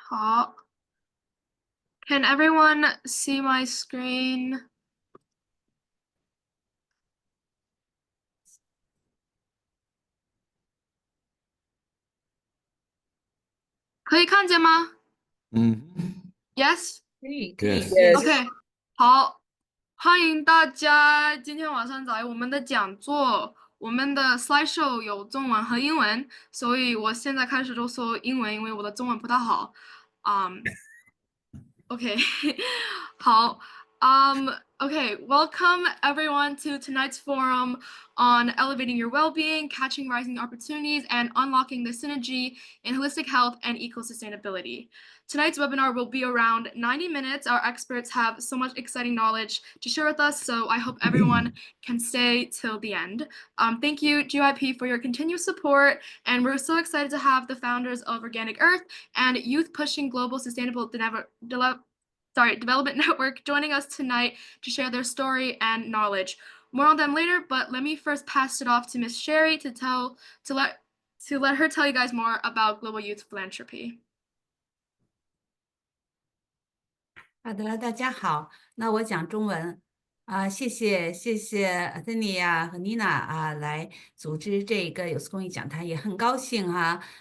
好。Can everyone see my screen? 可以看见吗？Yes? 可以Yes. OK，好，欢迎大家今天晚上来我们的讲座。我们的 slideshow 有中文和英文，所以我现在开始就说英文，因为我的中文不太好。OK，好。Okay, welcome everyone to tonight's forum on elevating your well-being, catching rising opportunities, and unlocking the synergy in holistic health and eco-sustainability. Tonight's webinar will be around 90 minutes. Our experts have so much exciting knowledge to share with us, so I hope everyone can stay till the end. Thank you, GYP, for your continued support, and we're so excited to have the founders of Organic Earth and Youth Pushing Global Sustainable Development Network joining us tonight to share their story and knowledge. More on them later, but let me first pass it off to Miss Sherry to let her tell you guys more about Global Youth Philanthropy. 好的，大家好，那我讲中文谢谢阿森尼亚和妮娜来组织这个有思公益讲坛，也很高兴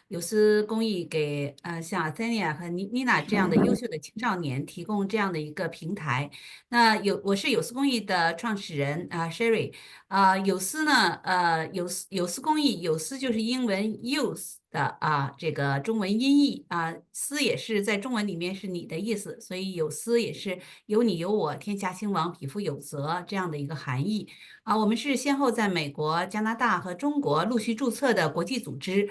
有思公益给像阿森尼亚和妮娜这样的优秀的青少年提供这样的一个平台。那我是有思公益的创始人Sherry 有思呢有思公益，有思就是英文 youth 的这个中文音译思也是在中文里面是你的意思，所以有思也是有你有我，天下兴亡，匹夫有责这样的一个含义我们是先后在美国、加拿大和中国陆续注册的国际组织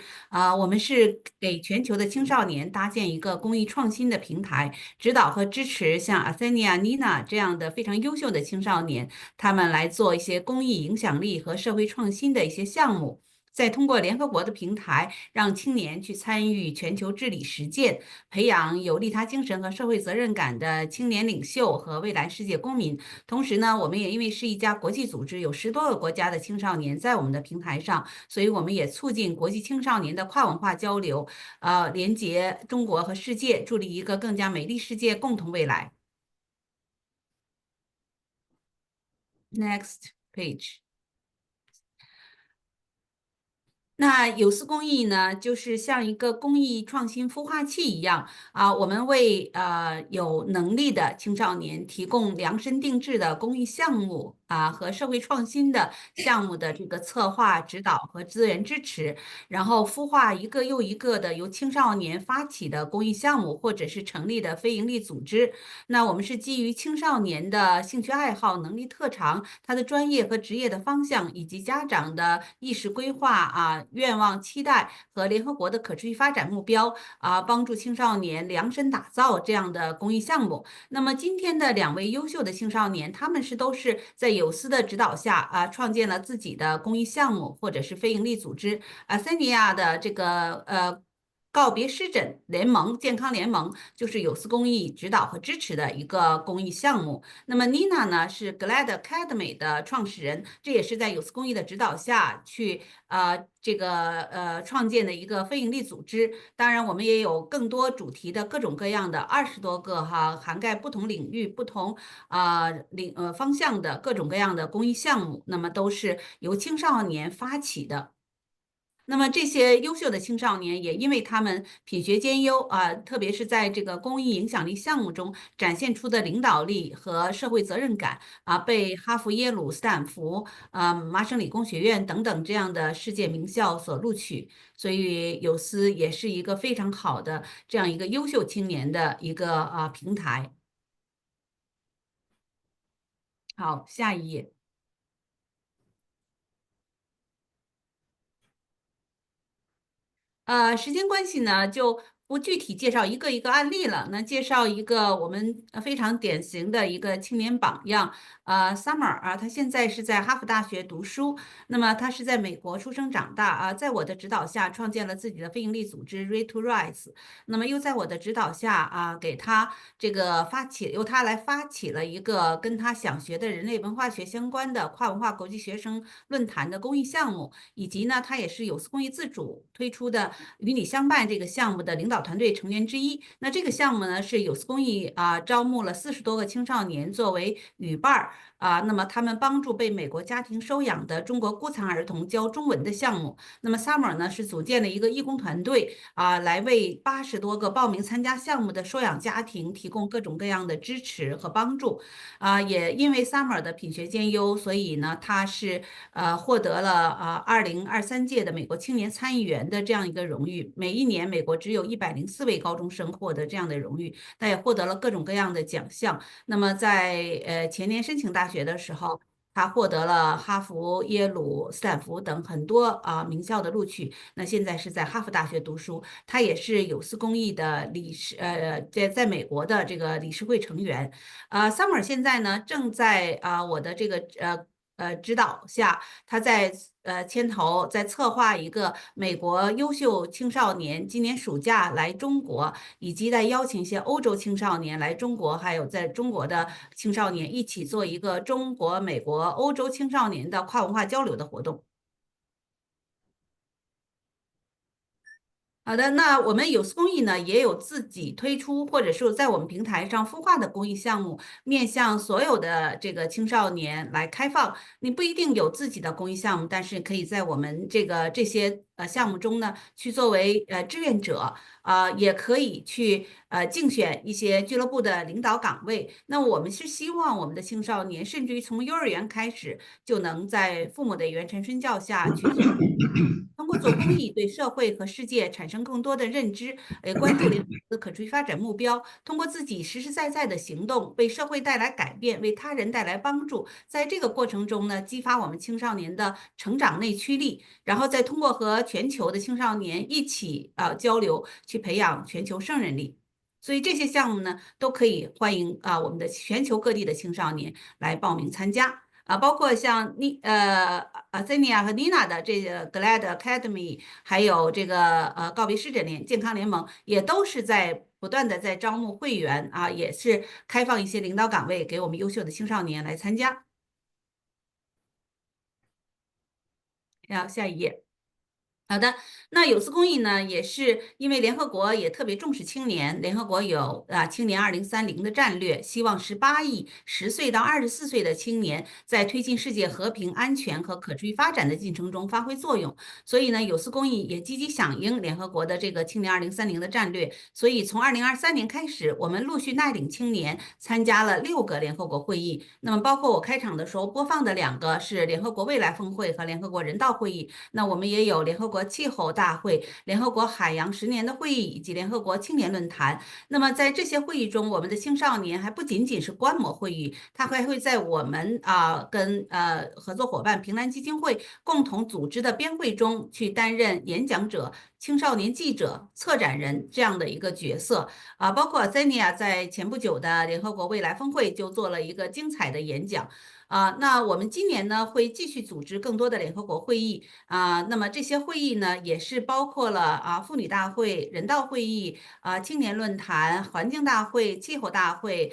我们是给全球的青少年搭建一个公益创新的平台，指导和支持像阿森尼亚、妮娜这样的非常优秀的青少年，他们来做一些公益影响力和社会创新的一些项目。再通过联合国的平台，让青年去参与全球治理实践，培养有利他精神和社会责任感的青年领袖和未来世界公民。同时呢，我们也因为是一家国际组织，有10多个国家的青少年在我们的平台上，所以我们也促进国际青少年的跨文化交流，连接中国和世界，助力一个更加美丽世界共同未来。Next page。那有思公益呢，就是像一个公益创新孵化器一样我们为有能力的青少年提供量身定制的公益项目和社会创新的项目的这个策划、指导和资源支持，然后孵化一个又一个的由青少年发起的公益项目，或者是成立的非营利组织。那我们是基于青少年的兴趣爱好、能力特长、他的专业和职业的方向，以及家长的意识规划愿望、期待和联合国的可持续发展目标帮助青少年量身打造这样的公益项目。那么今天的2位优秀的青少年，他们都是在有思的指导下创建了自己的公益项目或者是非营利组织。森尼亚的这个告别湿疹联盟、健康联盟就是有思公益指导和支持的一个公益项目。那么 Nina 呢是 Glad Academy 的创始人，这也是在有思公益的指导下去创建的一个非营利组织。当然，我们也有更多主题的各种各样的20多个涵盖不同领域、不同方向的各种各样的公益项目，那么都是由青少年发起的。那么这些优秀的青少年也因为他们品学兼优特别是在这个公益影响力项目中展现出的领导力和社会责任感被哈佛、耶鲁、斯坦福、麻省理工学院等等这样的世界名校所录取。所以有思也是一个非常好的这样一个优秀青年的一个平台。好，下一页。时间关系呢，就不具体介绍一个一个案例了。那介绍一个我们非常典型的一个青年榜样，Summer他现在是在哈佛大学读书。那么他是在美国出生长大在我的指导下创建了自己的非营利组织 Read to Rise。那么又在我的指导下给他这个由他来发起了一个跟他想学的人类文化学相关的跨文化国际学生论坛的公益项目，以及呢，他也是有思公益自主推出的与你相伴这个项目的领导导团队成员之一。那这个项目呢，是有思公益招募了40多个青少年作为语伴儿那么他们帮助被美国家庭收养的中国孤残儿童教中文的项目。那么 Summer 呢是组建了一个义工团队来为80多个报名参加项目的收养家庭提供各种各样的支持和帮助。也因为 Summer 的品学兼优，所以呢，他是获得了2023届的美国青年参议员的这样一个荣誉。每一年，美国只有104位高中生获得这样的荣誉，他也获得了各种各样的奖项。那么在前年申请大学的时候，他获得了哈佛、耶鲁、斯坦福等很多名校的录取。那现在是在哈佛大学读书，他也是有思公益的理事，在美国的这个理事会成员。Summer 现在呢正在我的这个指导下，他在牵头在策划一个美国优秀青少年今年暑假来中国，以及在邀请一些欧洲青少年来中国，还有在中国的青少年一起做一个中国、美国、欧洲青少年的跨文化交流的活动。好的，那我们有思公益呢，也有自己推出或者是在我们平台上孵化的公益项目，面向所有的这个青少年来开放。你不一定有自己的公益项目，但是可以在我们这些项目中呢，去作为志愿者也可以去竞选一些俱乐部的领导岗位。那我们是希望我们的青少年，甚至于从幼儿园开始，就能在父母的言传身教下去做。通过做公益，对社会和世界产生更多的认知，关注联合国的可持续发展目标，通过自己实实在在的行动，为社会带来改变，为他人带来帮助。在这个过程中呢，激发我们青少年的成长内驱力，然后再通过和全球的青少年一起交流，去培养全球胜任力。所以这些项目呢，都可以欢迎我们的全球各地的青少年来报名参加。包括像Zenia 和 Nina 的这个 Glad Academy，还有这个告别湿疹健康联盟，也都是在不断的在招募会员也是开放一些领导岗位给我们优秀的青少年来参加。然后下一页。好的，那有思公益呢，也是因为联合国也特别重视青年，联合国有青年2030的战略，希望18亿10岁到24岁的青年在推进世界和平、安全和可持续发展的进程中发挥作用。所以呢，有思公益也积极响应联合国的这个青年2030的战略。所以从2023年开始，我们陆续带领青年参加了6个联合国会议。那么包括我开场的时候播放的2个是联合国未来峰会和联合国人道会议。那我们也有联合国气候大会、联合国海洋10年的会议以及联合国青年论坛。那么在这些会议中，我们的青少年还不仅仅是观摩会议，他还会在我们跟合作伙伴平兰基金会共同组织的编会中去担任演讲者、青少年记者、策展人这样的一个角色包括 Zenia 在前不久的联合国未来峰会就做了一个精彩的演讲。那我们今年呢会继续组织更多的联合国会议那么这些会议呢也是包括了妇女大会、人道会议青年论坛、环境大会、气候大会、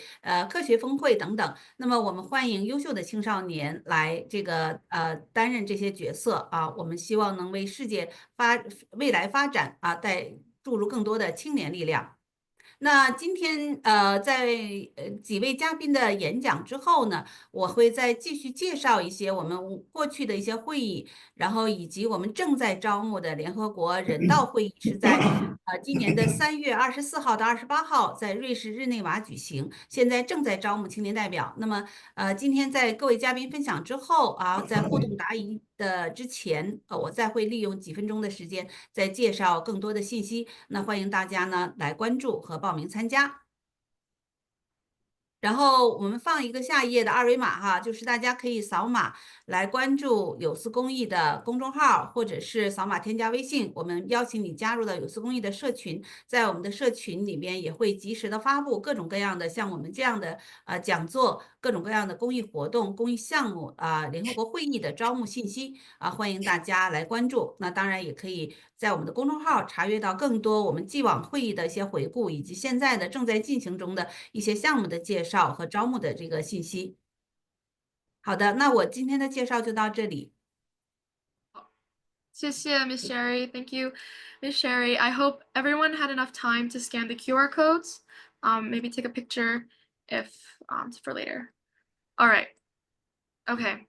科学峰会等等。那么我们欢迎优秀的青少年来这个担任这些角色我们希望能为世界未来发展注入更多的青年力量。那今天在几位嘉宾的演讲之后呢，我会再继续介绍一些我们过去的一些会议，然后以及我们正在招募的联合国人道会议是在今年的3月24号到28号在瑞士日内瓦举行，现在正在招募青年代表。那么今天在各位嘉宾分享之后在互动答疑的之前，我再会利用几分钟的时间再介绍更多的信息。那欢迎大家呢来关注和报名参加。然后我们放一个下一页的二维码哈，就是大家可以扫码来关注有思公益的公众号，或者是扫码添加微信。我们邀请你加入到有思公益的社群，在我们的社群里边也会及时的发布各种各样的像我们这样的讲座、各种各样的公益活动、公益项目联合国会议的招募信息欢迎大家来关注。那当然也可以在我们的公众号查阅到更多我们既往会议的一些回顾，以及现在的正在进行中的一些项目的介绍和招募的这个信息。好的，那我今天的介绍就到这里。谢谢, Miss Sherry. Thank you, Miss Sherry. I hope everyone had enough time to scan the QR codes. Maybe take a picture if for later. All right. Okay.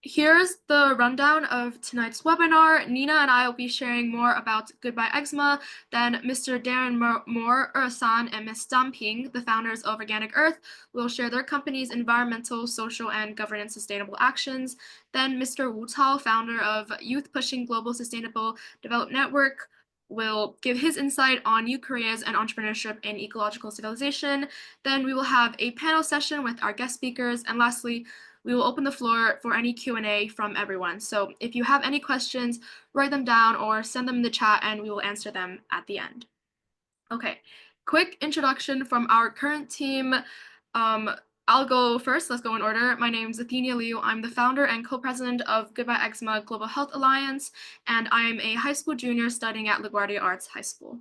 Here's the rundown of tonight's webinar. Nina and I will be sharing more about Goodbye Eczema. Then Mr. Darren Moore, Urasan, and Ms. Damping, the founders of Organic Earth, will share their company's environmental, social, and governance sustainable actions. Then Mr. Wu Tao, founder of Youth Pushing Global Sustainable Development Network, will give his insight on new careers and entrepreneurship in ecological civilization. Then we will have a panel session with our guest speakers. And lastly, we will open the floor for any Q&A from everyone. So if you have any questions, write them down or send them in the chat and we will answer them at the end. Okay, quick introduction from our current team. I'll go first. Let's go in order. My name is Athenia Liu. I'm the founder and co-president of Goodbye Eczema Global Health Alliance, and I'm a high school junior studying at LaGuardia Arts High School.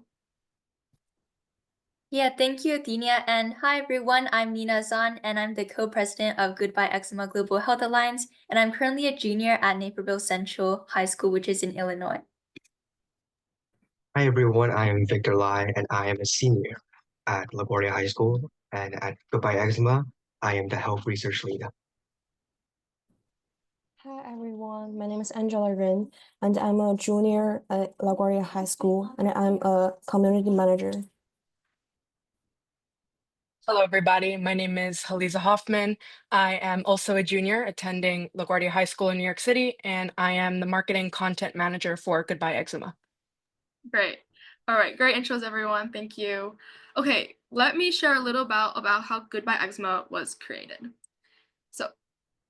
Yeah, thank you, Athenia. And hi, everyone. I'm Nina Zahn, and I'm the co-president of Goodbye Eczema Global Health Alliance, and I'm currently a junior at Naperville Central High School, which is in Illinois. Hi everyone, I am Victor Lai and I am a senior at LaGuardia High School, and at Goodbye Eczema, I am the health research lead. Hi everyone, my name is Angela Ren and I'm a junior at LaGuardia High School and I'm a community manager. Hello, everybody. My name is Haliza Hoffman. I am also a junior attending LaGuardia High School in New York City, and I am the marketing content manager for Goodbye Eczema. Great. All right, great intros, everyone. Thank you. Okay, let me share a little about how Goodbye Eczema was created. So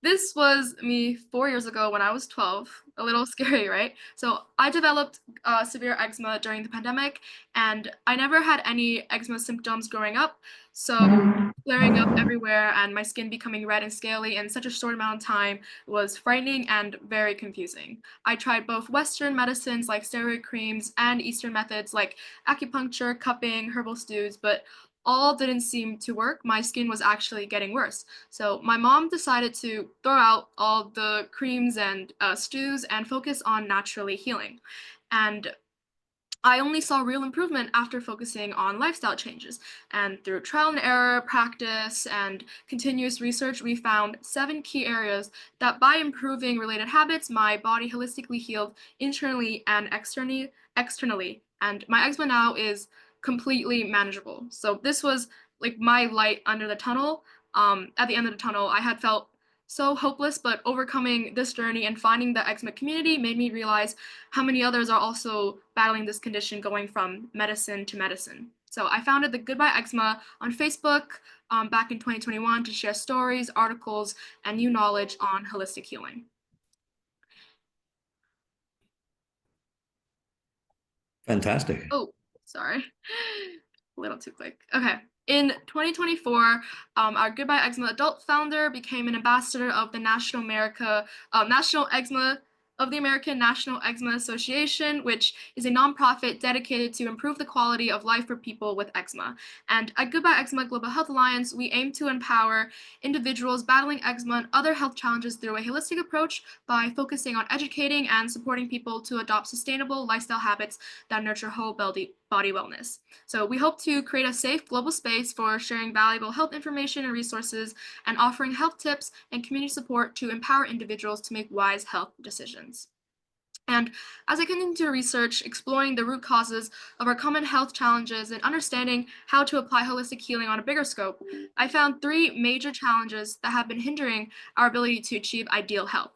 this was me 4 years ago when I was 12. A little scary, right? So I developed severe eczema during the pandemic, and I never had any eczema symptoms growing up. So flaring up everywhere and my skin becoming red and scaly in such a short amount of time was frightening and very confusing. I tried both Western medicines like steroid creams and Eastern methods like acupuncture, cupping, herbal stews, but all didn't seem to work. My skin was actually getting worse. So my mom decided to throw out all the creams and stews and focus on naturally healing. And I only saw real improvement after focusing on lifestyle changes. And through trial and error, practice, and continuous research, we found 7 key areas that by improving related habits, my body holistically healed internally and externally. And my eczema now is completely manageable. So this was like my light under the tunnel. At the end of the tunnel, I had felt so hopeless, but overcoming this journey and finding the eczema community made me realize how many others are also battling this condition, going from medicine to medicine. So I founded the Goodbye Eczema on Facebook back in 2021 to share stories, articles, and new knowledge on holistic healing. Fantastic. Oh, sorry. A little too quick. Okay. In 2024, our Goodbye Eczema adult founder became an ambassador of the American National Eczema Association, which is a nonprofit dedicated to improve the quality of life for people with eczema. And at Goodbye Eczema Global Health Alliance, we aim to empower individuals battling eczema and other health challenges through a holistic approach by focusing on educating and supporting people to adopt sustainable lifestyle habits that nurture whole body wellness. So we hope to create a safe global space for sharing valuable health information and resources and offering health tips and community support to empower individuals to make wise health decisions. And as I continue to research, exploring the root causes of our common health challenges and understanding how to apply holistic healing on a bigger scope, I found 3 major challenges that have been hindering our ability to achieve ideal health.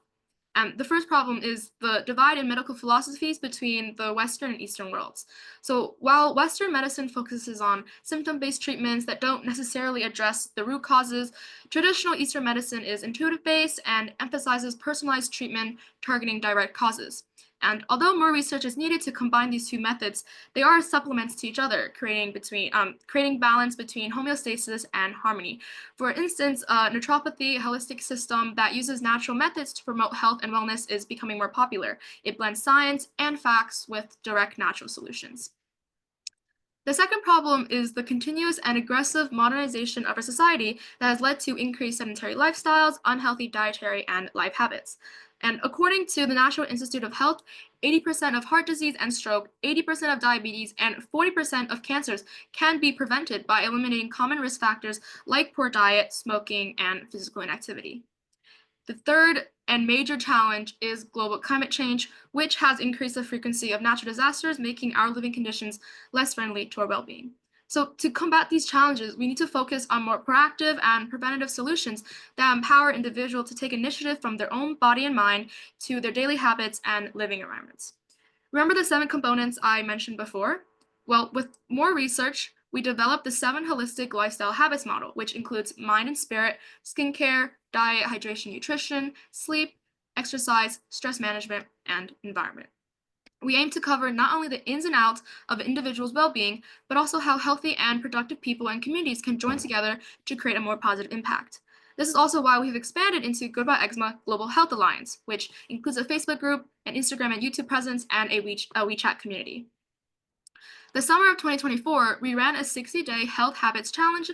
The first problem is the divide in medical philosophies between the Western and Eastern worlds. So while Western medicine focuses on symptom-based treatments that don't necessarily address the root causes, traditional Eastern medicine is intuitive-based and emphasizes personalized treatment targeting direct causes. And although more research is needed to combine these 2 methods, they are supplements to each other, creating balance between homeostasis and harmony. For instance, naturopathy, a holistic system that uses natural methods to promote health and wellness, is becoming more popular. It blends science and facts with direct natural solutions. The second problem is the continuous and aggressive modernization of our society that has led to increased sedentary lifestyles, unhealthy dietary and life habits. And according to the National Institute of Health, 80% of heart disease and stroke, 80% of diabetes, and 40% of cancers can be prevented by eliminating common risk factors like poor diet, smoking, and physical inactivity. The third and major challenge is global climate change, which has increased the frequency of natural disasters, making our living conditions less friendly to our well-being. So to combat these challenges, we need to focus on more proactive and preventative solutions that empower individuals to take initiative from their own body and mind to their daily habits and living environments. Remember the 7 components I mentioned before? Well, with more research, we developed the 7 holistic lifestyle habits model, which includes mind and spirit, skincare, diet, hydration, nutrition, sleep, exercise, stress management, and environment. We aim to cover not only the ins and outs of an individual's well-being, but also how healthy and productive people and communities can join together to create a more positive impact. This is also why we've expanded into Goodbye Eczema Global Health Alliance, which includes a Facebook group, an Instagram and YouTube presence, and a WeChat community. The summer of 2024, we ran a 60-day health habits challenge,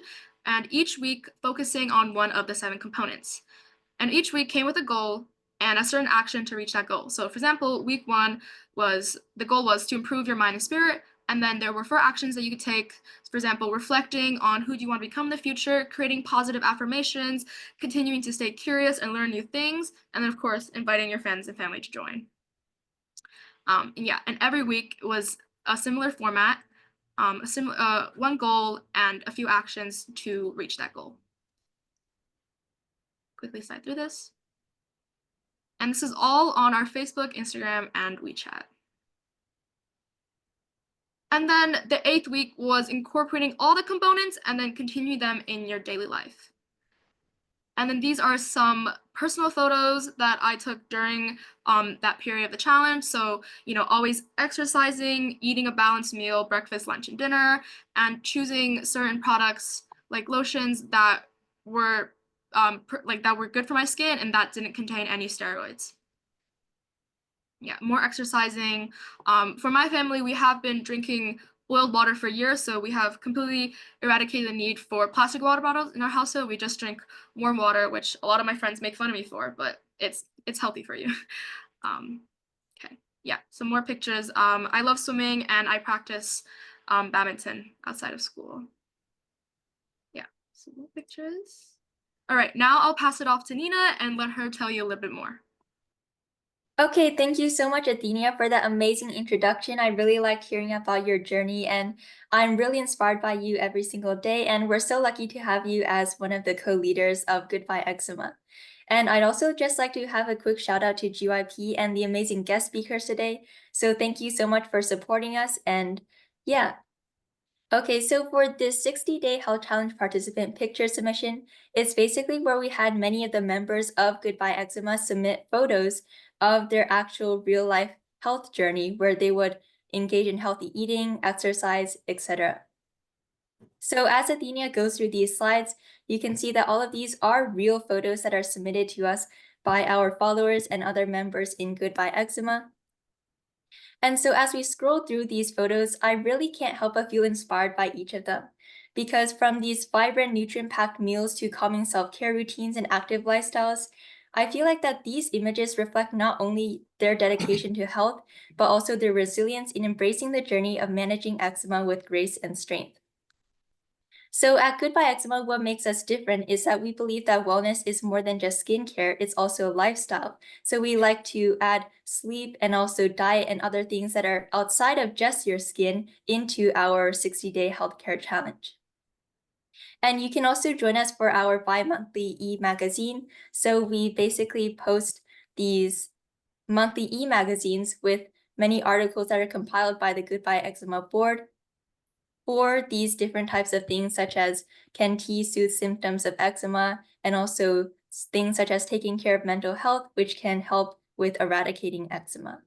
and each week focusing on one of the 7 components. And each week came with a goal and a certain action to reach that goal. So for example, week 1 the goal was to improve your mind and spirit, and then there were 4 actions that you could take. For example, reflecting on who do you want to become in the future, creating positive affirmations, continuing to stay curious and learn new things, and then of course, inviting your friends and family to join. And every week was a similar format, one goal and a few actions to reach that goal. Quickly slide through this. And this is all on our Facebook, Instagram, and WeChat. And then the 8th week was incorporating all the components and then continue them in your daily life. And then these are some personal photos that I took during that period of the challenge. So, always exercising, eating a balanced meal, breakfast, lunch, and dinner, and choosing certain products like lotions that were good for my skin and that didn't contain any steroids. Yeah, more exercising. For my family, we have been drinking boiled water for years, so we have completely eradicated the need for plastic water bottles in our household. We just drink warm water, which a lot of my friends make fun of me for, but it's healthy for you. Okay, yeah, some more pictures. I love swimming and I practice badminton outside of school. Yeah, some more pictures. All right, now I'll pass it off to Nina and let her tell you a little bit more. Okay, thank you so much, Athenia, for that amazing introduction. I really liked hearing about your journey, and I'm really inspired by you every single day. And we're so lucky to have you as one of the co-leaders of Goodbye Eczema. And I'd also just like to have a quick shout out to GYP and the amazing guest speakers today. So thank you so much for supporting us. And yeah. Okay, so for this 60-day health challenge participant picture submission, it's basically where we had many of the members of Goodbye Eczema submit photos of their actual real-life health journey, where they would engage in healthy eating, exercise, etc. So as Athenia goes through these slides, you can see that all of these are real photos that are submitted to us by our followers and other members in Goodbye Eczema. And so as we scroll through these photos, I really can't help but feel inspired by each of them. Because from these vibrant, nutrient-packed meals to calming self-care routines and active lifestyles, I feel like that these images reflect not only their dedication to health, but also their resilience in embracing the journey of managing eczema with grace and strength. So at Goodbye Eczema, what makes us different is that we believe that wellness is more than just skincare, it's also a lifestyle. So we like to add sleep and also diet and other things that are outside of just your skin into our 60-day healthcare challenge. And you can also join us for our bi-monthly e-magazine. So we basically post these monthly e-magazines with many articles that are compiled by the Goodbye Eczema board for these different types of things, such as can tea soothe symptoms of eczema, and also things such as taking care of mental health, which can help with eradicating eczema.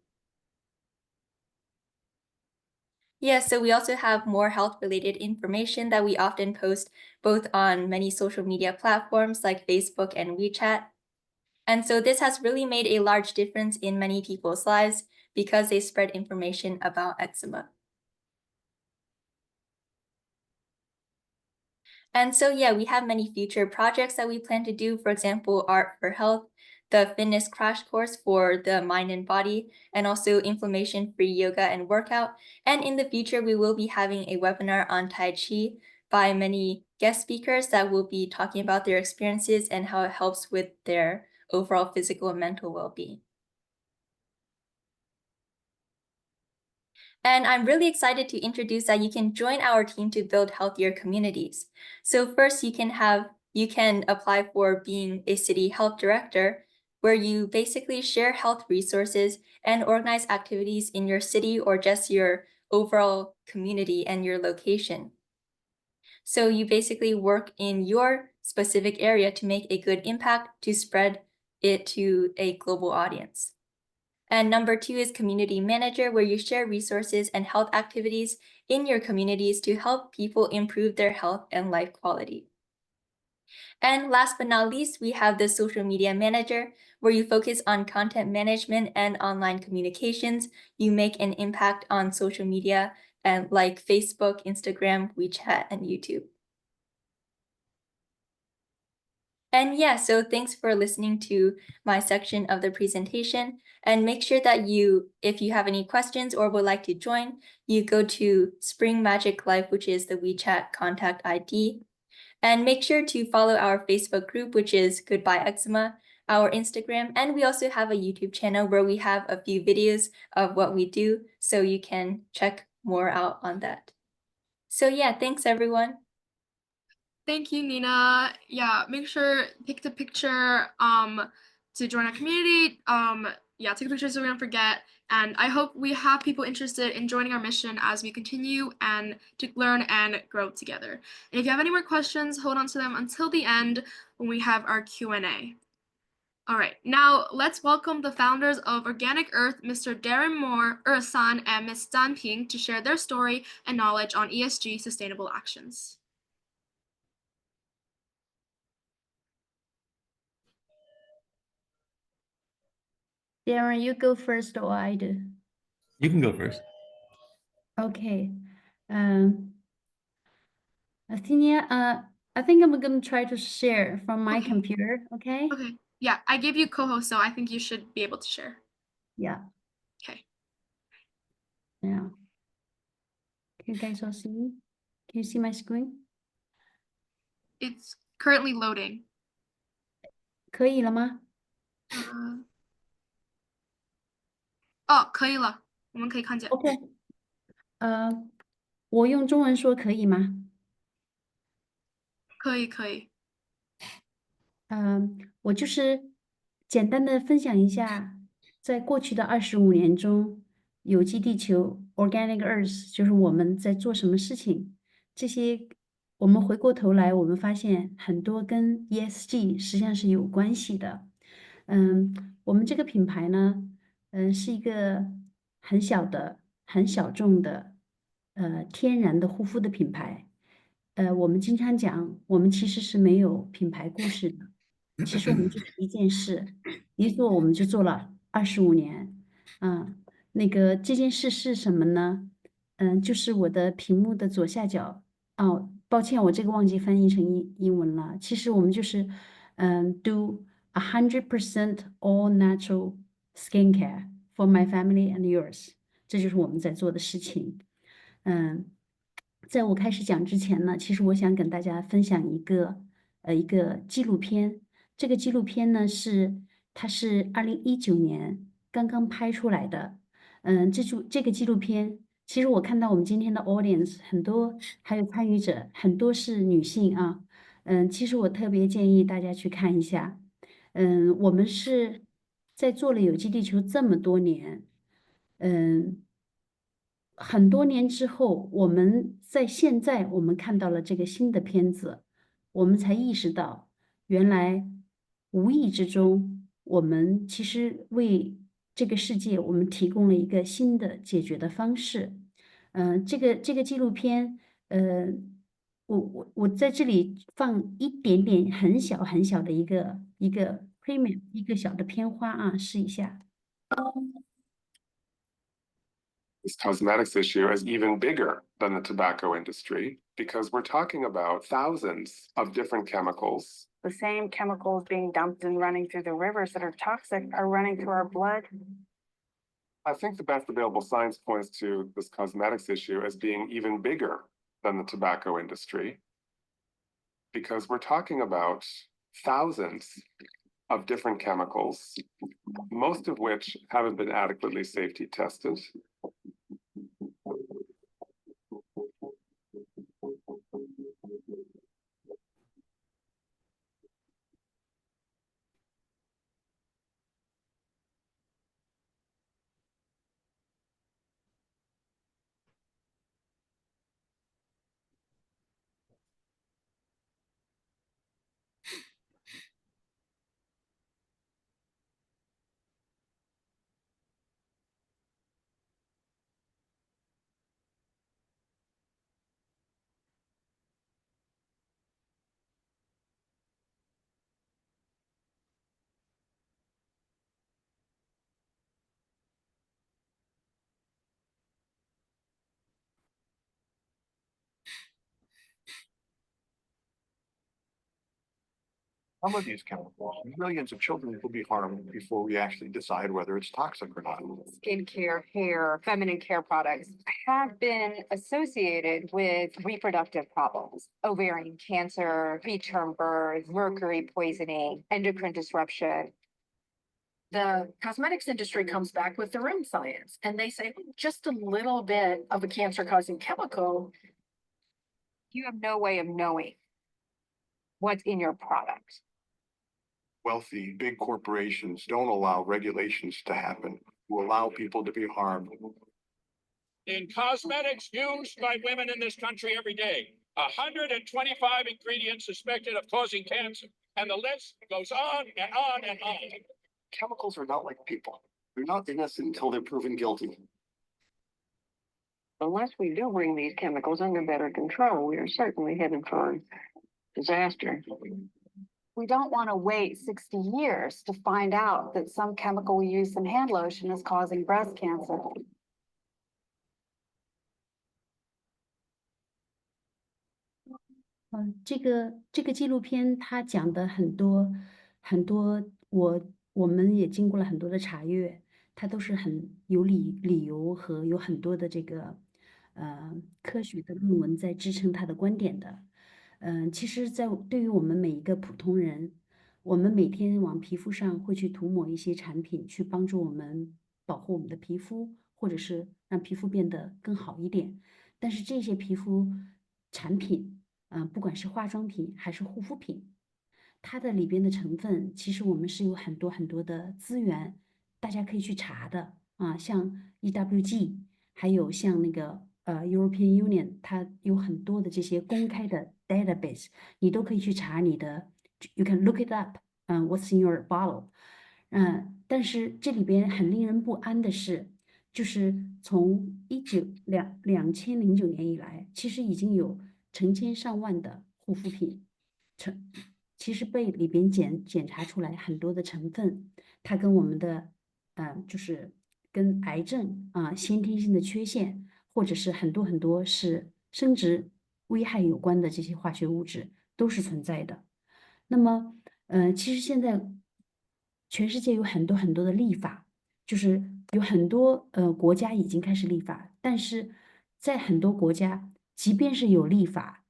Yeah, so we also have more health-related information that we often post both on many social media platforms like Facebook and WeChat. And so this has really made a large difference in many people's lives because they spread information about eczema. And so, yeah, we have many future projects that we plan to do. For example, Art for Health. the fitness crash course for the mind and body, and also inflammation-free yoga and workout. And in the future, we will be having a webinar on Tai Chi by many guest speakers that will be talking about their experiences and how it helps with their overall physical and mental well-being. And I'm really excited to introduce that you can join our team to build healthier communities. So first, you can apply for being a city health director, where you basically share health resources and organize activities in your city or just your overall community and your location. So you basically work in your specific area to make a good impact to spread it to a global audience. And number 2 is community manager, where you share resources and health activities in your communities to help people improve their health and life quality. And last but not least, we have the social media manager, where you focus on content management and online communications. You make an impact on social media and like Facebook, Instagram, WeChat, and YouTube. And yeah, so thanks for listening to my section of the presentation, and make sure that if you have any questions or would like to join, you go to Spring Magic Life, which is the WeChat contact ID, and make sure to follow our Facebook group, which is Goodbye Eczema, our Instagram, and we also have a YouTube channel where we have a few videos of what we do, so you can check more out on that. So yeah, thanks everyone. Thank you, Nina. Yeah, make sure take the picture to join our community. Yeah, take a picture so we don't forget. And I hope we have people interested in joining our mission as we continue and to learn and grow together. And if you have any more questions, hold on to them until the end when we have our Q&A. All right, now let's welcome the founders of Organic Earth, Mr. Darren Moore, San, and Ms. Dan Ping to share their story and knowledge on ESG sustainable actions. Darren, you go first or I do? You can go first. Okay. Athenia, I think I'm going to try to share from my computer, okay? Okay. Yeah, I gave you co-host, so I think you should be able to share. Yeah. Okay. Yeah. Can you guys all see me? Can you see my screen? It's currently loading. 可以了吗？可以了，我们可以看见。OK。我用中文说可以吗？可以，可以。我就是简单的分享一下，在过去的25年中，有机地球 （Organic Earth） 就是我们在做什么事情。这些我们回过头来，我们发现很多跟 ESG 实际上是有关系的。我们这个品牌呢，是一个很小的、很小众的，天然的护肤的品牌。我们经常讲，我们其实是没有品牌故事的。其实我们就是一件事，一做我们就做了25年。这件事是什么呢？就是我的屏幕的左下角。哦，抱歉，我这个忘记翻译成英文了。其实我们就是do 100% all natural skincare for my family and yours，这就是我们在做的事情。在我开始讲之前呢，其实我想跟大家分享一个纪录片。这个纪录片呢它是2019年刚刚拍出来的。这个纪录片，其实我看到我们今天的 audience 很多，还有参与者很多是女性啊。其实我特别建议大家去看一下。我们是在做了有机地球这么多年，很多年之后，我们在现在我们看到了这个新的片子，我们才意识到，原来无意之中，我们其实为这个世界我们提供了一个新的解决的方式。这个纪录片，我在这里放一点点很小很小的一个 premium 一个小的片花啊，试一下。This cosmetics issue is even bigger than the tobacco industry because we're talking about thousands of different chemicals. The same chemicals being dumped and running through the rivers that are toxic are running through our blood. I think the best available science points to this cosmetics issue as being even bigger than the tobacco industry because we're talking about thousands of different chemicals, most of which haven't been adequately safety tested. Some of these chemicals, millions of children will be harmed before we actually decide whether it's toxic or not. Skincare, hair, feminine care products have been associated with reproductive problems, ovarian cancer, preterm birth, mercury poisoning, endocrine disruption. The cosmetics industry comes back with their own science and they say just a little bit of a cancer-causing chemical, you have no way of knowing what's in your product. Wealthy, big corporations don't allow regulations to happen, who allow people to be harmed. In cosmetics used by women in this country every day, 125 ingredients suspected of causing cancer, and the list goes on and on and on. Chemicals are not like people. They're not innocent until they're proven guilty. Unless we do bring these chemicals under better control, we are certainly headed for disaster. We don't want to wait 60 years to find out that some chemical we use in hand lotion is causing breast cancer.这个纪录片它讲的很多，我们也经过了很多的查阅，它都是很有理由和有很多的这个科学的论文在支撑它的观点的。其实对于我们每一个普通人，我们每天往皮肤上会去涂抹一些产品，去帮助我们保护我们的皮肤，或者是让皮肤变得更好一点。但是这些皮肤产品，不管是化妆品还是护肤品，它的里边的成分，其实我们是有很多很多的资源，大家可以去查的啊，像 EWG，还有像那个European Union，它有很多的这些公开的 database，你都可以去查你的 ，you can look it up，what's in your bottle，但是这里边很令人不安的是，就是从2009年以来，其实已经有成千上万的护肤品其实被里边检查出来很多的成分，它跟我们的就是跟癌症先天性的缺陷，或者是很多是生殖危害有关的这些化学物质都是存在的。那么其实现在全世界有很多的立法，就是有很多国家已经开始立法，但是在很多国家，即便是有立法，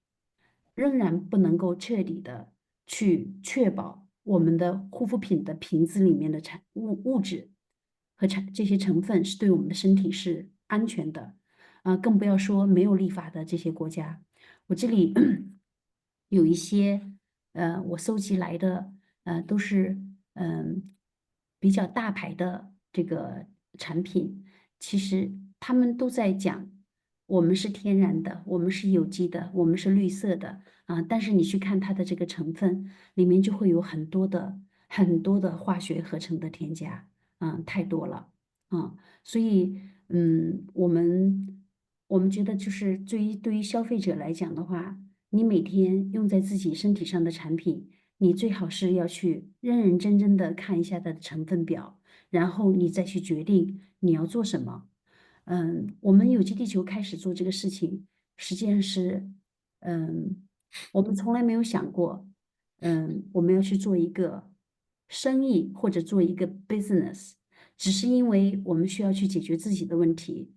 仍然不能够彻底的去确保我们的护肤品的瓶子里面的物质和这些成分是对我们的身体是安全的，更不要说没有立法的这些国家。我这里有一些我搜集来的都是比较大牌的这个产品，其实他们都在讲我们是天然的，我们是有机的，我们是绿色的但是你去看它的这个成分里面就会有很多的化学合成的添加，太多了所以我们觉得就是对于消费者来讲的话，你每天用在自己身体上的产品，你最好是要去认认真真的看一下它的成分表，然后你再去决定你要做什么。我们有机地球开始做这个事情，实际上是，我们从来没有想过，我们要去做一个生意或者做一个 business，只是因为我们需要去解决自己的问题。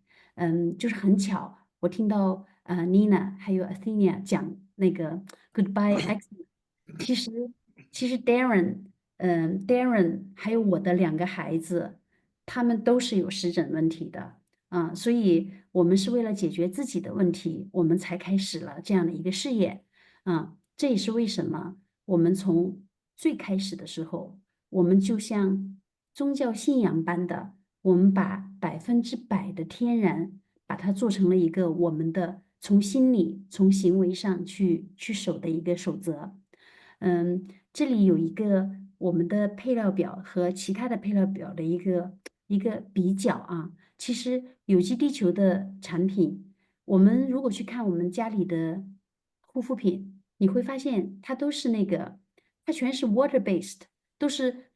就是很巧，我听到Nina 还有 Athenia 讲那个 Goodbye X，其实 Darren 还有我的2个孩子，他们都是有湿疹问题的。所以我们是为了解决自己的问题，我们才开始了这样的一个事业。这也是为什么我们从最开始的时候，我们就像宗教信仰般的，我们把100%的天然，把它做成了一个我们的从心理、从行为上去守的一个守则。这里有一个我们的配料表和其他的配料表的一个比较啊。其实有机地球的产品，我们如果去看我们家里的护肤品，你会发现它都是它全是 water based，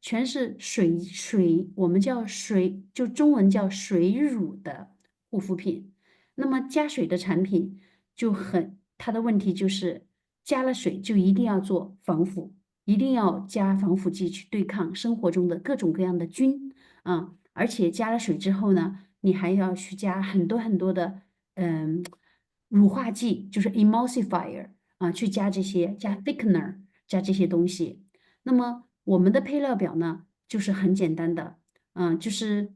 全是水，我们叫水，就中文叫水乳的护肤品。那么加水的产品它的问题就是加了水就一定要做防腐，一定要加防腐剂去对抗生活中的各种各样的菌而且加了水之后呢，你还要去加很多很多的乳化剂，就是 emulsifier 去加thickener，加这些东西。那么我们的配料表呢，就是很简单的，就是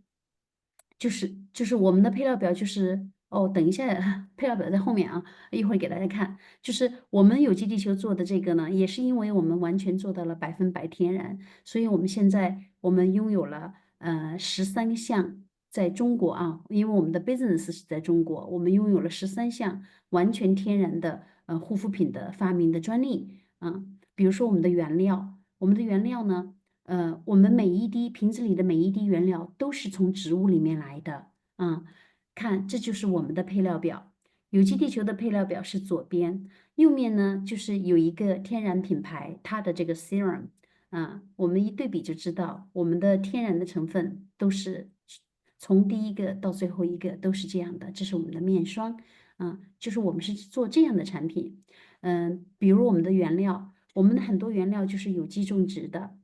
我们的配料表就是等一下，配料表在后面啊，一会儿给大家看。就是我们有机地球做的这个呢，也是因为我们完全做到了100%天然，所以我们现在拥有了13项。在中国因为我们的 business 是在中国，我们拥有了13项完全天然的护肤品的发明的专利比如说我们的原料呢，我们每一滴瓶子里的每一滴原料都是从植物里面来的看，这就是我们的配料表。有机地球的配料表是左边，右面呢就是有一个天然品牌，它的这个 serum我们一对比就知道，我们的天然的成分都是从第一个到最后一个都是这样的。这是我们的面霜就是我们是做这样的产品。比如我们的原料，我们的很多原料就是有机种植的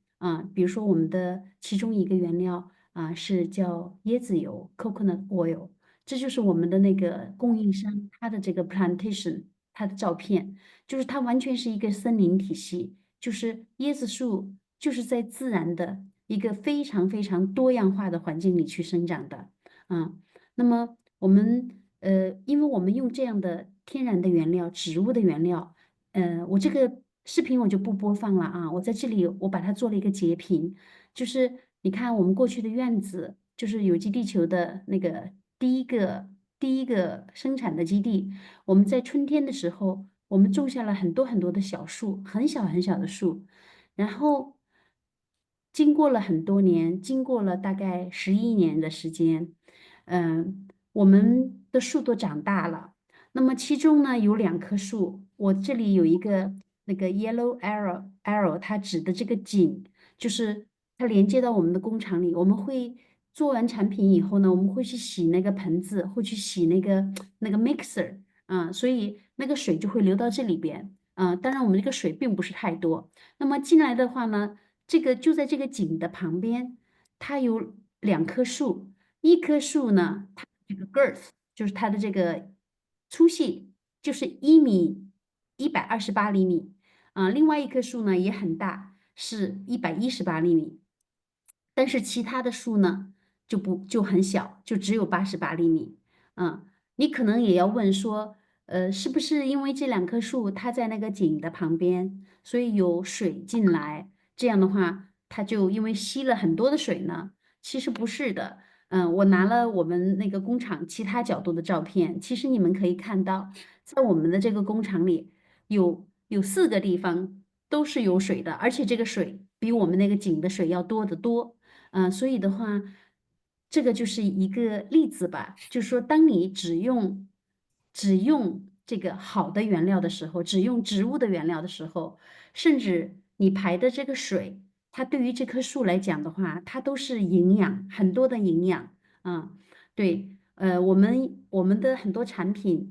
比如说我们的其中一个原料是叫椰子油 （coconut oil），这就是我们的那个供应商他的这个 plantation，它的照片就是它完全是一个森林体系，就是椰子树就是在自然的一个非常非常多样化的环境里去生长的那么我们因为我们用这样的天然的原料、植物的原料，我这个视频我就不播放了我在这里我把它做了一个截屏，就是你看我们过去的院子，就是有机地球的那个第一个生产的基地，我们在春天的时候，我们种下了很多很多的小树，很小很小的树，然后经过了很多年，经过了大概11年的时间，我们的树都长大了。那么其中呢有2棵树，我这里有一个那个 yellow arrow，它指的这个井，就是它连接到我们的工厂里。我们会做完产品以后呢，我们会去洗那个盆子，会去洗那个mixer，所以那个水就会流到这里边。当然我们这个水并不是太多。那么进来的话呢，就在这个井的旁边，它有2棵树，一棵树呢，它这个 girth 就是它的这个粗细就是1.128厘米另外一棵树呢也很大，是118厘米，但是其他的树呢就很小，就只有88厘米你可能也要问说，是不是因为这2棵树它在那个井的旁边，所以有水进来，这样的话它就因为吸了很多的水呢？其实不是的。我拿了我们那个工厂其他角度的照片，其实你们可以看到，在我们的这个工厂里有4个地方都是有水的，而且这个水比我们那个井的水要多得多。所以的话，这个就是一个例子吧，就是说，当你只用这个好的原料的时候，只用植物的原料的时候，甚至你排的这个水，它对于这棵树来讲的话，它都是营养，很多的营养对我们的很多产品，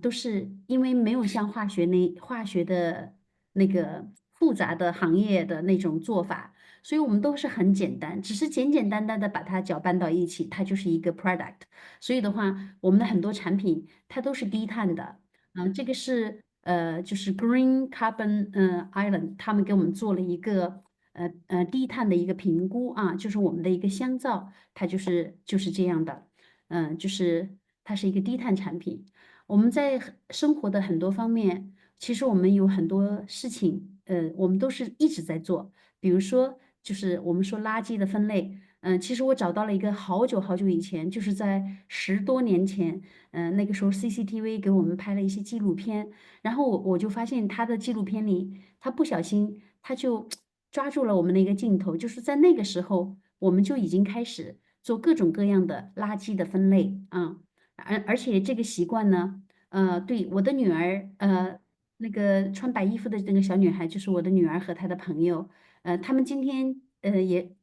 都是因为没有像化学的那个复杂的行业的那种做法，所以我们都是很简单，只是简简单单的把它搅拌到一起，它就是一个 product。所以的话，我们的很多产品它都是低碳的。这个是就是 Green Carbon Island 他们给我们做了一个低碳的一个评估啊，就是我们的一个香皂，它就是这样的。就是它是一个低碳产品。我们在生活的很多方面，其实我们有很多事情，我们都是一直在做。比如说，就是我们说垃圾的分类，其实我找到了一个好久好久以前，就是在10多年前，那个时候 CCTV 给我们拍了一些纪录片，然后我就发现他的纪录片里，他不小心他就抓住了我们的一个镜头，就是在那个时候，我们就已经开始做各种各样的垃圾的分类啊，而且这个习惯呢，对我的女儿，那个穿白衣服的那个小女孩，就是我的女儿和她的朋友，他们今天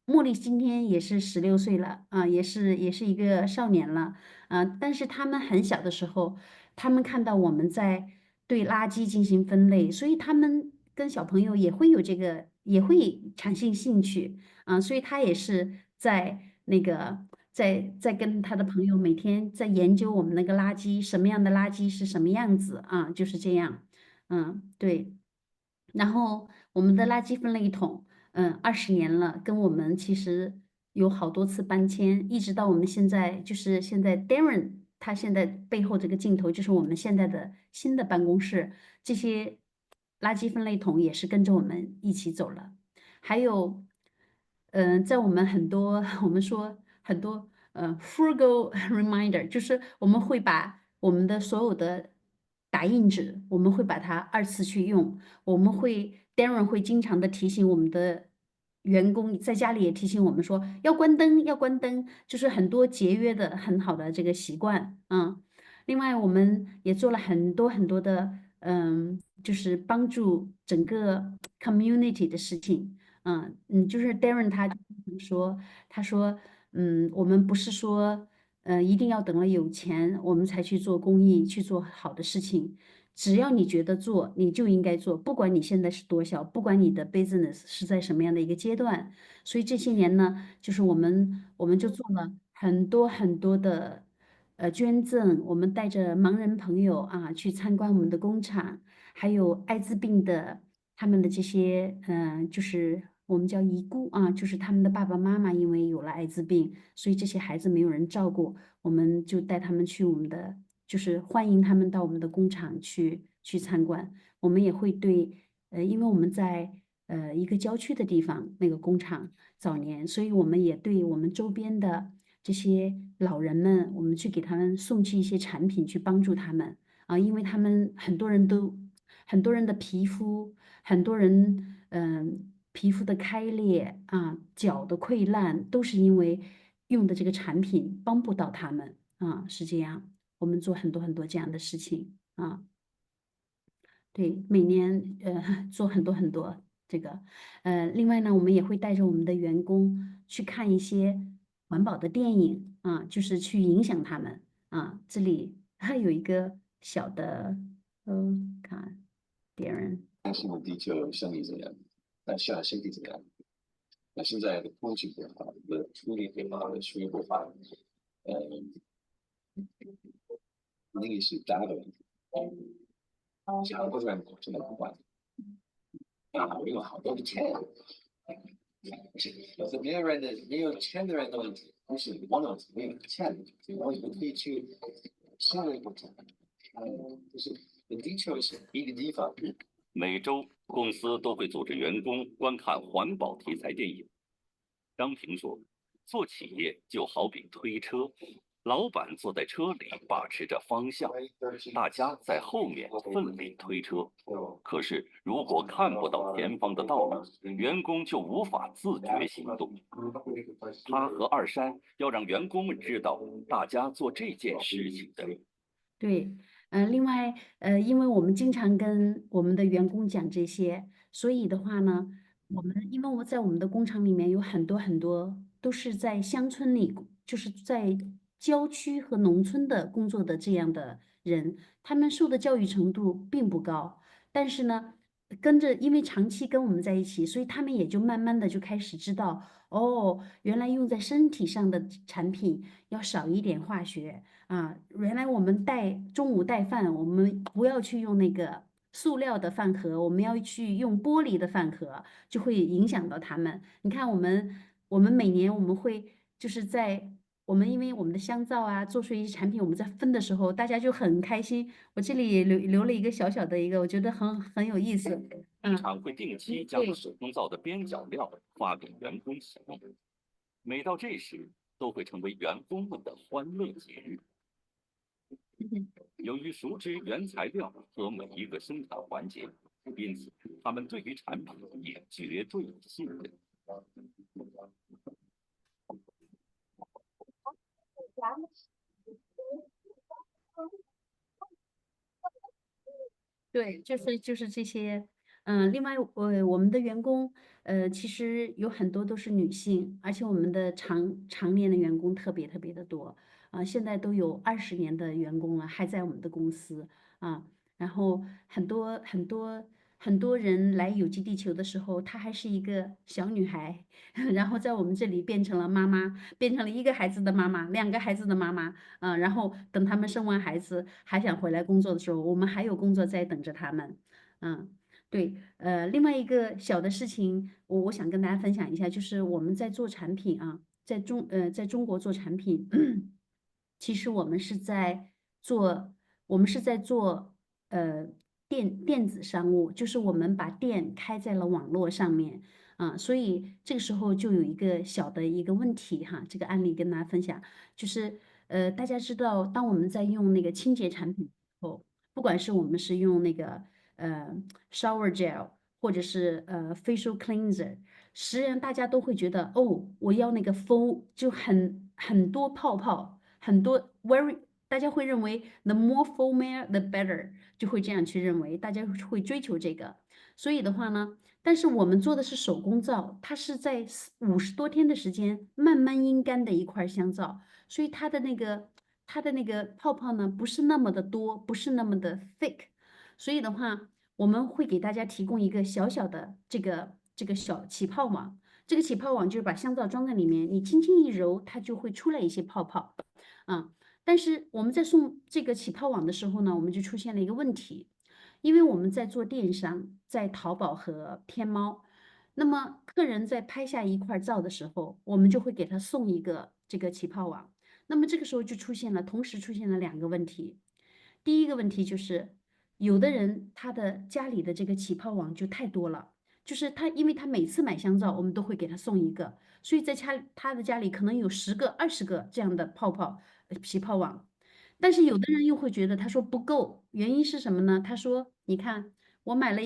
茉莉今天也是16岁了啊，也是一个少年了啊，但是他们很小的时候，他们看到我们在对垃圾进行分类，所以他们跟小朋友也会有这个，也会产生兴趣啊，所以他也是在那个在跟他的朋友每天在研究我们那个垃圾，什么样的垃圾是什么样子啊，就是这样，对。然后我们的垃圾分类桶，20年了，跟我们其实有好多次搬迁，一直到我们现在，就是现在 Darren 他现在背后这个镜头就是我们现在的新的办公室，这些垃圾分类桶也是跟着我们一起走了。还有，在我们很多我们说很多frugal reminder，就是我们会把我们的所有的打印纸，我们会把它2次去用。我们会 Darren 会经常的提醒我们的员工，在家里也提醒我们说要关灯，要关灯，就是很多节约的很好的这个习惯。另外我们也做了很多很多的，就是帮助整个 community 的事情。就是 Darren 说，他说，我们不是说，一定要等了有钱我们才去做公益，去做好的事情。只要你觉得做，你就应该做，不管你现在是多小，不管你的 business 是在什么样的一个阶段。所以这些年呢，就是我们就做了很多很多的捐赠，我们带着盲人朋友啊去参观我们的工厂，还有艾滋病的他们的这些就是我们叫遗孤啊，就是他们的爸爸妈妈因为有了艾滋病，所以这些孩子没有人照顾，我们就带他们去我们的。就是欢迎他们到我们的工厂去参观。我们也会对，因为我们在一个郊区的地方，那个工厂早年，所以我们也对我们周边的这些老人们，我们去给他们送去一些产品，去帮助他们啊，因为他们很多人的皮肤，很多人皮肤的开裂啊，脚的溃烂，都是因为用的这个产品帮不到他们啊，是这样。我们做很多很多这样的事情啊，对，每年做很多很多这个，另外呢，我们也会带着我们的员工去看一些环保的电影啊，就是去影响他们啊。这里还有一个小的，看别人。担心的地球生理怎样，那下身体怎么样？那现在的空气不好，处理不好，水不好，那个是大的问题。小部分真的不管啊，我有好多的钱，是没有钱的人的问题，不是我有没有钱的问题，我也可以去下一步讲，就是地球是一个地方。每周，公司都会组织员工观看环保题材电影。张平说：“做企业就好比推车，老板坐在车里把持着方向，大家在后面奋力推车。可是，如果看不到前方的道路，员工就无法自觉行动。他和二山要让员工们知道大家做这件事情的。”对，另外，因为我们经常跟我们的员工讲这些，所以的话呢，因为在我们的工厂里面有很多很多都是在乡村里，就是在郊区和农村的工作的这样的人，他们受的教育程度并不高，但是呢，因为长期跟我们在一起，所以他们也就慢慢的就开始知道，哦，原来用在身体上的产品要少一点化学啊，原来我们中午带饭，我们不要去用那个塑料的饭盒，我们要去用玻璃的饭盒，就会影响到他们。你看我们每年我们会就是因为我们的香皂啊，做出一些产品，我们在分的时候，大家就很开心。我这里也留了一个小小的一个，我觉得很有意思。工厂会定期将手工皂的边角料发给员工使用，每到这时都会成为员工们的欢乐节日。由于熟知原材料和每一个生产环节，因此他们对于产品也绝对信任。对，就是这些，另外我们的员工，其实有很多都是女性，而且我们的常年的员工特别特别的多，现在都有20年的员工了，还在我们的公司啊，然后很多人来有机地球的时候，她还是一个小女孩，然后在我们这里变成了妈妈，变成了1个孩子的妈妈，2个孩子的妈妈。然后等他们生完孩子还想回来工作的时候，我们还有工作在等着他们。对，另外一个小的事情，我想跟大家分享一下，就是我们在做产品啊，在中国做产品，其实我们是在做电子商务，就是我们把店开在了网络上面。所以这个时候就有一个小的一个问题哈，这个案例跟大家分享，就是大家知道，当我们在用那个清洁产品后，不管是我们是用那个shower gel 或者是facial cleanser，实际上大家都会觉得哦，我要那个foam，就很多泡泡，很多大家会认为 the more foam the better，就会这样去认为，大家会追求这个。所以的话呢，但是我们做的是手工皂，它是在50多天的时间慢慢阴干的一块香皂，所以它的那个泡泡呢不是那么的多，不是那么的 thick，所以的话，我们会给大家提供一个小小的这个小起泡网，这个起泡网就是把香皂装在里面，你轻轻一揉，它就会出来一些泡泡，但是我们在送这个起泡网的时候呢，我们就出现了一个问题，因为我们在做电商，在淘宝和天猫，那么客人在拍下一块皂的时候，我们就会给他送一个这个起泡网，那么这个时候就同时出现了2个问题。第一个问题就是，有的人他的家里的这个起泡网就太多了，就是因为他每次买香皂，我们都会给他送一个，所以在他的家里可能有10个、20个这样的起泡网。但是有的人又会觉得他说不够，原因是什么呢？他说，你看我买了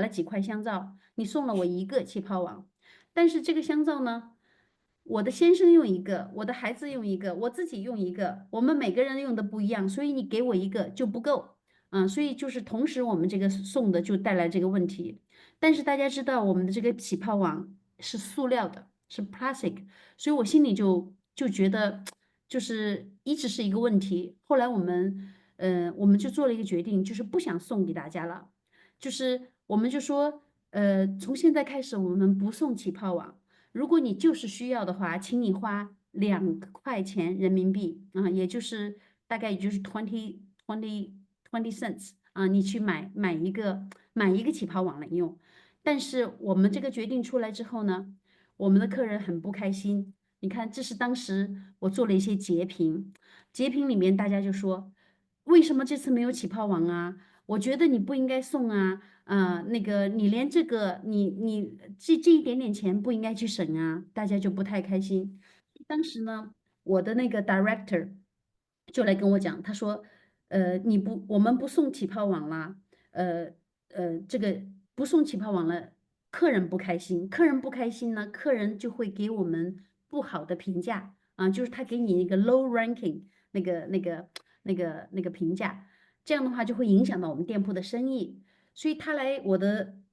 几块香皂，你送了我1个气泡网，但是这个香皂呢，我的先生用一个，我的孩子用一个，我自己用一个，我们每个人用的不一样，所以你给我一个就不够。所以就是同时我们这个送的就带来这个问题。但是大家知道我们的这个起泡网是塑料的，是 plastic，所以我心里就觉得就是一直是一个问题。后来我们就做了一个决定，就是不想送给大家了，就是我们就说从现在开始我们不送起泡网。如果你就是需要的话，请你花2块钱人民币也就是大概也就是 20 cents 你去买一个起泡网来用。但是我们这个决定出来之后呢，我们的客人很不开心。你看，这是当时我做了一些截屏，截屏里面大家就说，为什么这次没有起泡网啊？我觉得你不应该送啊。那个你连这个你这一点点钱不应该去省啊，大家就不太开心。当时呢，我的那个 director 就来跟我讲，他说，我们不送起泡网啦，这个不送起泡网了，客人不开心，客人不开心呢，客人就会给我们不好的评价就是他给你一个 low ranking 那个评价，这样的话就会影响到我们店铺的生意。所以他来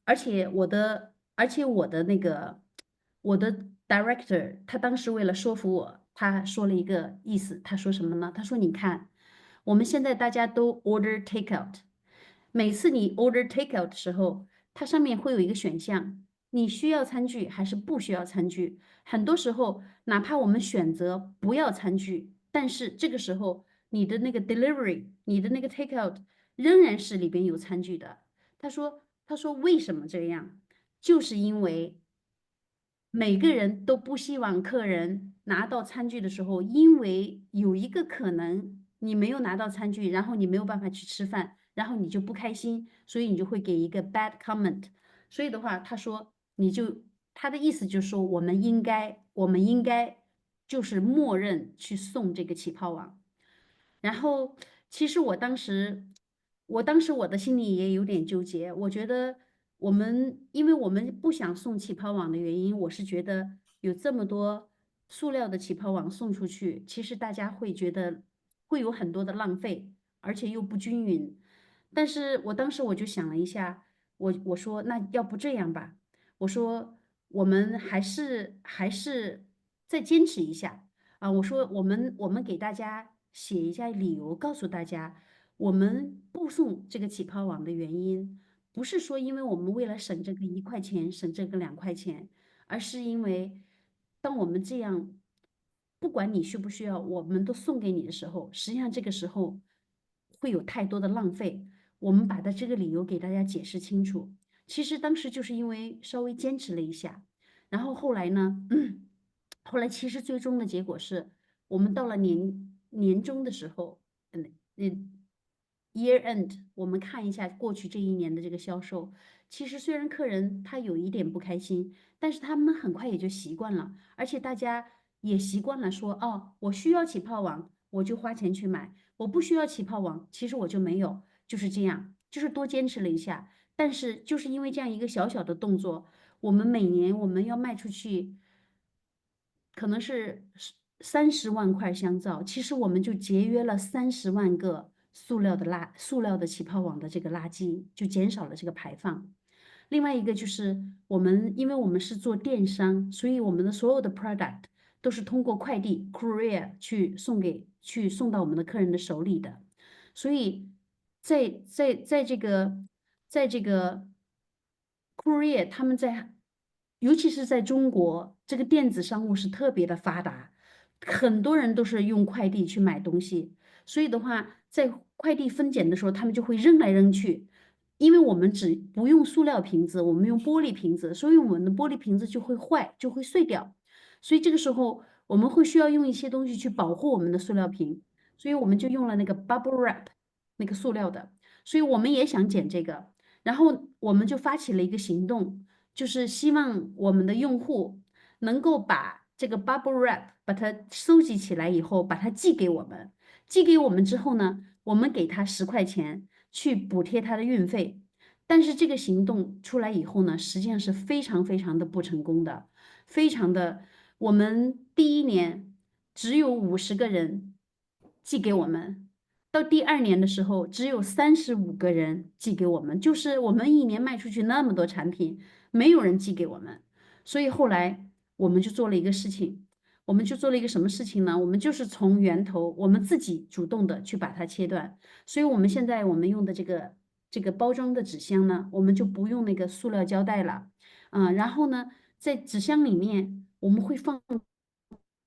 而且我的 director 他当时为了说服我，他说了一个意思，他说什么呢？他说你看，我们现在大家都 order takeout，每次你 order takeout 的时候，它上面会有一个选项，你需要餐具还是不需要餐具？很多时候，哪怕我们选择不要餐具，但是这个时候你的那个 delivery，你的那个 takeout 仍然是里边有餐具的。他说为什么这样？就是因为每个人都不希望客人拿到餐具的时候，因为有一个可能你没有拿到餐具，然后你没有办法去吃饭，然后你就不开心，所以你就会给一个 bad comment。所以的话，他的意思就是说，我们应该就是默认去送这个起泡网。然后，其实我当时我的心里也有点纠结。我觉得因为我们不想送起泡网的原因，我是觉得有这么多塑料的起泡网送出去，其实大家会觉得会有很多的浪费，而且又不均匀。但是当时我就想了一下，我说那要不这样吧，我说我们还是再坚持一下。我说我们给大家写一下理由，告诉大家我们不送这个起泡网的原因，不是说因为我们为了省这个1块钱，省这个2块钱，而是因为当我们这样，不管你需不需要，我们都送给你的时候，实际上这个时候会有太多的浪费。我们把这个理由给大家解释清楚。其实当时就是因为稍微坚持了一下，然后后来呢？后来其实最终的结果是我们到了年终的时候，year end，我们看一下过去这一年的这个销售。其实虽然客人他有一点不开心，但是他们很快也就习惯了，而且大家也习惯了说，哦，我需要起泡网，我就花钱去买；我不需要起泡网，其实我就没有，就是这样，就是多坚持了一下。但是就是因为这样一个小小的动作，我们每年我们要卖出去，可能是30万块香皂，其实我们就节约了30万个塑料的起泡网的这个垃圾，就减少了这个排放。另外一个就是因为我们是做电商，所以我们的所有的 product 都是通过快递 courier 去送到我们的客人的手里的，所以在这个 courier 他们尤其是在中国，这个电子商务是特别的发达，很多人都是用快递去买东西，所以的话，在快递分拣的时候，他们就会扔来扔去。因为我们不用塑料瓶子，我们用玻璃瓶子，所以我们的玻璃瓶子就会坏，就会碎掉。所以这个时候我们会需要用一些东西去保护我们的塑料瓶，所以我们就用了那个 bubble wrap 那个塑料的。所以我们也想减这个，然后我们就发起了一个行动，就是希望我们的用户能够把这个 bubble wrap 把它收集起来以后，把它寄给我们。寄给我们之后呢，我们给他10块钱去补贴他的运费。但是这个行动出来以后呢，实际上是非常非常的不成功的，非常的。我们第一年只有50个人寄给我们，到第2年的时候只有35个人寄给我们，就是我们一年卖出去那么多产品，没有人寄给我们。所以后来我们就做了一个事情。我们就做了一个什么事情呢？我们就是从源头，我们自己主动的去把它切断。所以我们现在用的这个包装的纸箱呢，我们就不用那个塑料胶带了。然后呢，在纸箱里面我们会放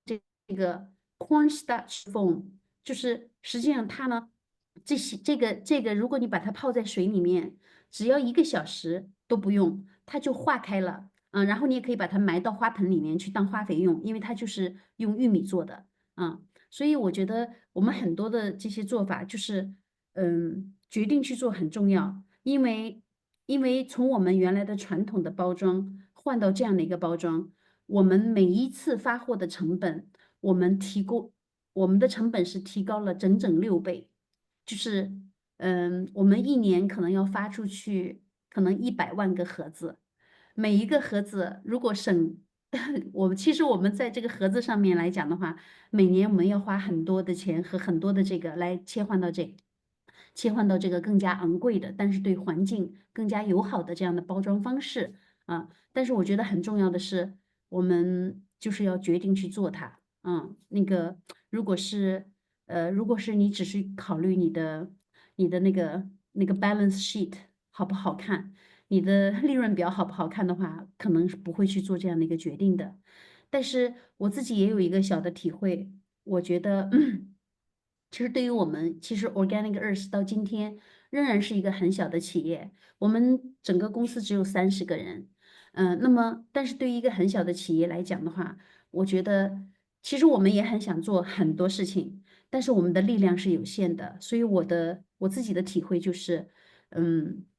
这个 cornstarch foam，就是实际上它呢，这个，如果你把它泡在水里面，只要1个小时都不用，它就化开了。然后你也可以把它埋到花盆里面去当花肥用，因为它就是用玉米做的。所以我觉得我们很多的这些做法就是，决定去做很重要，因为从我们原来的传统的包装换到这样的一个包装，我们每一次发货的成本，我们的成本是提高了整整6倍，就是，我们一年可能要发出去可能100万个盒子。每一个盒子如果其实我们在这个盒子上面来讲的话，每年我们要花很多的钱和很多的这个来切换到这个更加昂贵的，但是对环境更加友好的这样的包装方式。但是我觉得很重要的是，我们就是要决定去做它。那个如果是你只是考虑你的那个 balance sheet 好不好看，你的利润表好不好看的话，可能是不会去做这样的一个决定的。但是我自己也有一个小的体会，我觉得其实对于我们，其实 Organic Earth 到今天仍然是一个很小的企业，我们整个公司只有30个人。那么但是对于一个很小的企业来讲的话，我觉得其实我们也很想做很多事情，但是我们的力量是有限的，所以我自己的体会就是，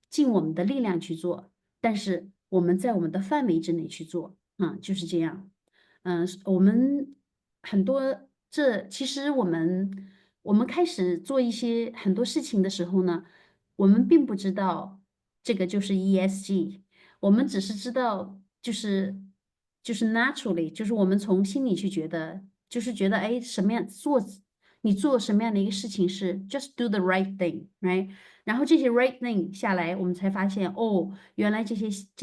尽我们的力量去做，但是我们在我们的范围之内去做，就是这样。我们很多其实我们开始做一些很多事情的时候呢，我们并不知道这个就是 ESG。我们只是知道，就是 naturally，就是我们从心里去觉得，就是觉得，哎，什么样你做什么样的一个事情是 just do the right thing，right？然后这些 right thing 下来，我们才发现，哦，原来这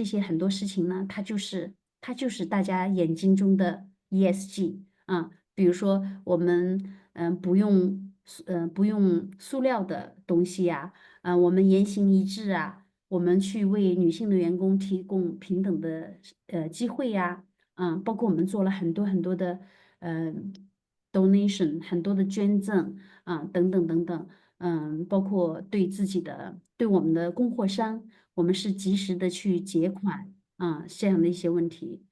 些很多事情呢，它就是大家眼睛中的 ESG 啊，比如说我们不用塑料的东西呀，我们言行一致啊。我们去为女性的员工提供平等的机会呀，包括我们做了很多很多的呃 donation，很多的捐赠等等等等，包括对我们的供货商，我们是及时的去结款这样的一些问题，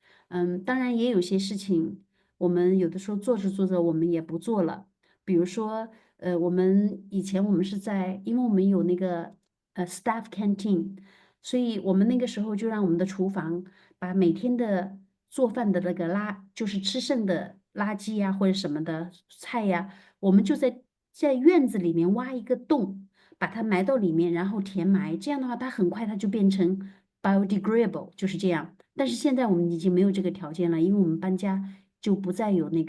当然也有些事情，我们有的时候做着做着我们也不做了，比如说以前我们是因为我们有那个staff canteen，所以我们那个时候就让我们的厨房把每天的做饭的那个就是吃剩的垃圾呀或者什么的菜呀，我们就在院子里面挖一个洞，把它埋到里面，然后填埋，这样的话它很快它就变成 biodegradable，就是这样。但是现在我们已经没有这个条件了，因为我们搬家就不再有院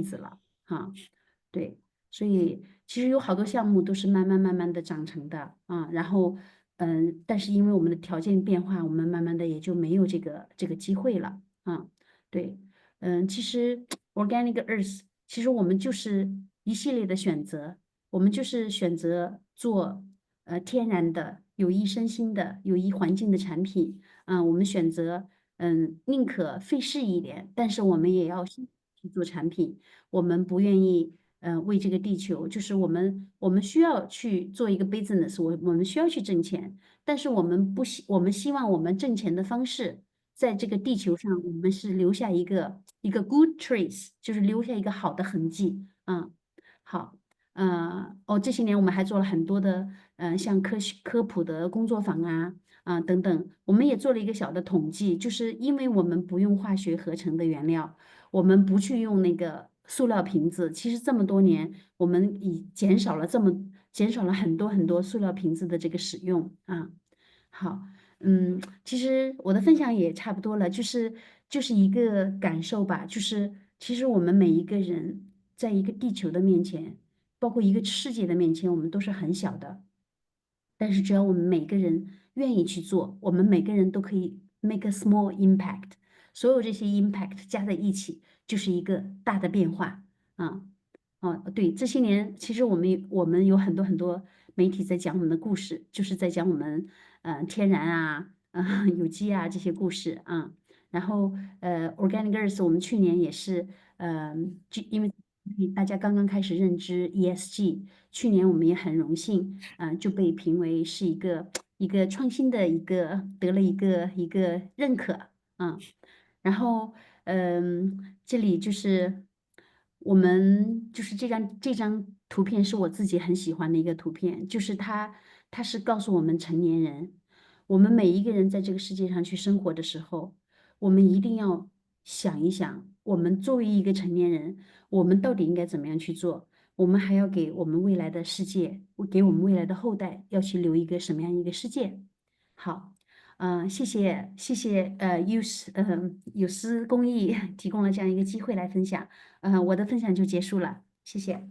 子了哈。对，所以其实有好多项目都是慢慢慢慢的长成的然后但是因为我们的条件变化，我们慢慢的也就没有这个机会了对，其实 Organic Earth 其实我们就是一系列的选择，我们就是选择做天然的、有益身心的、有益环境的产品我们选择宁可费事一点，但是我们也要去做产品。我们不愿意为这个地球，就是我们需要去做一个 business，我们需要去挣钱，但是我们希望我们挣钱的方式，在这个地球上，我们是留下一个good trace，就是留下一个好的痕迹好。这些年我们还做了很多的，像科普的工作坊等等，我们也做了一个小的统计，就是因为我们不用化学合成的原料，我们不去用那个塑料瓶子，其实这么多年，我们减少了很多很多塑料瓶子的这个使用好，其实我的分享也差不多了，就是一个感受吧，就是其实我们每一个人在一个地球的面前，包括一个世界的面前，我们都是很小的。但是只要我们每个人愿意去做，我们每个人都可以 make a small impact。所有这些 impact 加在一起，就是一个大的变化对，这些年其实我们有很多很多媒体在讲我们的故事，就是在讲我们天然有机这些故事然后Organic Earth 我们去年也是就因为大家刚刚开始认知 ESG，去年我们也很荣幸就被评为是一个创新的得了一个认可然后这里就是我们就是这张图片是我自己很喜欢的一个图片，就是它是告诉我们成年人，我们每一个人在这个世界上去生活的时候，我们一定要想一想，我们作为一个成年人，我们到底应该怎么样去做？我们还要给我们未来的世界，给我们未来的后代，要去留一个什么样一个世界？好。谢谢有思公益提供了这样一个机会来分享，我的分享就结束了，谢谢。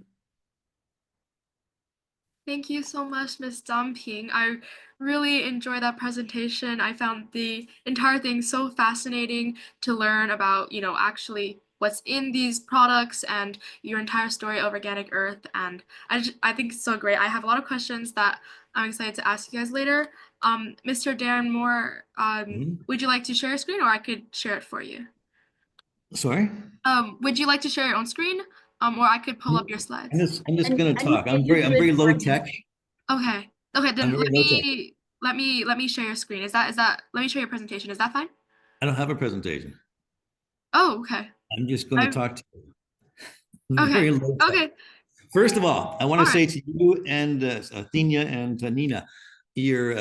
Thank you so much, Ms. Dumping. I really enjoyed that presentation. I found the entire thing so fascinating to learn about, actually what's in these products and your entire story of Organic Earth. And I think it's so great. I have a lot of questions that I'm excited to ask you guys later. Mr. Darren Moore, would you like to share a screen, or I could share it for you? Sorry? Would you like to share your own screen? Or I could pull up your slides. I'm just gonna talk. I'm very low tech. Okay. Okay, then I'm very low tech. let me share your screen. Let me share your presentation. Is that fine? I don't have a presentation. Oh, okay. I'm just going to talk to you. Okay. Very low tech. Okay. First of all, I want to say to you and Athena and Nina, your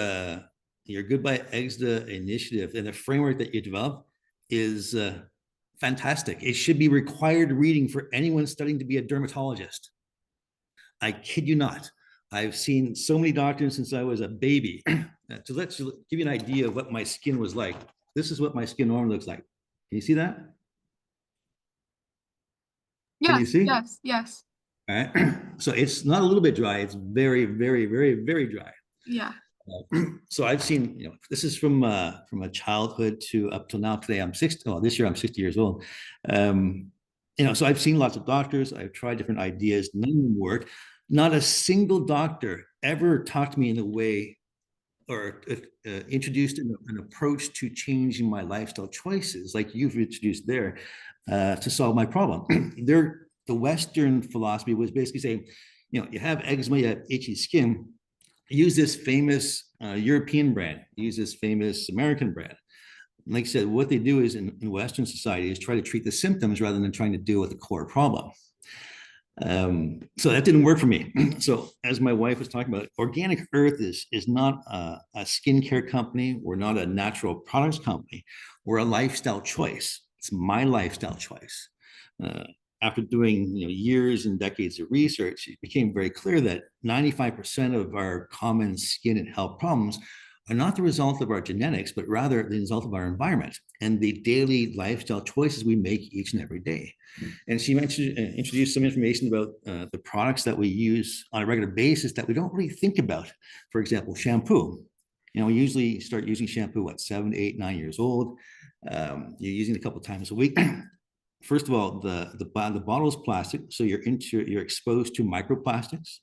Goodbye Eczema initiative and the framework that you developed is fantastic. It should be required reading for anyone studying to be a dermatologist. I kid you not. I've seen so many doctors since I was a baby. To let you give you an idea of what my skin was like, this is what my skin normally looks like. Can you see that? Yes, Can you see? yes, yes. All right. So it's not a little bit dry. It's very, very, very, very dry. Yeah. So I've seen, this is from a childhood to up till now. Today I'm 60. Well, this year I'm 60 years old. So I've seen lots of doctors. I've tried different ideas. None of them work. Not a single doctor ever talked to me in a way or introduced an approach to changing my lifestyle choices, like you've introduced there, to solve my problem. The Western philosophy was basically saying, you have eczema, you have itchy skin, use this famous European brand, use this famous American brand. And like I said, what they do is in Western society is try to treat the symptoms rather than trying to deal with the core problem. So that didn't work for me. So as my wife was talking about, Organic Earth is not a skincare company. We're not a natural products company. We're a lifestyle choice. It's my lifestyle choice. After doing years and decades of research, it became very clear that 95% of our common skin and health problems are not the result of our genetics, but rather the result of our environment and the daily lifestyle choices we make each and every day. And she introduced some information about the products that we use on a regular basis that we don't really think about. For example, shampoo. We usually start using shampoo at 7, 8, 9 years old. You're using it a couple of times a week. First of all, the bottle is plastic, so you're exposed to microplastics.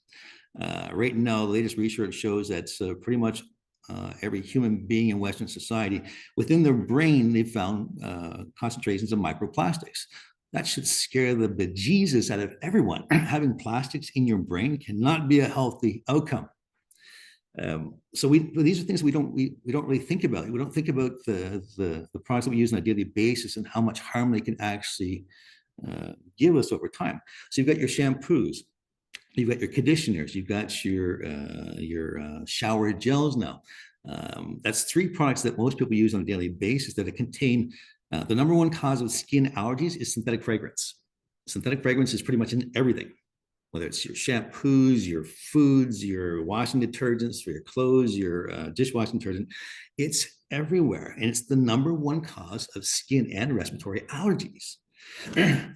Right now, the latest research shows that pretty much every human being in Western society, within their brain, they've found concentrations of microplastics. That should scare the bejesus out of everyone. Having plastics in your brain cannot be a healthy outcome. So these are things we don't really think about. We don't think about the products that we use on a daily basis and how much harm they can actually give us over time. So you've got your shampoos, you've got your conditioners, you've got your shower gels now. That's 3 products that most people use on a daily basis that contain the number 1 cause of skin allergies is synthetic fragrance. Synthetic fragrance is pretty much in everything, whether it's your shampoos, your foods, your washing detergents for your clothes, your dishwashing detergent. It's everywhere, and it's the number 1 cause of skin and respiratory allergies. And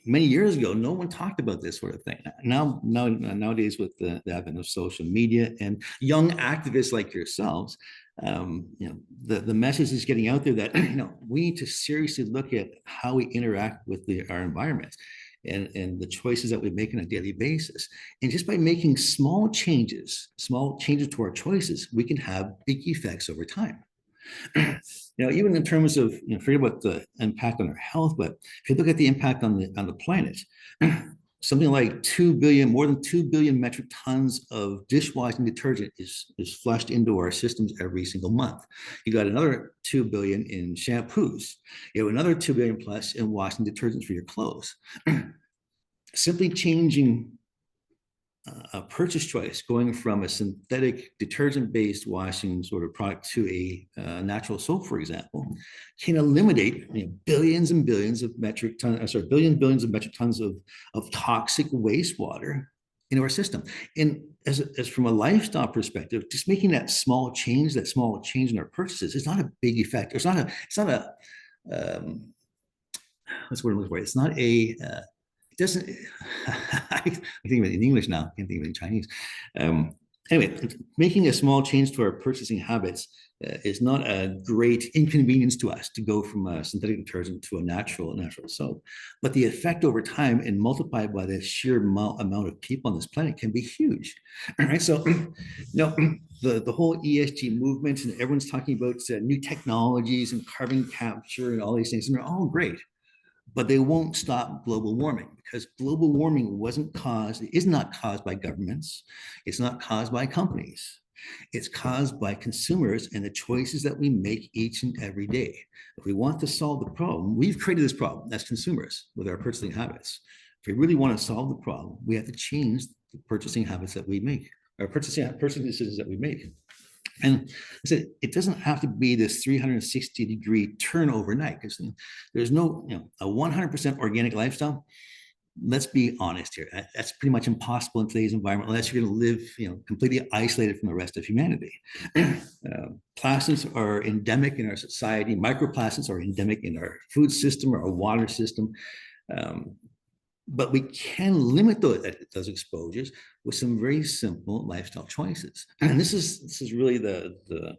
many years ago, no one talked about this sort of thing. Nowadays, with the advent of social media and young activists like yourselves, the message is getting out there that we need to seriously look at how we interact with our environment and the choices that we make on a daily basis. And just by making small changes to our choices, we can have big effects over time. Even in terms of, forget about the impact on our health, but if you look at the impact on the planet, something like more than 2 billion metric tons of dishwashing detergent is flushed into our systems every single month. You got another 2 billion in shampoos. You have another 2 billion plus in washing detergents for your clothes. Simply changing a purchase choice, going from a synthetic detergent-based washing sort of product to a natural soap, for example, can eliminate billions and billions of metric tons, billions of metric tons of toxic wastewater into our system. And as from a lifestyle perspective, just making that small change in our purchases is not a big effect. It's not a it doesn't, I think of it in English now, I can't think of it in Chinese. Anyway, making a small change to our purchasing habits is not a great inconvenience to us to go from a synthetic detergent to a natural soap. But the effect over time and multiplied by the sheer amount of people on this planet can be huge. All right, so the whole ESG movement, and everyone's talking about new technologies and carbon capture and all these things, and they're all great. But they won't stop global warming, because global warming is not caused by governments. It's not caused by companies. It's caused by consumers and the choices that we make each and every day. If we want to solve the problem, we've created this problem as consumers with our purchasing habits. If we really want to solve the problem, we have to change the purchasing habits that we make, or purchasing decisions that we make. And I said, it doesn't have to be this 360-degree turn overnight, because there's no, a 100% organic lifestyle. Let's be honest here. That's pretty much impossible in today's environment, unless you're going to live, completely isolated from the rest of humanity. Plastics are endemic in our society. Microplastics are endemic in our food system or our water system. But we can limit those exposures with some very simple lifestyle choices. And this is really the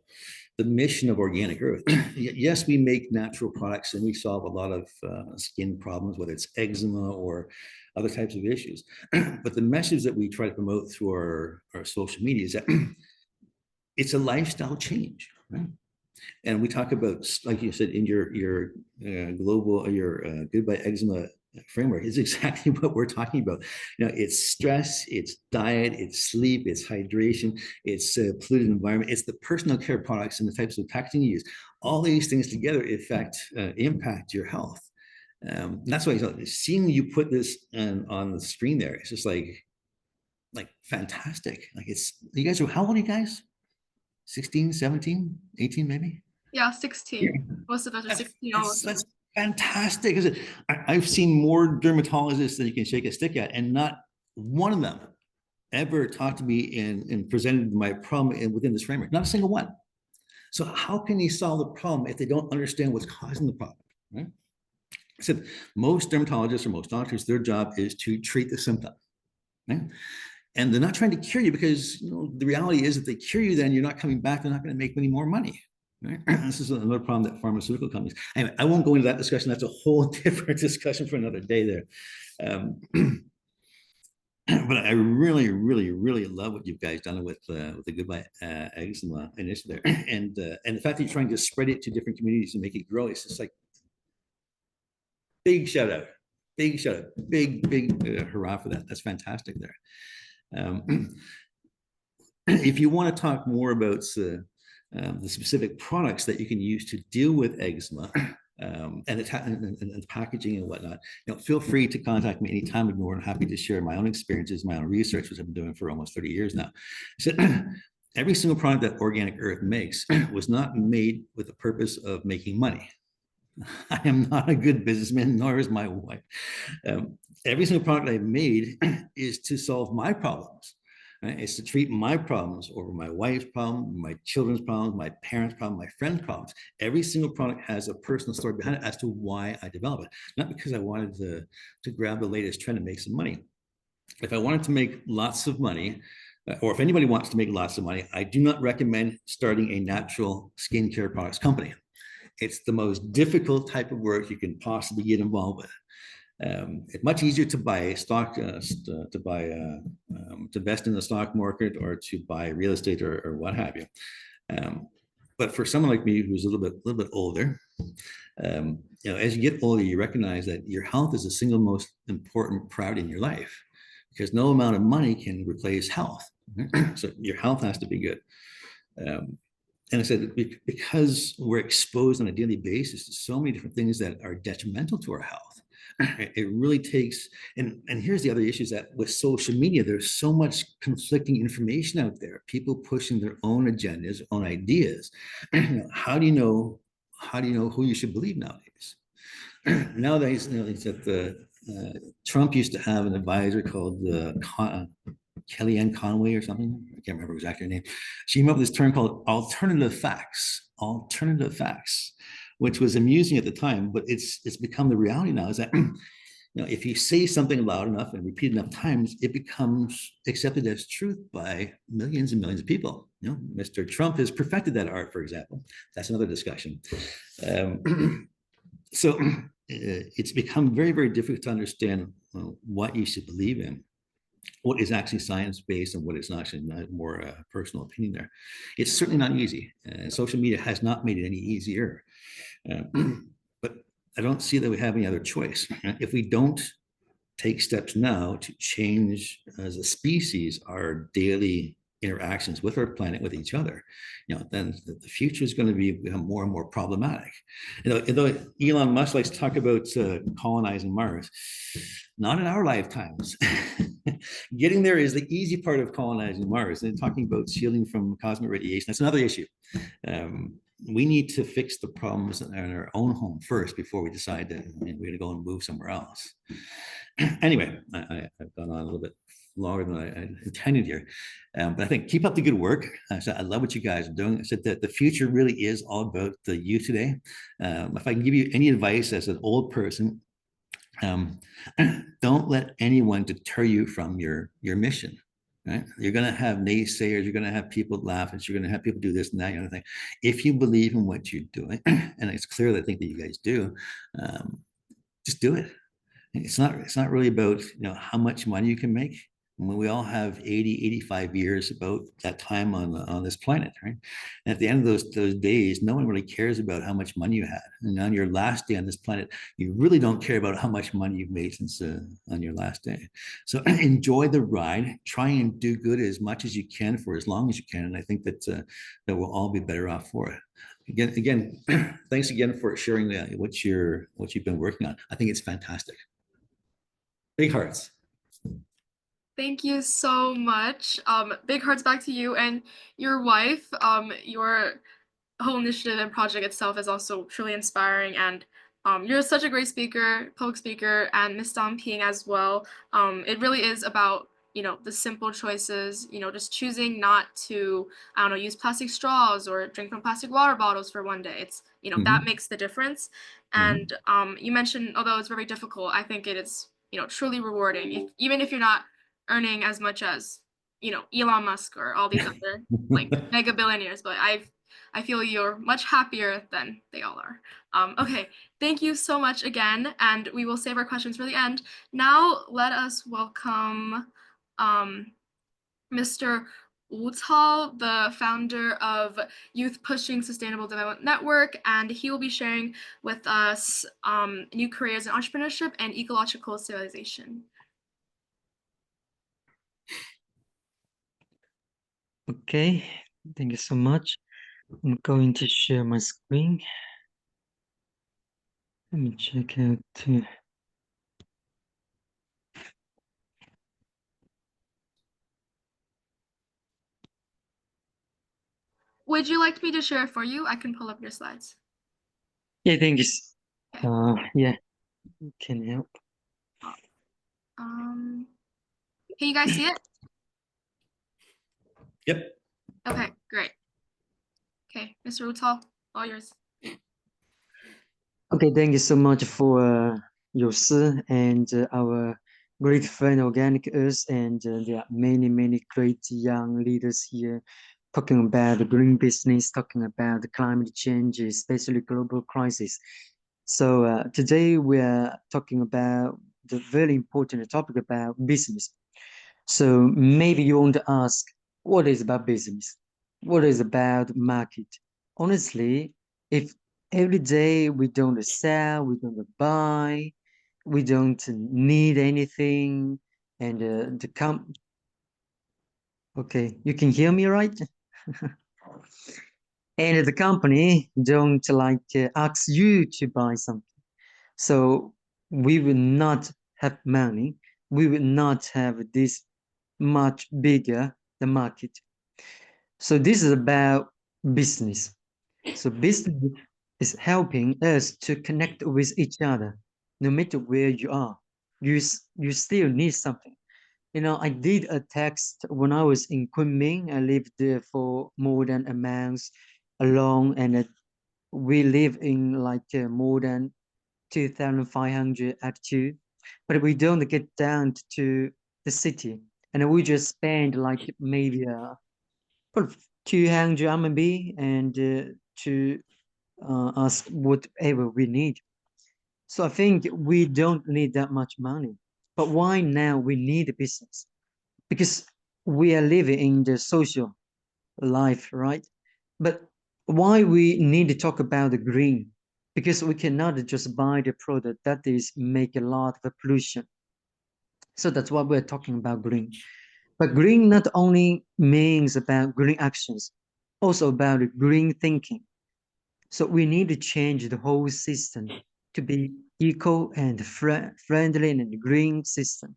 mission of Organic Earth. Yes, we make natural products and we solve a lot of skin problems, whether it's eczema or other types of issues. But the message that we try to promote through our social media is that it's a lifestyle change, right? And we talk about, like you said, in your Goodbye Eczema framework, is exactly what we're talking about. It's stress, it's diet, it's sleep, it's hydration, it's polluted environment, it's the personal care products and the types of packaging you use. All these things together impact your health. That's why seeing you put this on the screen there, it's just like fantastic. You guys are, how old are you guys? 16, 17, 18 maybe? Yeah, 16. Yeah. Most of us are 16. That's fantastic. I've seen more dermatologists than you can shake a stick at, and not one of them ever talked to me and presented my problem within this framework. Not a single one. So how can you solve the problem if they don't understand what's causing the problem, right? I said, most dermatologists or most doctors, their job is to treat the symptom, right? And they're not trying to cure you, because the reality is, if they cure you, then you're not coming back, they're not going to make any more money. Right? This is another problem that pharmaceutical companies. Anyway, I won't go into that discussion. That's a whole different discussion for another day there. But I really, really, really love what you guys done with the Goodbye Eczema initiative there, and the fact that you're trying to spread it to different communities and make it grow. It's just like big shout out, big hurrah for that. That's fantastic there. If you want to talk more about the specific products that you can use to deal with eczema and the packaging and whatnot, feel free to contact me anytime. I'm more than happy to share my own experiences, my own research, which I've been doing for almost 30 years now. So every single product that Organic Earth makes was not made with the purpose of making money. I am not a good businessman, nor is my wife. Every single product I've made is to solve my problems. Right? It's to treat my problems over my wife's problem, my children's problems, my parents' problems, my friends' problems. Every single product has a personal story behind it as to why I developed it. Not because I wanted to grab the latest trend and make some money. If I wanted to make lots of money, or if anybody wants to make lots of money, I do not recommend starting a natural skincare products company. It's the most difficult type of work you can possibly get involved with. It's much easier to buy stock, to invest in the stock market, or to buy real estate, or what have you. But for someone like me, who's a little bit older, as you get older, you recognize that your health is the single most important priority in your life, because no amount of money can replace health. So your health has to be good. And I said, because we're exposed on a daily basis to so many different things that are detrimental to our health, it really takes, and here's the other issue, is that with social media, there's so much conflicting information out there, people pushing their own agendas, own ideas. How do you know who you should believe nowadays? Nowadays, Trump used to have an advisor called Kellyanne Conway or something. I can't remember exactly her name. She came up with this term called alternative facts, which was amusing at the time, but it's become the reality now, is that if you say something loud enough and repeat enough times, it becomes accepted as truth by millions and millions of people. Mr. Trump has perfected that art, for example. That's another discussion. So it's become very, very difficult to understand what you should believe in, what is actually science-based and what is actually more personal opinion there. It's certainly not easy. Social media has not made it any easier. But I don't see that we have any other choice. If we don't take steps now to change as a species our daily interactions with our planet, with each other, then the future is going to become more and more problematic. Though Elon Musk likes to talk about colonizing Mars, not in our lifetimes. Getting there is the easy part of colonizing Mars. And talking about shielding from cosmic radiation, that's another issue. We need to fix the problems in our own home first before we decide that we're going to go and move somewhere else. Anyway, I've gone on a little bit longer than I intended here, but I think keep up the good work. I love what you guys are doing. I said that the future really is all about the youth today. If I can give you any advice as an old person, don't let anyone deter you from your mission. Right? You're going to have naysayers. You're going to have people laugh at you. You're going to have people do this and that kind of thing. If you believe in what you're doing, and it's clear that I think that you guys do, just do it. It's not really about how much money you can make. When we all have 80, 85 years about that time on this planet, right? And at the end of those days, no one really cares about how much money you had. And on your last day on this planet, you really don't care about how much money you've made since on your last day. So enjoy the ride. Try and do good as much as you can for as long as you can. And I think that we'll all be better off for it. Again, thanks again for sharing what you've been working on. I think it's fantastic. Big hearts. Thank you so much. Big hearts back to you and your wife. Your whole initiative and project itself is also truly inspiring, and you're such a great speaker, public speaker, and Miss Dong Ping as well. It really is about the simple choices. Just choosing not to use plastic straws or drink from plastic water bottles for one day. It's that makes the difference. And you mentioned, although it's very difficult, I think it is truly rewarding. Even if you're not earning as much as Elon Musk or all these other mega billionaires, but I feel you're much happier than they all are. Okay, thank you so much again, and we will save our questions for the end. Now let us welcome Mr. Wu Cao, the founder of Youth Pushing Sustainable Development Network, and he will be sharing with us new careers in entrepreneurship and ecological civilization. Okay, thank you so much. I'm going to share my screen. Let me check out. Would you like me to share it for you? I can pull up your slides. Yeah, thank you. Yeah, can help. Can you guys see it? Yep. Okay, great. Okay, Mr. Wu Cao, all yours. Okay, thank you so much for Yosi and our great friend Organic Earth, and there are many great young leaders here talking about the green business, talking about the climate change, especially global crisis. So today we are talking about the very important topic about business. So maybe you want to ask, what is about business? What is about market? Honestly, if every day we don't sell, we don't buy, we don't need anything, and okay, you can hear me, right? And the company don't ask you to buy something. So we will not have money. We will not have this much bigger the market. So this is about business. So business is helping us to connect with each other. No matter where you are, you still need something. I did a text when I was in Kunming. I lived there for more than a month alone, and we live in more than 2,500 attitude. but we don't get down to the city, and we just spend like maybe 200 RMB and to ask whatever we need. So I think we don't need that much money. But why now we need a business? Because we are living in the social life, right? But why we need to talk about the green? Because we cannot just buy the product that is make a lot of pollution. So that's why we're talking about green. But green not only means about green actions, also about green thinking. So we need to change the whole system to be eco and friendly and green system.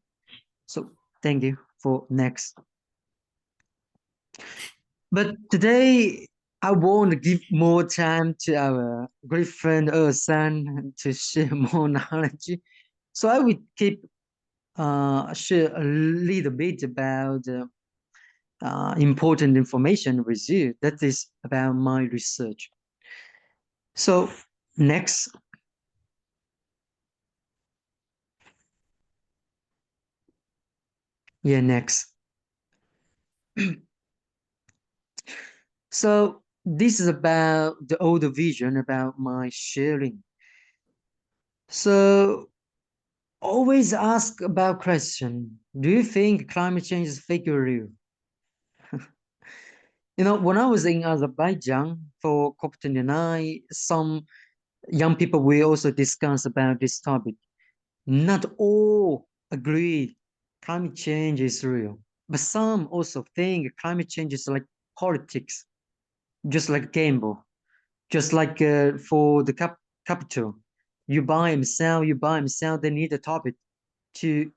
So thank you for next. But today I want to give more time to our great friend San to share more knowledge. So I will keep share a little bit about important information with you. That is about my research. So next. Yeah, next. So this is about the older vision about my sharing. So always ask about question. Do you think climate change is fake or real? When I was in Azerbaijan for COP29, some young people will also discuss about this topic. Not all agree climate change is real, but some also think climate change is like politics, just like gamble, just like for the capital. You buy and sell, they need a topic to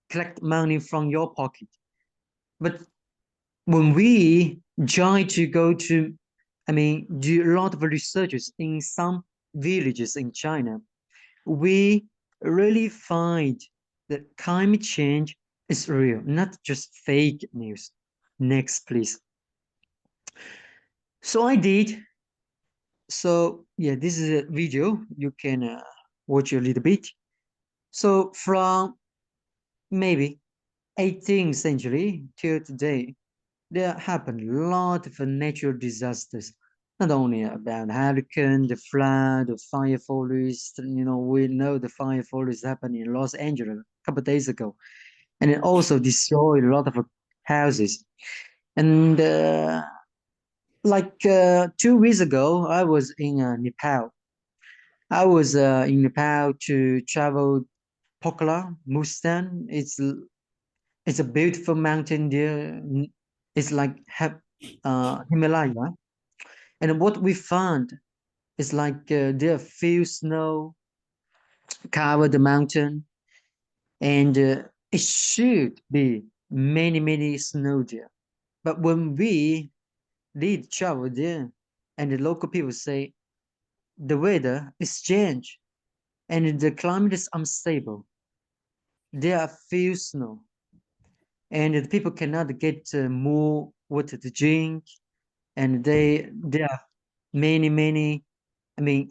collect money from your pocket. But when we try to go to, do a lot of researches in some villages in China, we really find that climate change is real, not just fake news. Next, please. So I did. So yeah, this is a video. You can watch a little bit. So from maybe 18th century till today, there happened a lot of natural disasters. Not only about hurricane, the flood, the fire forest. We know the fire forest happened in Los Angeles a couple of days ago, and it also destroyed a lot of houses. And like 2 weeks ago, I was in Nepal. I was in Nepal to travel Pokhara, Mustan. It's a beautiful mountain there. It's like Himalaya. And what we found is like there are few snow cover the mountain, and it should be many snow there. But when we did travel there, and the local people say the weather is changed and the climate is unstable, there are few snow, and the people cannot get more water to drink, and there are many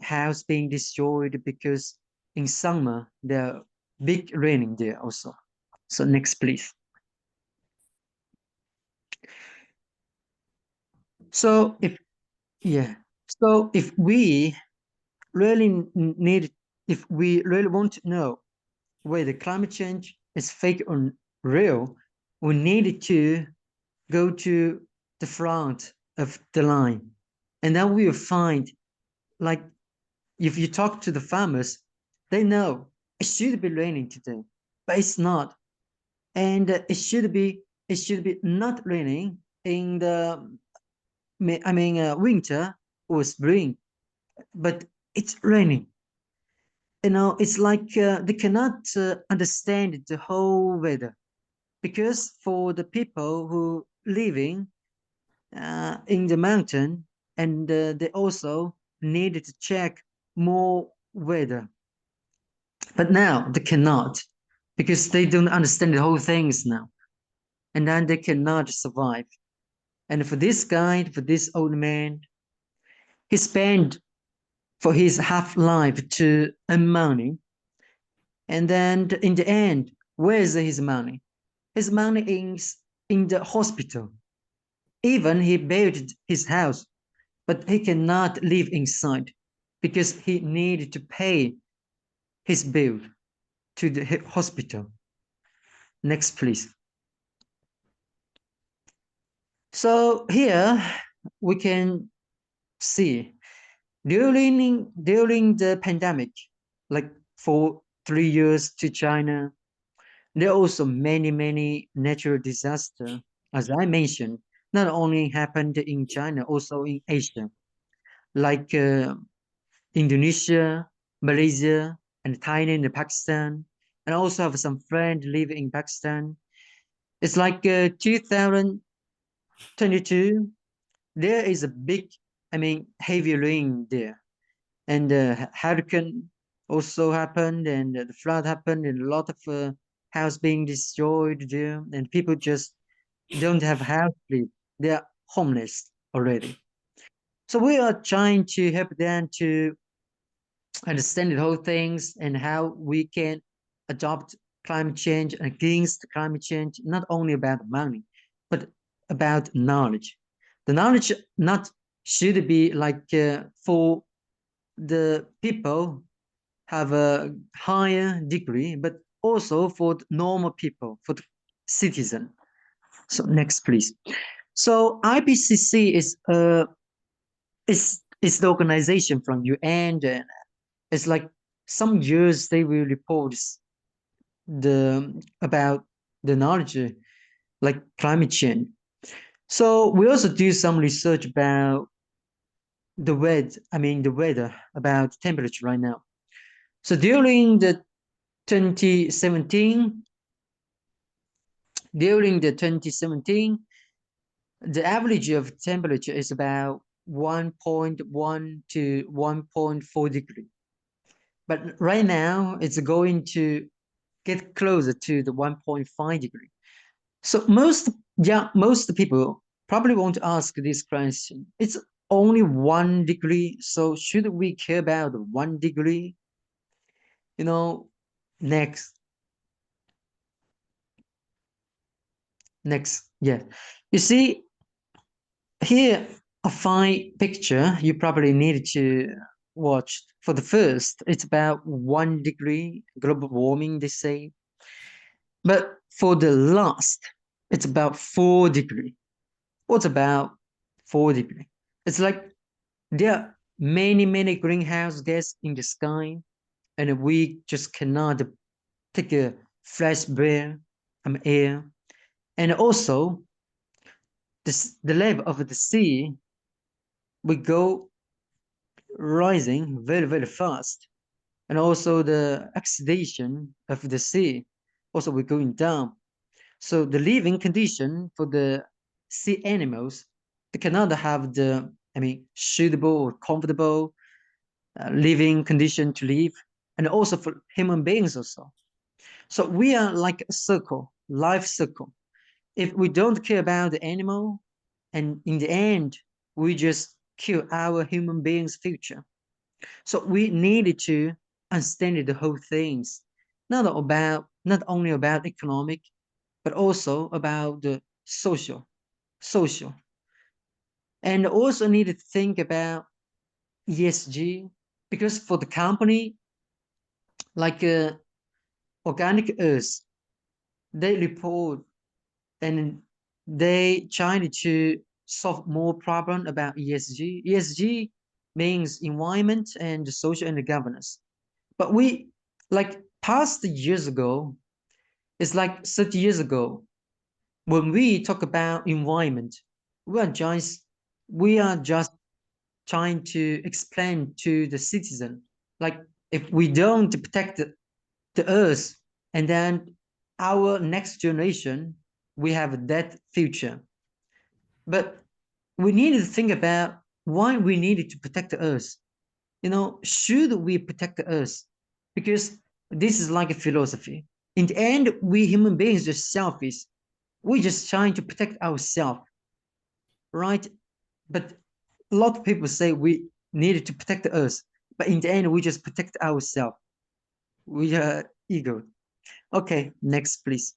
house being destroyed because in summer there are big raining there also. So next, please. So if we really if we really want to know whether climate change is fake or real, we need to go to the front of the line, and then we will find, like, if you talk to the farmers, they know it should be raining today, but it's not, and it should be not raining in the winter or spring, but it's raining. It's like they cannot understand the whole weather, because for the people who living in the mountain, and they also needed to check more weather, but now they cannot, because they don't understand the whole things now, and then they cannot survive. And for this guy, for this old man, he spent for his half life to earn money, And then in the end, where is his money? His money is in the hospital. Even he built his house, but he cannot live inside because he needed to pay his bill to the hospital. Next, please. So here we can see during the pandemic, like for 3 years to China, there are also many natural disasters, as I mentioned, not only happened in China, also in Asia, like Indonesia, Malaysia, and Thailand and Pakistan. And I also have some friends living in Pakistan. It's like 2022, there is a big, heavy rain there. And hurricane also happened, and the flood happened, and a lot of house being destroyed there, and people just don't have house to live. They are homeless already. So we are trying to help them to understand the whole things and how we can adopt climate change and against climate change, not only about money, but about knowledge. The knowledge not should be like for the people have a higher degree, but also for the normal people, for the citizen. So next, please. So IPCC is the organization from UN, and it's like some years they will report about the knowledge like climate change. So we also do some research about the weather about temperature right now. So during the 2017, the average of temperature is about 1.1 to 1.4 degree. But right now it's going to get closer to the 1.5 degree. So most people probably won't ask this question. It's only 1 degree, so should we care about 1 degree? Next. Yeah. You see, here a fine picture you probably need to watch. For the first, it's about 1 degree global warming, they say. But for the last, it's about 4 degree. What's about 4 degree? It's like there are many greenhouse gas in the sky, and we just cannot take a fresh air. And also, the level of the sea will go rising very fast. And also the oxidation of the sea also will going down. So the living condition for the sea animals, they cannot have the, suitable or comfortable living condition to live, and also for human beings also. So we are like a circle, life circle. If we don't care about the animal, and in the end, we just kill our human beings' future. So we needed to understand the whole things, not only about economic, but also about the social, and also needed to think about ESG, because for the company like Organic Earth, they report and they try to solve more problem about ESG. ESG means environment and social and governance. But we like past years ago, it's like 30 years ago, when we talk about environment, we are just trying to explain to the citizen, like if we don't protect the earth, and then our next generation, we have that future. But we needed to think about why we needed to protect the earth. Should we protect the earth? Because this is like a philosophy. In the end, we human beings are selfish. We're just trying to protect ourselves, right? But a lot of people say we needed to protect the earth, but in the end, we just protect ourselves. We ego. Okay, next, please.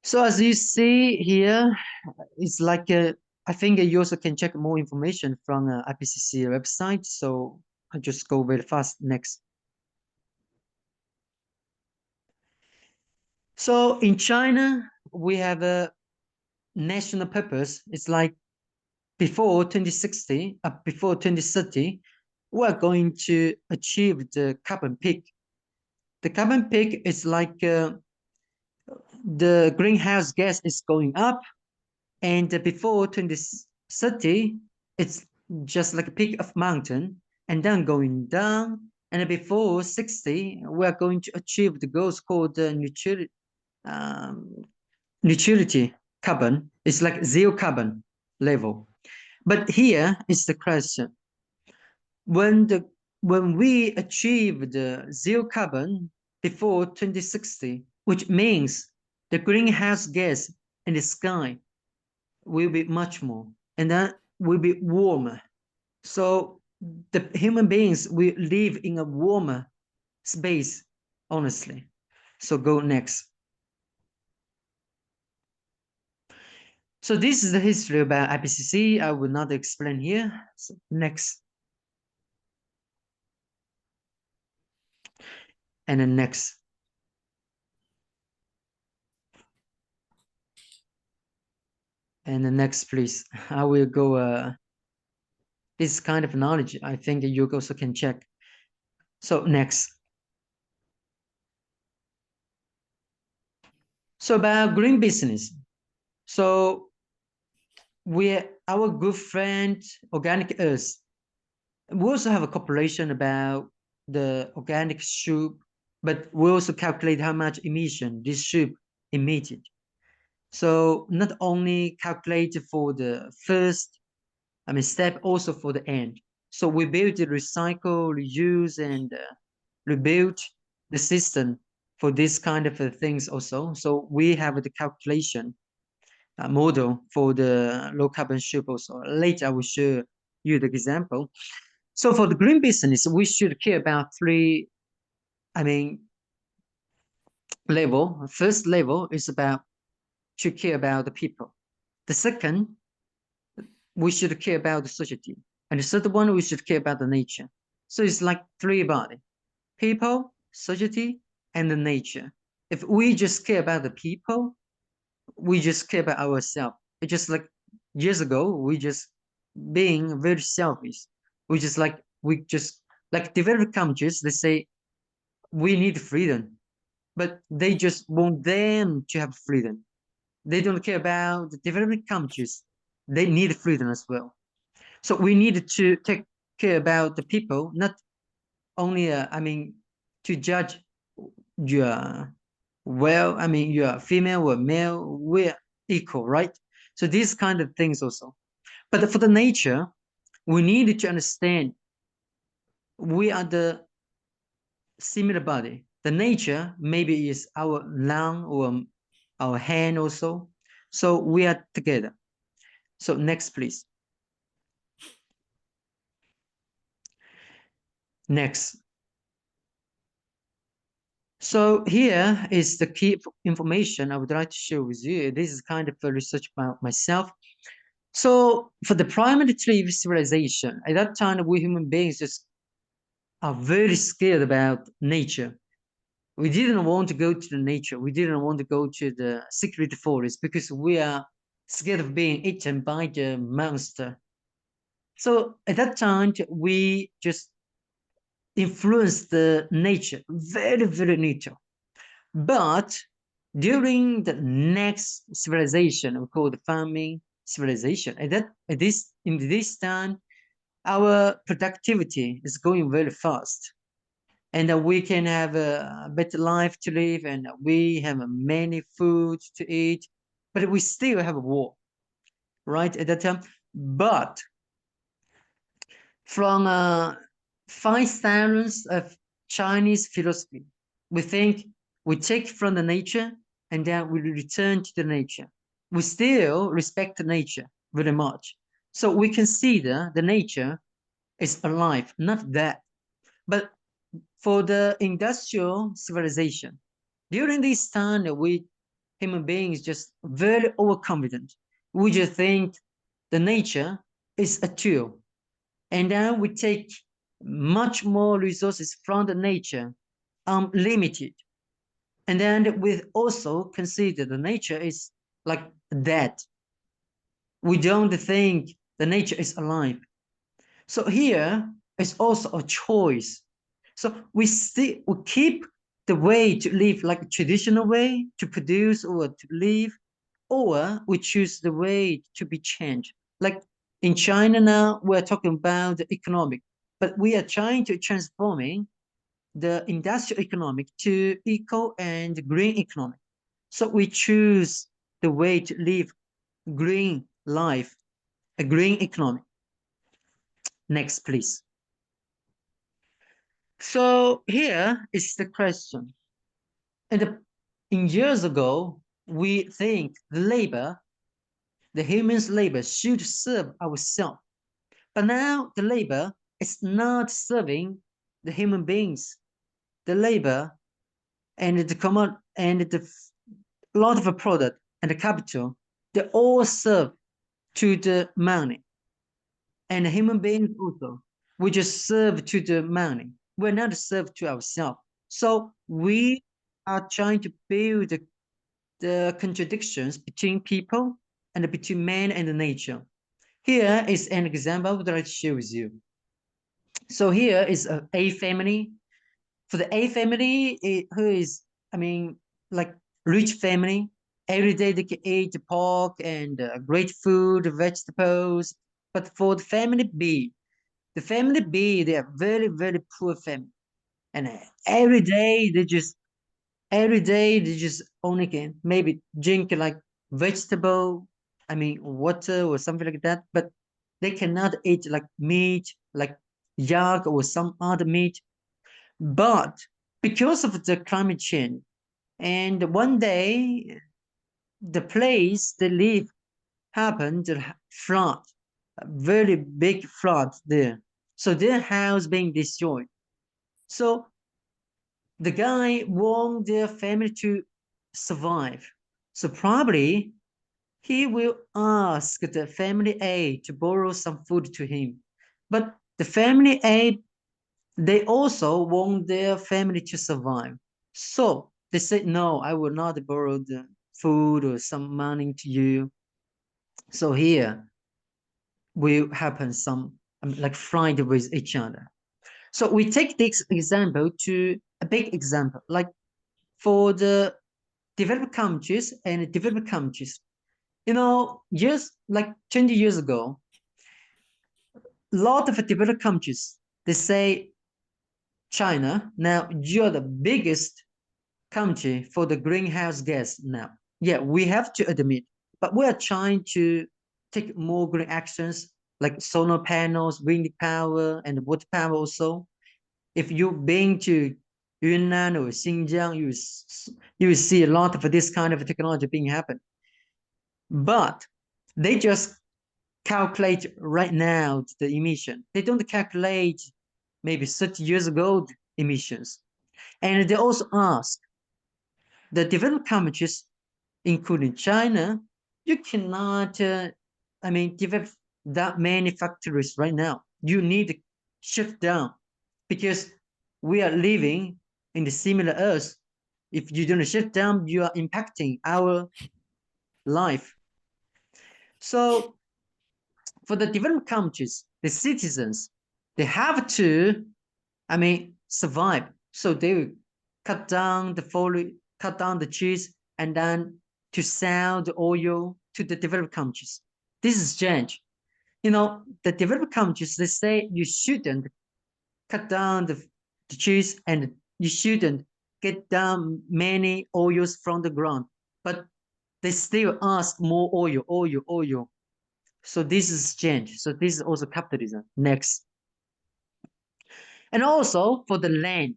So as you see here, it's like I think you also can check more information from IPCC website. So I'll just go very fast. Next. So in China, we have a national purpose. It's like before 2060, before 2030, we're going to achieve the carbon peak. The carbon peak is like the greenhouse gas is going up, and before 2030, it's just like a peak of mountain, and then going down. And before 60, we're going to achieve the goals called the neutrality carbon. It's like zero carbon level. But here is the question: when we achieve the zero carbon before 2060, which means the greenhouse gas in the sky will be much more, and that will be warmer. So the human beings will live in a warmer space, honestly. So go next. So this is the history about IPCC. I will not explain here. So next. And then next. And the next, please. I will go. This kind of knowledge, I think you also can check. So next. So about green business. So our good friend, Organic Earth. We also have a cooperation about the organic soup, but we also calculate how much emission this soup emitted. So not only calculate for the first, step, also for the end. So we build the recycle, reuse, and rebuild the system for this kind of things also. So we have the calculation model for the low carbon soup also. Later I will show you the example. So for the green business, we should care about three, level. First level is about to care about the people. The second, we should care about the society. And the third one, we should care about the nature. So it's like three body: people, society, and the nature. If we just care about the people, we just care about ourselves. It's just like years ago, we just being very selfish. We just like developed countries, they say we need freedom, but they just want them to have freedom. They don't care about the developing countries. They need freedom as well. So we need to take care about the people, not only, to judge your, you're female or male, we're equal, right? So these kind of things also. But for the nature, we need to understand we are the similar body. The nature maybe is our lung or our hand also. So we are together. So next, please. Next. So here is the key information I would like to share with you. This is kind of a research about myself. So for the primitive civilization, at that time, we human beings just are very scared about nature. We didn't want to go to the nature. We didn't want to go to the secret forest because we are scared of being eaten by the monster. So at that time, we just influenced the nature, very, very little. But during the next civilization, we call the farming civilization, in this time, our productivity is going very fast, and we can have a better life to live, and we have many foods to eat, but we still have a war, right, at that time. But from 5,000 of Chinese philosophy, we think we take from the nature and then we return to the nature. We still respect the nature very much. So we consider the nature is alive, not that. But for the industrial civilization. During this time, we human beings just very overconfident. We just think the nature is a tool, and then we take much more resources from the nature, unlimited. And then we also consider the nature is like dead. We don't think the nature is alive. So here is also a choice. So we keep the way to live like a traditional way to produce or to live, or we choose the way to be changed. Like in China now, we're talking about the economic, but we are trying to transforming the industrial economic to eco and green economic. So we choose the way to live green life, a green economy. Next, please. So here is the question. In years ago, we think the labor, the human's labor should serve ourselves. But now the labor is not serving the human beings. The labor and the common and the lot of a product and the capital, they all serve to the money. And the human beings also, we just serve to the money. We're not served to ourselves. So we are trying to build the contradictions between people and between man and nature. Here is an example that I show you. So here is a family. For the A family, who is, I mean, like rich family, every day they can eat pork and great food, vegetables. But for the family B, they are very, very poor family. And every day they just only can maybe drink like vegetable, I mean, water or something like that. But they cannot eat like meat, like yak or some other meat. But because of the climate change, and one day the place they live happened to flood, a very big flood there. So their house being destroyed. So the guy want their family to survive. So probably he will ask the family A to borrow some food to him. But the family A, they also want their family to survive. So they said, no, I will not borrow the food or some money to you. So here will happen some like fight with each other. So we take this example to a big example, like for the developed countries and developed countries. You know, just like 20 years ago, a lot of developed countries, they say, China, now you're the biggest country for the greenhouse gas now. Yeah, we have to admit, but we are trying to take more green actions like solar panels, wind power, and water power also. If you've been to Yunnan or Xinjiang, you see a lot of this kind of technology being happen. But they just calculate right now the emission. They don't calculate maybe 30 years ago emissions. And they also ask the developed countries, including China, you cannot, develop that many factories right now. You need to shut down because we are living in the similar Earth. If you don't shut down, you are impacting our life. So for the developed countries, the citizens, they have to, survive. So they will cut down the forest, cut down the trees, and then to sell the oil to the developed countries. This is change. You know, the developed countries, they say you shouldn't cut down the trees and you shouldn't get down many oils from the ground. But they still ask more oil. So this is change. So this is also capitalism. Next. And also for the land,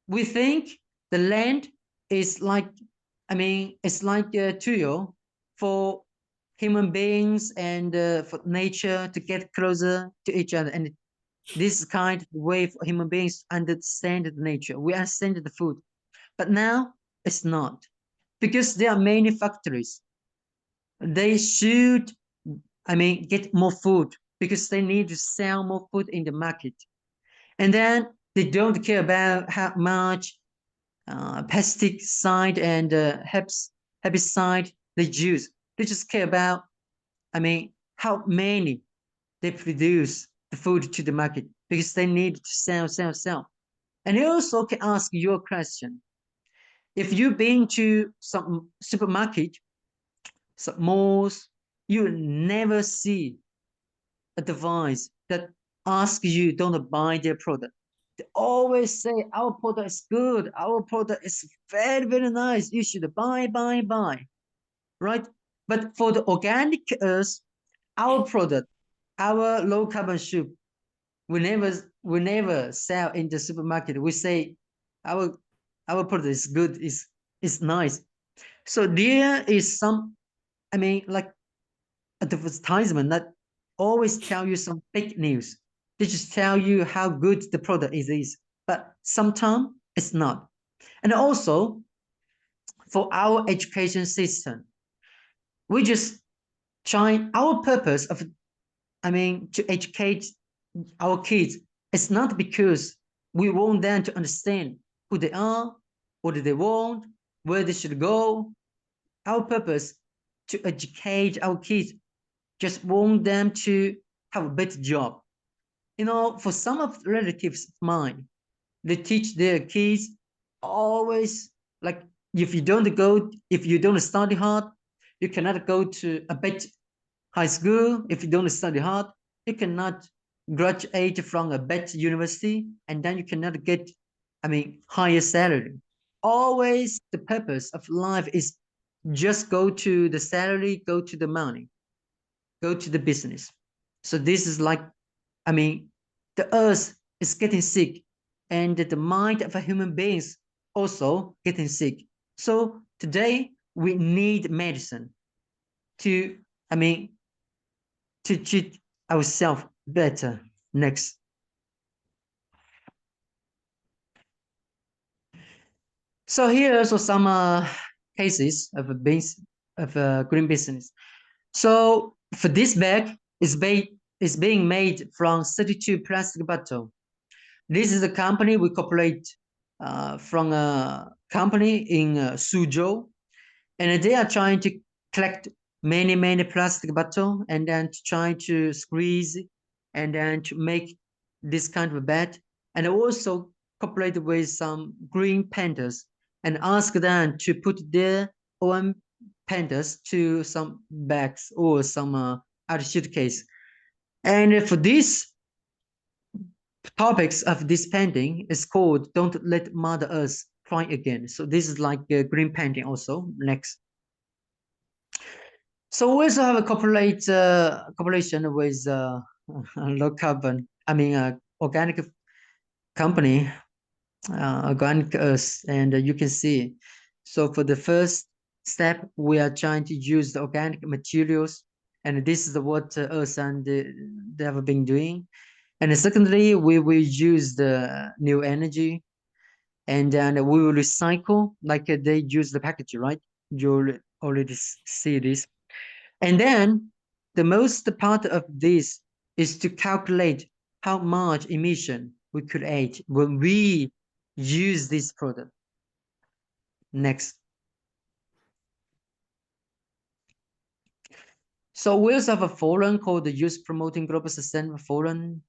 we think the land is like, it's like a tool for human beings and for nature to get closer to each other. And This kind of way for human beings to understand the nature. We understand the food, but now it's not, because there are many factories. They should, get more food because they need to sell more food in the market. And then they don't care about how much pesticide and herbicide they use. They just care about, how many they produce the food to the market because they need to sell. And you also can ask your question. If you've been to some supermarket, some malls, you never see a device that asks you don't buy their product. They always say our product is good, our product is very, very nice. You should buy, right? But for the organic earth, our product, our low carbon soup, we never sell in the supermarket. We say our product is good, is nice. So there is some, like advertisement that always tell you some fake news. They just tell you how good the product is, but sometimes it's not. And also for our education system, we just try our purpose of, to educate our kids. It's not because we want them to understand who they are, what do they want, where they should go. Our purpose to educate our kids, just want them to have a better job. For some of the relatives of mine, they teach their kids always like, if you don't study hard, you cannot go to a better high school. If you don't study hard, you cannot graduate from a better university, and then you cannot get, higher salary. Always the purpose of life is just go to the salary, go to the money, go to the business. So this is like, the earth is getting sick, and the mind of a human beings also getting sick. So today we need medicine to, to treat ourselves better. Next. So here are also some cases of green business. So for this bag is being made from 32 plastic bottle. This is a company we cooperate from a company in Suzhou, and they are trying to collect many plastic bottle and then try to squeeze and then to make this kind of a bag, and also cooperate with some green painters and ask them to put their own painters to some bags or some other suitcase. And for this topics of this painting is called "Don't Let Mother Earth Cry Again." So this is like a green painting also. Next. So we also have a cooperation with low carbon, organic company, Organic Earth, and you can see. So for the first step, we are trying to use the organic materials, and this is what Earth and they have been doing. And secondly, we will use the new energy, and then we will recycle like they use the package, right? You already see this. And then the most part of this is to calculate how much emission we create when we use this product. Next. So we also have a forum called the Youth Promoting Global Sustainable Forum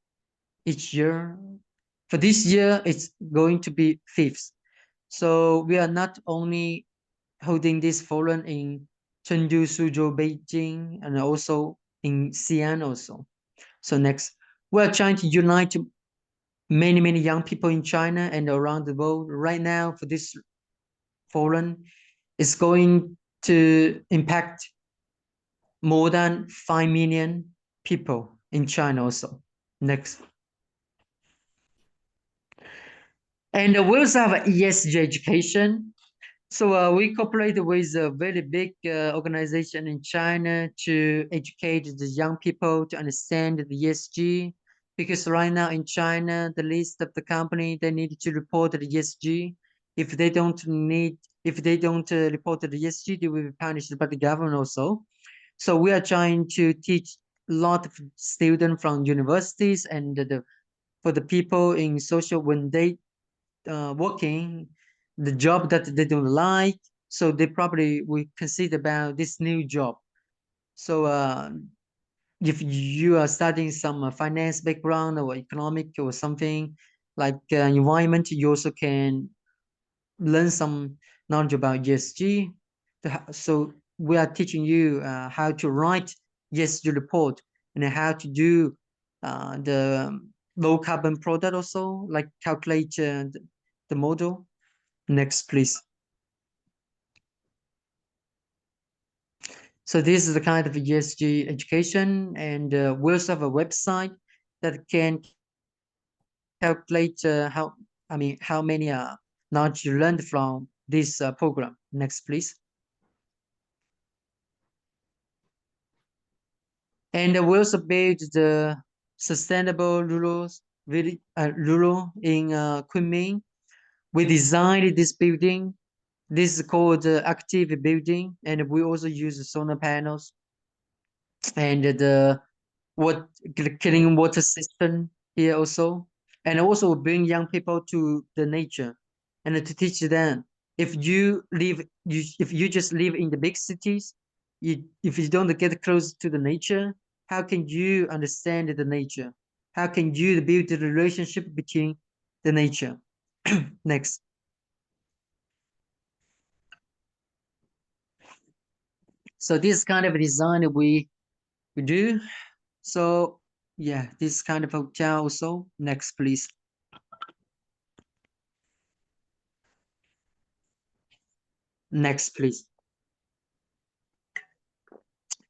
each year. For this year, it's going to be 5th. So we are not only holding this forum in Chengdu, Suzhou, Beijing, and also in Xi'an also. So next, we're trying to unite many young people in China and around the world. Right now, for this forum, it's going to impact more than 5 million people in China also. Next. And we also have ESG education. So we cooperate with a very big organization in China to educate the young people to understand the ESG because right now in China, the list of the company they need to report the ESG. If they don't report the ESG, they will be punished by the government also. So we are trying to teach a lot of students from universities and for the people in social when they working the job that they don't like, so they probably will consider about this new job. So if you are studying some finance background or economic or something like environment, you also can learn some knowledge about ESG. So we are teaching you how to write ESG report and how to do the low carbon product also, like calculate the model. Next, please. So this is the kind of ESG education, and we also have a website that can calculate how many knowledge you learned from this program. Next, please. And we also build the sustainable rural in Kunming. We designed this building. This is called active building, and we also use solar panels and the clean water system here also, and also bring young people to the nature and to teach them. If you just live in the big cities, if you don't get close to the nature, how can you understand the nature? How can you build the relationship between the nature? Next. So this kind of design we do. So yeah, this kind of hotel also. Next, please. Next, please.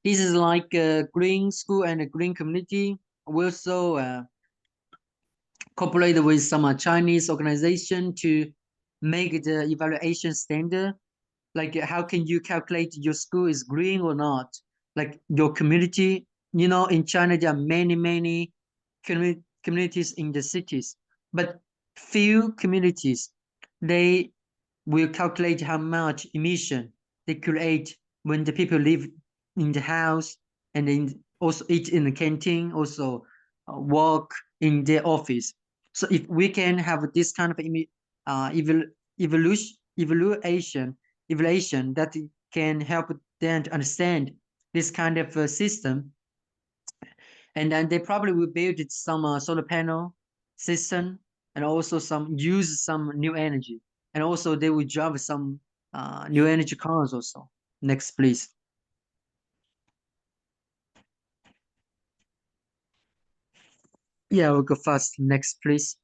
This is like a green school and a green community. We also cooperate with some Chinese organization to make the evaluation standard. Like how can you calculate your school is green or not? Like your community, in China, there are many communities in the cities, but few communities, they will calculate how much emission they create when the people live in the house and then also eat in the canteen, also work in their office. So if we can have this kind of evaluation that can help them to understand this kind of system, and then they probably will build some solar panel system and also use some new energy, and also they will drive some new energy cars also. Next, please. Yeah, we'll go fast. Next, please.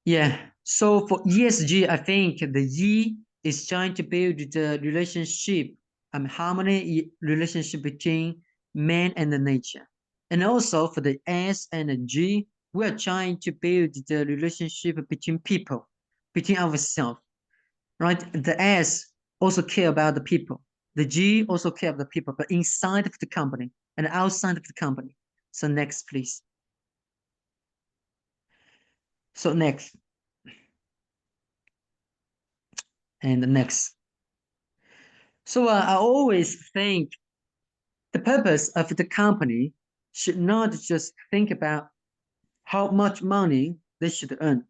Yeah, so for ESG, I think the E is trying to build the relationship and harmony relationship between man and the nature. And also for the S and the G, we are trying to build the relationship between people, between ourselves, right? The S also care about the people. The G also care about the people, but inside of the company and outside of the company. So next, please. So next. And the next. So I always think the purpose of the company should not just think about how much money they should earn.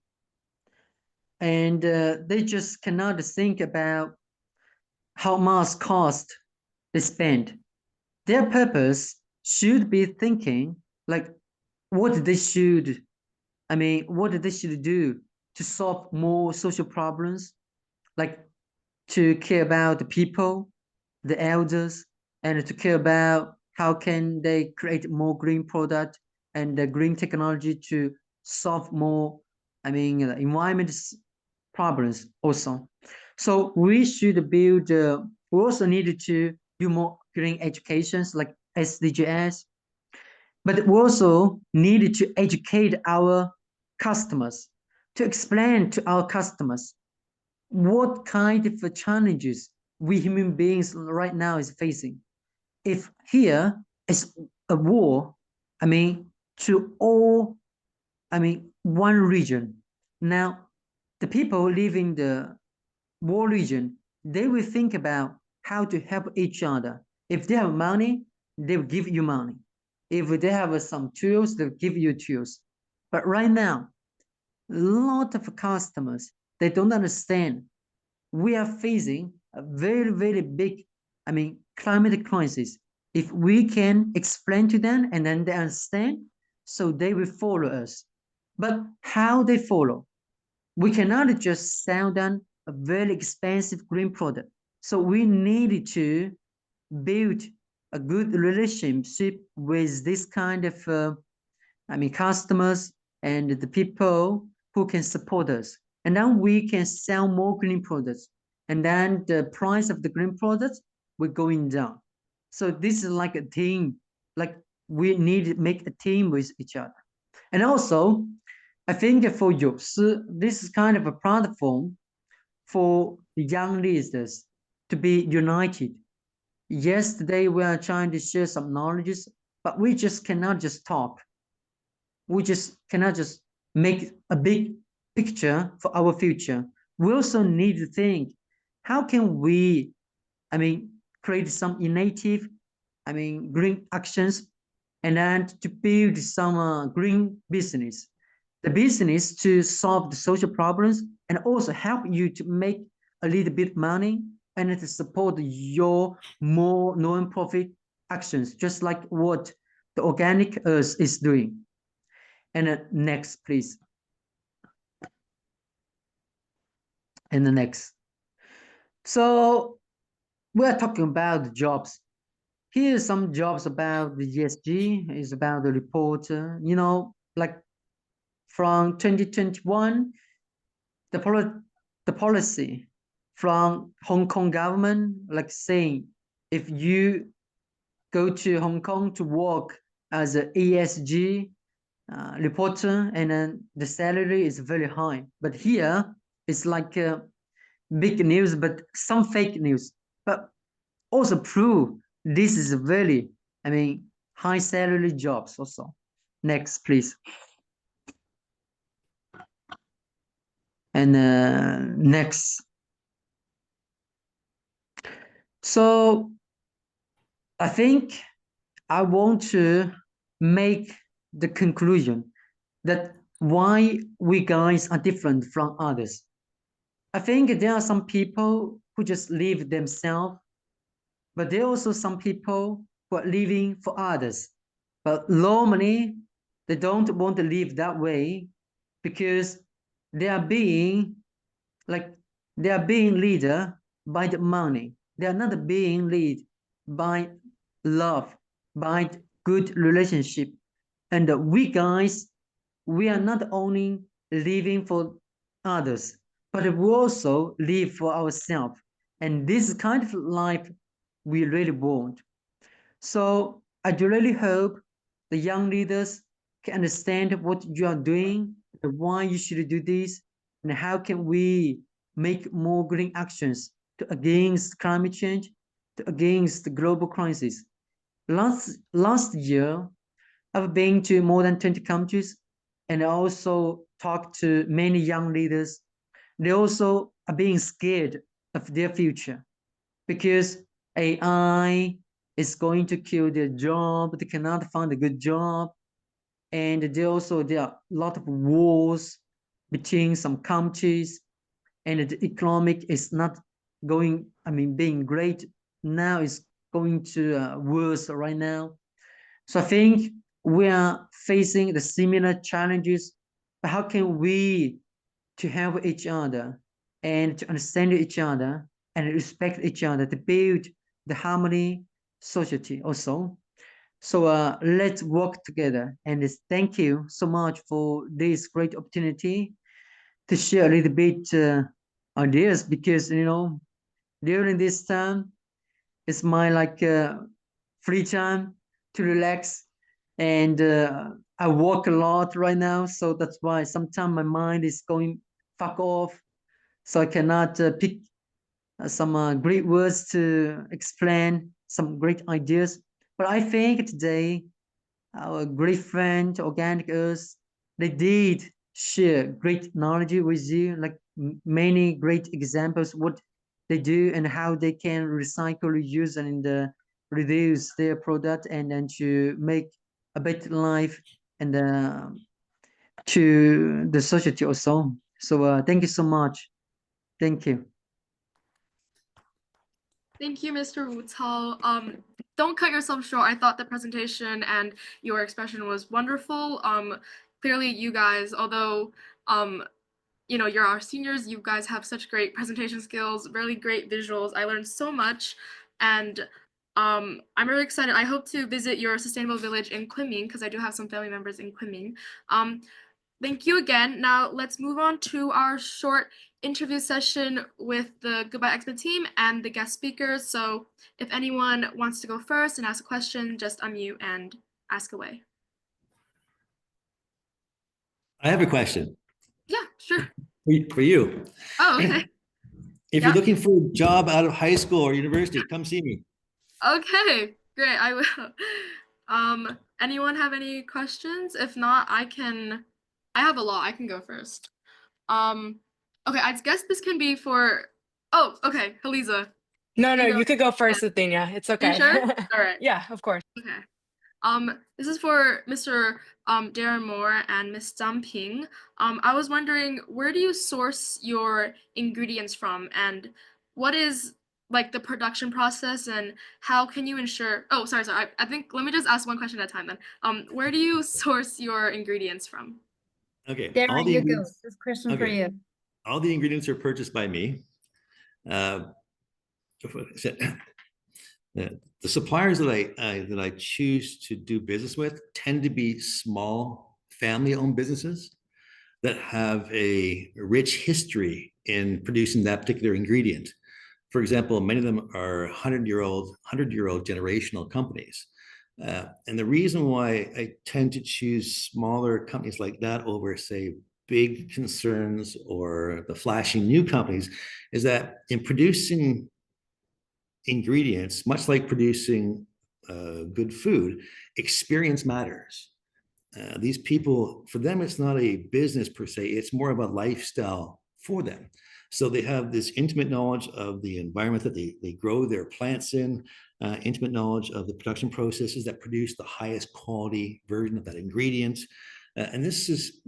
And they just cannot think about how much cost they spend. Their purpose should be thinking like what they should do to solve more social problems, like to care about the people, the elders, and to care about how can they create more green product and the green technology to solve more, environment problems also. So we should build, we also need to do more green educations like SDGs, but we also need to educate our customers, to explain to our customers what kind of challenges we human beings right now is facing. if here is a war, I mean, to all, I mean, one region. Now, the people living the war region, they will think about how to help each other. If they have money, they will give you money. If they have some tools, they'll give you tools. But right now, a lot of customers, they don't understand. We are facing a very, very big, I mean, climate crisis. If we can explain to them and then they understand, so they will follow us. But how they follow? We cannot just sell them a very expensive green product. So we need to build a good relationship with this kind of, I mean, customers and the people who can support us. And then we can sell more green products. And then the price of the green products will going down. So this is like a team, like we need to make a team with each other. And also, I think for Yopsi, this is kind of a platform for the young leaders to be united. Yesterday, we are trying to share some knowledge, but we just cannot just talk. We just cannot just make a big picture for our future. We also need to think, how can we, I mean, create some innovative, I mean, green actions, and then to build some green business. The business to solve the social problems and also help you to make a little bit money and to support your more non-profit actions, just like what the Organic Earth is doing. And next, please. And the next. So we're talking about jobs. Here's some jobs about the ESG, is about the reporter, you know, like from 2021, the policy from Hong Kong government, like saying, if you go to Hong Kong to work as an ESG reporter, and then the salary is very high. But here, it's like big news, but some fake news. But also prove this is a very, I mean, high salary jobs also. Next, please. And next. So I think I want to make the conclusion that why we guys are different from others. I think there are some people who just live themselves, but there are also some people who are living for others. But normally, they don't want to live that way because they are being leader by the money. They are not being led by love, by good relationship. And we guys, we are not only living for others, but we also live for ourselves. And this kind of life we really want. So I do really hope the young leaders can understand what you are doing and why you should do this, and how can we make more green actions against climate change, against the global crisis. Last year, I've been to more than 20 countries, and I also talked to many young leaders. They also are being scared of their future because AI is going to kill their job. They cannot find a good job. And there are a lot of wars between some countries, and the economic is not going, I mean, being great. Now it's going to worse right now. So I think we are facing the similar challenges, but how can we to help each other and to understand each other and respect each other to build the harmony society also. So let's work together, and thank you so much for this great opportunity to share a little bit ideas, because you know during this time it's my like free time to relax, and I work a lot right now, so that's why sometimes my mind is going fuck off, so I cannot pick some great words to explain. some great ideas. But I think today, our great friend, Organic Earth, they did share great knowledge with you, like many great examples, what they do and how they can recycle, reuse, and reduce their product, and then to make a better life and to the society also. So thank you so much. Thank you. Thank you, Mr. Wu Tao. Don't cut yourself short. I thought the presentation and your expression was wonderful. Clearly, you guys, although you know, you're our seniors, you guys have such great presentation skills, really great visuals. I learned so much, and I'm really excited. I hope to visit your sustainable village in Kunming because I do have some family members in Kunming. Thank you again. Now let's move on to our short interview session with the Goodbye Eczema team and the guest speakers. So if anyone wants to go first and ask a question, just unmute and ask away. I have a question. Yeah, sure. For you. Oh, okay. If you're looking for a job out of high school or university, come see me. Okay, great. I will. Anyone have any questions? If not, I have a lot. I can go first. Okay, I guess this can be for. Oh, okay, Haliza. No, you could go first, Athena. It's okay. You sure? All right. Yeah, of course. Okay. This is for Mr. Darren Moore and Ms. Dumping. I was wondering, where do you source your ingredients from, and what is like the production process, and how can you ensure? Oh, sorry. I think let me just ask one question at a time then. Where do you source your ingredients from? Okay. Darren, you go. This question for you. All the ingredients are purchased by me. The suppliers that I choose to do business with tend to be small family-owned businesses that have a rich history in producing that particular ingredient. For example, many of them are 100-year-old generational companies. And the reason why I tend to choose smaller companies like that over, say, big concerns or the flashy new companies is that in producing ingredients, much like producing good food, experience matters. These people, for them, it's not a business per se, it's more of a lifestyle for them. So they have this intimate knowledge of the environment that they grow their plants in, intimate knowledge of the production processes that produce the highest quality version of that ingredient. And this is,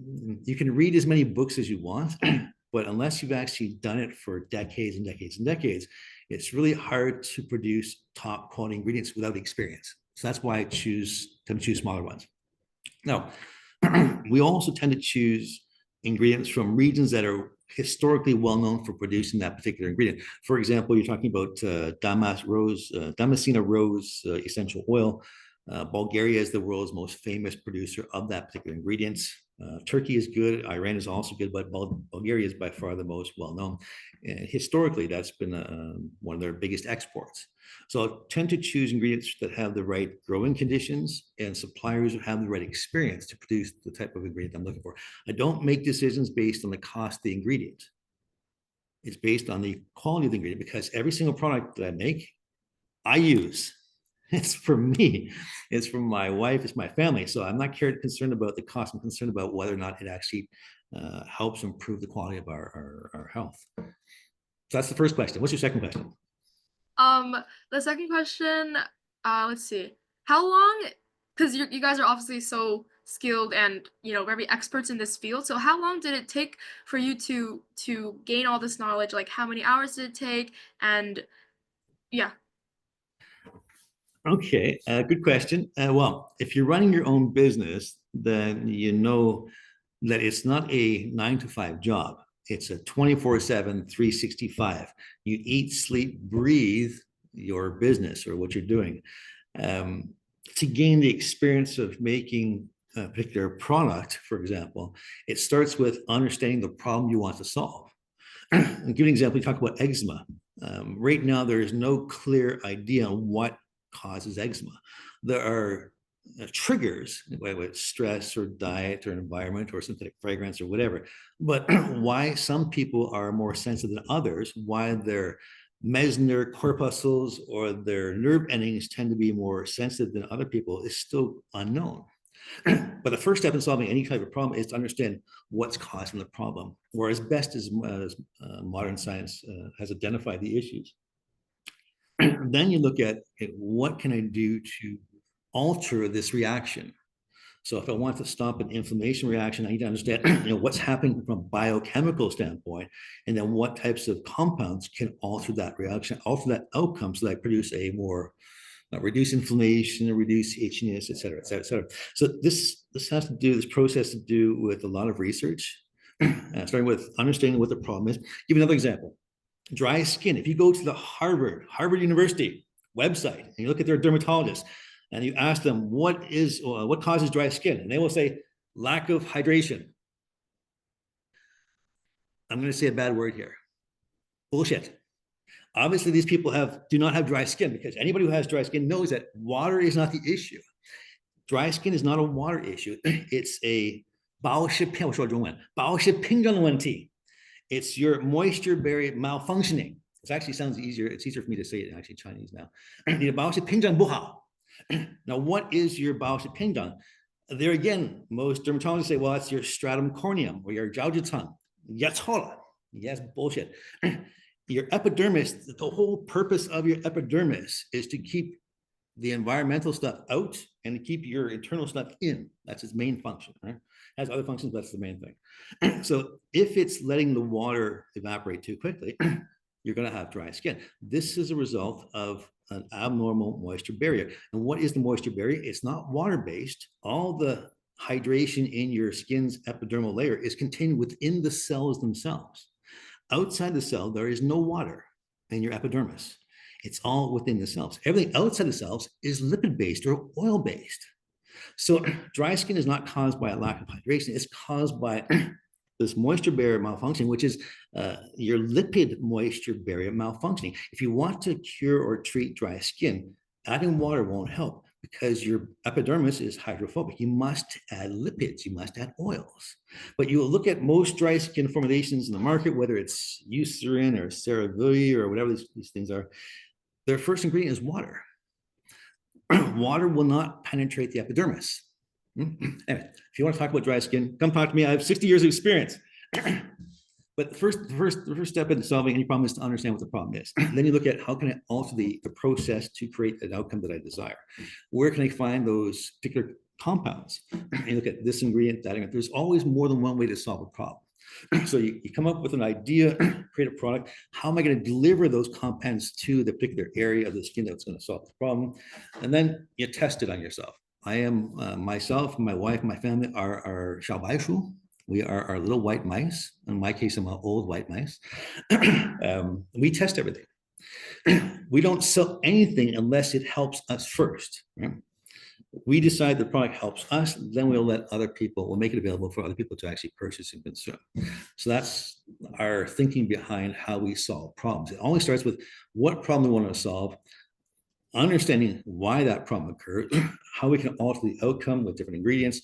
you can read as many books as you want, but unless you've actually done it for decades and decades and decades, it's really hard to produce top quality ingredients without experience. So that's why I tend to choose smaller ones. Now, we also tend to choose ingredients from regions that are historically well known for producing that particular ingredient. For example, you're talking about Damascena rose essential oil. Bulgaria is the world's most famous producer of that particular ingredient. Turkey is good. Iran is also good, but Bulgaria is by far the most well-known. Historically, that's been one of their biggest exports. So I tend to choose ingredients that have the right growing conditions and suppliers who have the right experience to produce the type of ingredient I'm looking for. I don't make decisions based on the cost of the ingredient. It's based on the quality of the ingredient, because every single product that I make, I use. It's for me, it's for my wife, it's my family. So I'm not concerned about the cost. I'm concerned about whether or not it actually helps improve the quality of our health. So that's the first question. What's your second question? The second question, let's see. How long, because you guys are obviously so skilled and, you know, very experts in this field. So how long did it take for you to gain all this knowledge? Like, how many hours did it take? And yeah. Okay, good question. Well, if you're running your own business, then you know that it's not a 9-to-5 job. It's a 24/7, 365. You eat, sleep, breathe your business or what you're doing. To gain the experience of making a particular product, for example, it starts with understanding the problem you want to solve. I'll give you an example. You talk about eczema. Right now, there is no clear idea on what causes eczema. There are triggers, whether it's stress or diet or environment or synthetic fragrance or whatever. But why some people are more sensitive than others, why their Mesner corpuscles or their nerve endings tend to be more sensitive than other people is still unknown. But the first step in solving any type of problem is to understand what's causing the problem, or as best as modern science has identified the issues. Then you look at, okay, what can I do to alter this reaction? So if I want to stop an inflammation reaction, I need to understand what's happening from a biochemical standpoint, and then what types of compounds can alter that reaction, alter that outcome so that I produce a more reduce inflammation, reduce itchiness, et cetera, et cetera, et cetera. So this process to do with a lot of research, starting with understanding what the problem is. Give you another example. Dry skin. If you go to the Harvard University website and you look at their dermatologists and you ask them what causes dry skin, and they will say lack of hydration. I'm going to say a bad word here. Bullshit. Obviously, these people do not have dry skin, because anybody who has dry skin knows that water is not the issue. Dry skin is not a water issue. It's a 保湿屏，我说中文，保湿屏障的问题。It's your moisture barrier malfunctioning. It actually sounds easier. It's easier for me to say it in actually Chinese now. 你的保湿屏障不好。Now, what is your 保湿屏障? There again, most dermatologists say, well, it's your stratum corneum or your 角质层。错了. Yes, bullshit. Your epidermis, the whole purpose of your epidermis is to keep the environmental stuff out and to keep your internal stuff in. That's its main function, right? It has other functions, but that's the main thing. So if it's letting the water evaporate too quickly, you're going to have dry skin. This is a result of an abnormal moisture barrier. And what is the moisture barrier? It's not water-based. All the hydration in your skin's epidermal layer is contained within the cells themselves. Outside the cell, there is no water in your epidermis. It's all within the cells. Everything outside the cells is lipid-based or oil-based. So dry skin is not caused by a lack of hydration. It's caused by this moisture barrier malfunction, which is your lipid moisture barrier malfunctioning. If you want to cure or treat dry skin, adding water won't help, because your epidermis is hydrophobic. You must add lipids, you must add oils. But you will look at most dry skin formulations in the market, whether it's Eucerin or CeraVe or whatever these things are, their first ingredient is water. Water will not penetrate the epidermis. Anyway, if you want to talk about dry skin, come talk to me. I have 60 years of experience. But the first step in solving any problem is to understand what the problem is. Then you look at how can I alter the process to create an outcome that I desire. Where can I find those particular compounds? And you look at this ingredient, that ingredient. There's always more than one way to solve a problem. So you come up with an idea, create a product. How am I going to deliver those compounds to the particular area of the skin that's going to solve the problem? And then you test it on yourself. I am myself, my wife, my family are 小白鼠. We are our little white mice. In my case, I'm an old white mice. We test everything. We don't sell anything unless it helps us first. Right? We decide the product helps us, then we'll let other people, we'll make it available for other people to actually purchase and consume. So that's our thinking behind how we solve problems. It always starts with what problem we want to solve, understanding why that problem occurred, how we can alter the outcome with different ingredients,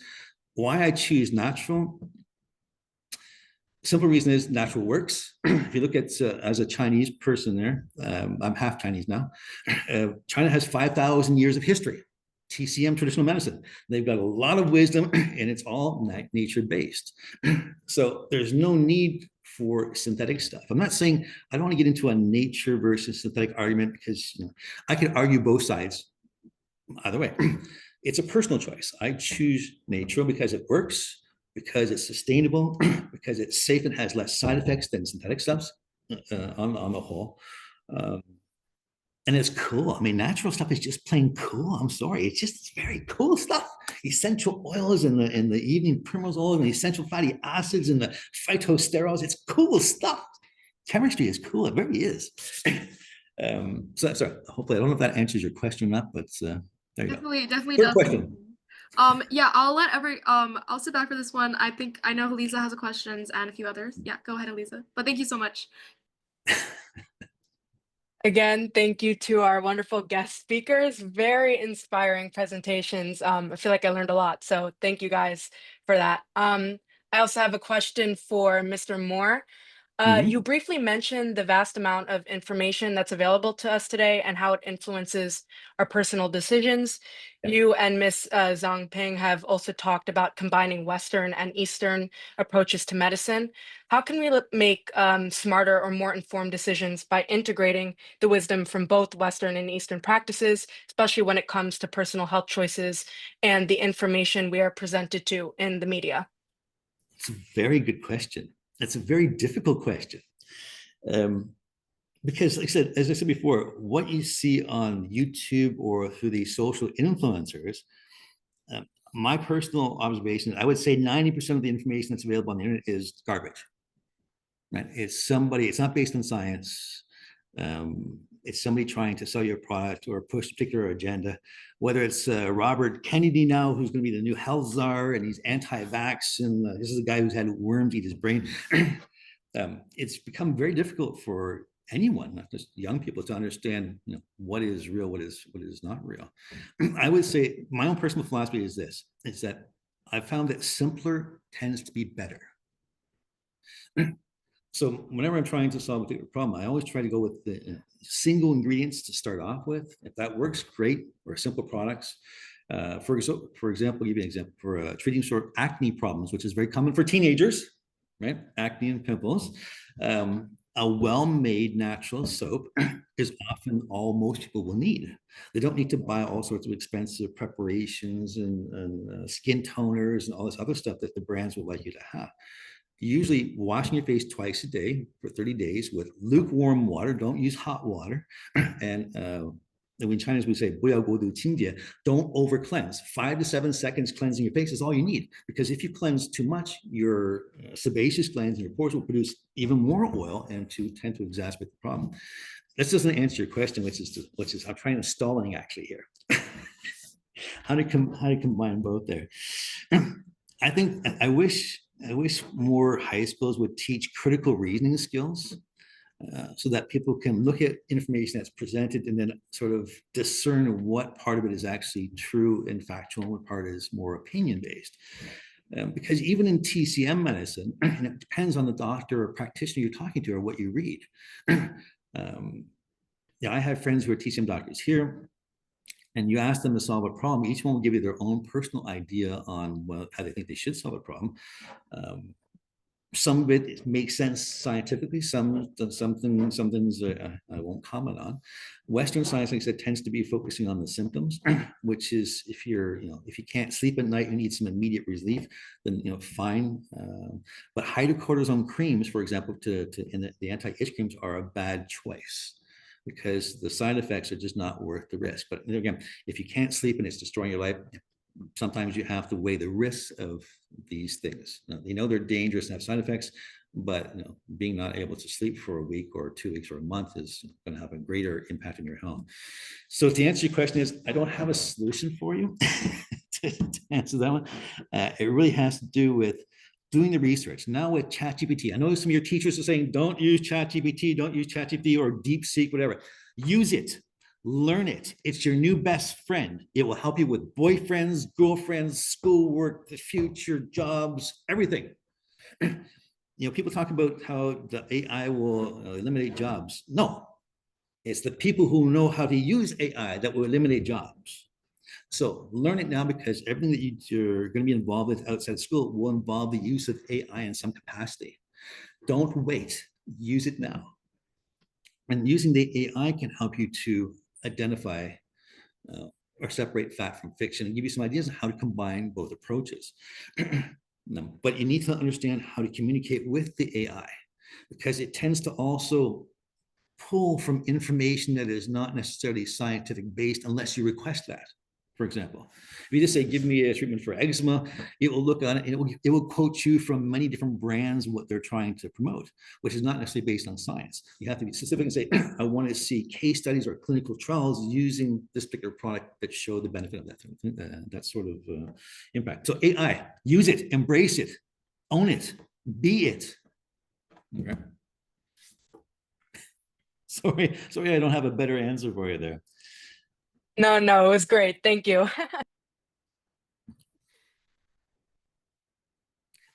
why I choose natural. Simple reason is natural works. If you look at, as a Chinese person there, I'm half Chinese now, China has 5,000 years of history. TCM, traditional medicine. They've got a lot of wisdom and it's all nature-based. So there's no need for synthetic stuff. I'm not saying, I don't want to get into a nature versus synthetic argument, because I can argue both sides either way. It's a personal choice. I choose natural because it works, because it's sustainable, because it's safe and has less side effects than synthetic stuffs on the whole. And it's cool. I mean, natural stuff is just plain cool. I'm sorry. It's very cool stuff. Essential oils and the evening primrose oil and the essential fatty acids and the phytosterols. It's cool stuff. Chemistry is cool. It really is. So sorry. Hopefully, I don't know if that answers your question or not, but there you Definitely go. does. Question. Yeah, I'll sit back for this one. I know Eliza has a questions and a few others. Yeah, go ahead, Eliza. But thank you so much. Again, thank you to our wonderful guest speakers. Very inspiring presentations. I feel like I learned a lot, so thank you guys for that. I also have a question for Mr. Moore. You briefly mentioned the vast amount of information that's available to us today and how it influences our personal decisions. You and Ms. Zhang Ping have also talked about combining Western and Eastern approaches to medicine. How can we make smarter or more informed decisions by integrating the wisdom from both Western and Eastern practices, especially when it comes to personal health choices and the information we are presented to in the media? It's a very good question. It's a very difficult question. Because like I said, as I said before, what you see on YouTube or through these social influencers, my personal observation, I would say 90% of the information that's available on the internet is garbage. Right? It's not based on science. It's somebody trying to sell your product or push a particular agenda, whether it's Robert Kennedy now, who's going to be the new health czar, and he's anti-vax, and this is a guy who's had worms eat his brain. It's become very difficult for anyone, not just young people, to understand, what is real, what is not real. I would say my own personal philosophy is this: is that I found that simpler tends to be better. So whenever I'm trying to solve a particular problem, I always try to go with the single ingredients to start off with. If that works, great, or simple products. For example, I'll give you an example for treating sort of acne problems, which is very common for teenagers, right? Acne and pimples. A well-made natural soap is often all most people will need. They don't need to buy all sorts of expensive preparations and skin toners and all this other stuff that the brands would like you to have. Usually washing your face twice a day for 30 days with lukewarm water. Don't use hot water. And in Chinese, we say, 不要过度清洁, don't over cleanse. 5 to 7 seconds cleansing your face is all you need. Because if you cleanse too much, your sebaceous glands and your pores will produce even more oil and tend to exacerbate the problem. This doesn't answer your question, which is I'm trying to stalling actually here. how to combine both there. I wish more high schools would teach critical reasoning skills so that people can look at information that's presented and then sort of discern what part of it is actually true and factual and what part is more opinion-based. Because even in TCM medicine, and it depends on the doctor or practitioner you're talking to or what you read. I have friends who are TCM doctors here, and you ask them to solve a problem, each one will give you their own personal idea on how they think they should solve a problem. Some of it makes sense scientifically, some things I won't comment on. Western science, like I said, tends to be focusing on the symptoms, which is if you can't sleep at night, you need some immediate relief, then fine. But hydrocortisone creams, for example, the anti-itch creams are a bad choice, because the side effects are just not worth the risk. But again, if you can't sleep and it's destroying your life, sometimes you have to weigh the risks of these things. They're dangerous and have side effects, but being not able to sleep for a week or 2 weeks or a month is going to have a greater impact on your health. So to answer your question is, I don't have a solution for you to answer that one. It really has to do with doing the research. Now with ChatGPT, I know some of your teachers are saying, don't use ChatGPT, don't use ChatGPT or DeepSeek, whatever. Use it. Learn it. It's your new best friend. It will help you with boyfriends, girlfriends, schoolwork, the future, jobs, everything. People talk about how the AI will eliminate jobs. No, it's the people who know how to use AI that will eliminate jobs. So learn it now, because everything that you're going to be involved with outside school will involve the use of AI in some capacity. Don't wait. Use it now. And using the AI can help you to identify or separate fact from fiction and give you some ideas on how to combine both approaches. But you need to understand how to communicate with the AI, because it tends to also pull from information that is not necessarily scientific based unless you request that. For example, if you just say, give me a treatment for eczema, it will look on it and it will quote you from many different brands what they're trying to promote, which is not necessarily based on science. You have to be specific and say, I want to see case studies or clinical trials using this particular product that show the benefit of that sort of impact. So AI, use it, embrace it, own it, be it. Okay. Sorry, I don't have a better answer for you there. No, it was great. Thank you.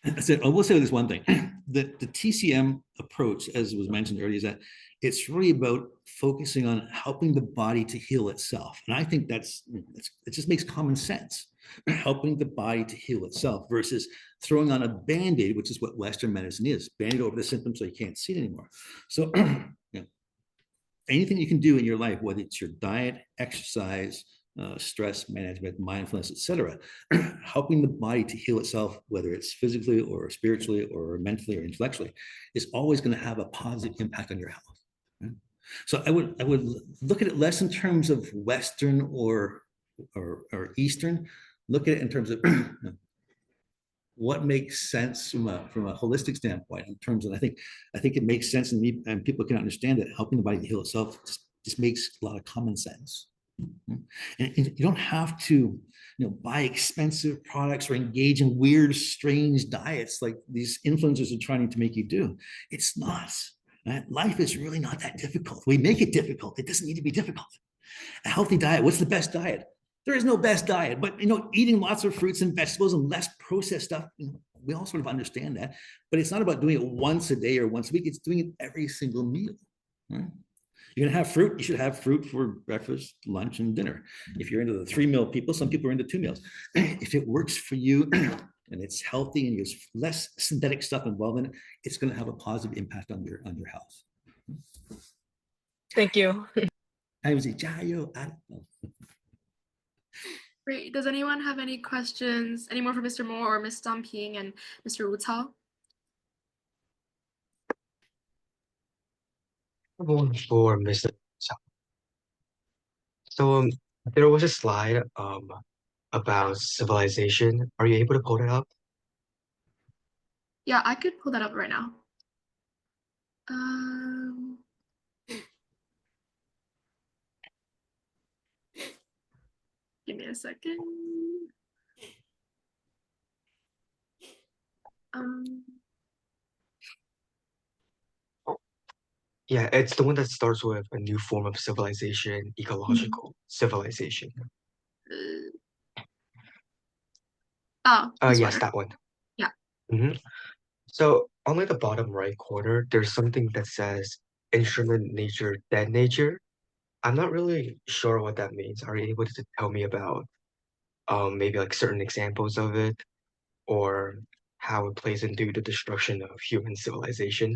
I will say this one thing. The TCM approach, as was mentioned earlier, is that it's really about focusing on helping the body to heal itself. And I think it just makes common sense. Helping the body to heal itself versus throwing on a Band-Aid, which is what Western medicine is. Band-Aid over the symptoms so you can't see it anymore. So anything you can do in your life, whether it's your diet, exercise, stress management, mindfulness, etc., helping the body to heal itself, whether it's physically or spiritually or mentally or intellectually, is always going to have a positive impact on your health. Right? So I would look at it less in terms of Western or Eastern. Look at it in terms of what makes sense from a holistic standpoint. In terms of, I think it makes sense, and people can understand that helping the body to heal itself just makes a lot of common sense. And you don't have to buy expensive products or engage in weird, strange diets like these influencers are trying to make you do. It's not. Right? Life is really not that difficult. We make it difficult. It doesn't need to be difficult. A healthy diet, what's the best diet? There is no best diet, but eating lots of fruits and vegetables and less processed stuff, we all sort of understand that. But it's not about doing it once a day or once a week. It's doing it every single meal. Right? You're gonna have fruit, you should have fruit for breakfast, lunch, and dinner. If you're into the 3-meal people, some people are into 2 meals. If it works for you and it's healthy and there's less synthetic stuff involved in it, it's gonna have a positive impact on your health. Thank you. I would say, "加油." Great. Does anyone have any questions? Any more for Mr. Moore or Ms. Ping and Mr. Wu Cao? One for Mr. Cao. So there was a slide about civilization. Are you able to pull it up? Yeah, I could pull that up right now. Give me a second. Yeah, it's the one that starts with a new form of civilization, ecological civilization. Yes, that one. Yeah. So on the bottom right corner, there's something that says instrument nature, dead nature. I'm not really sure what that means. Are you able to tell me about maybe like certain examples of it or how it plays into the destruction of human civilization?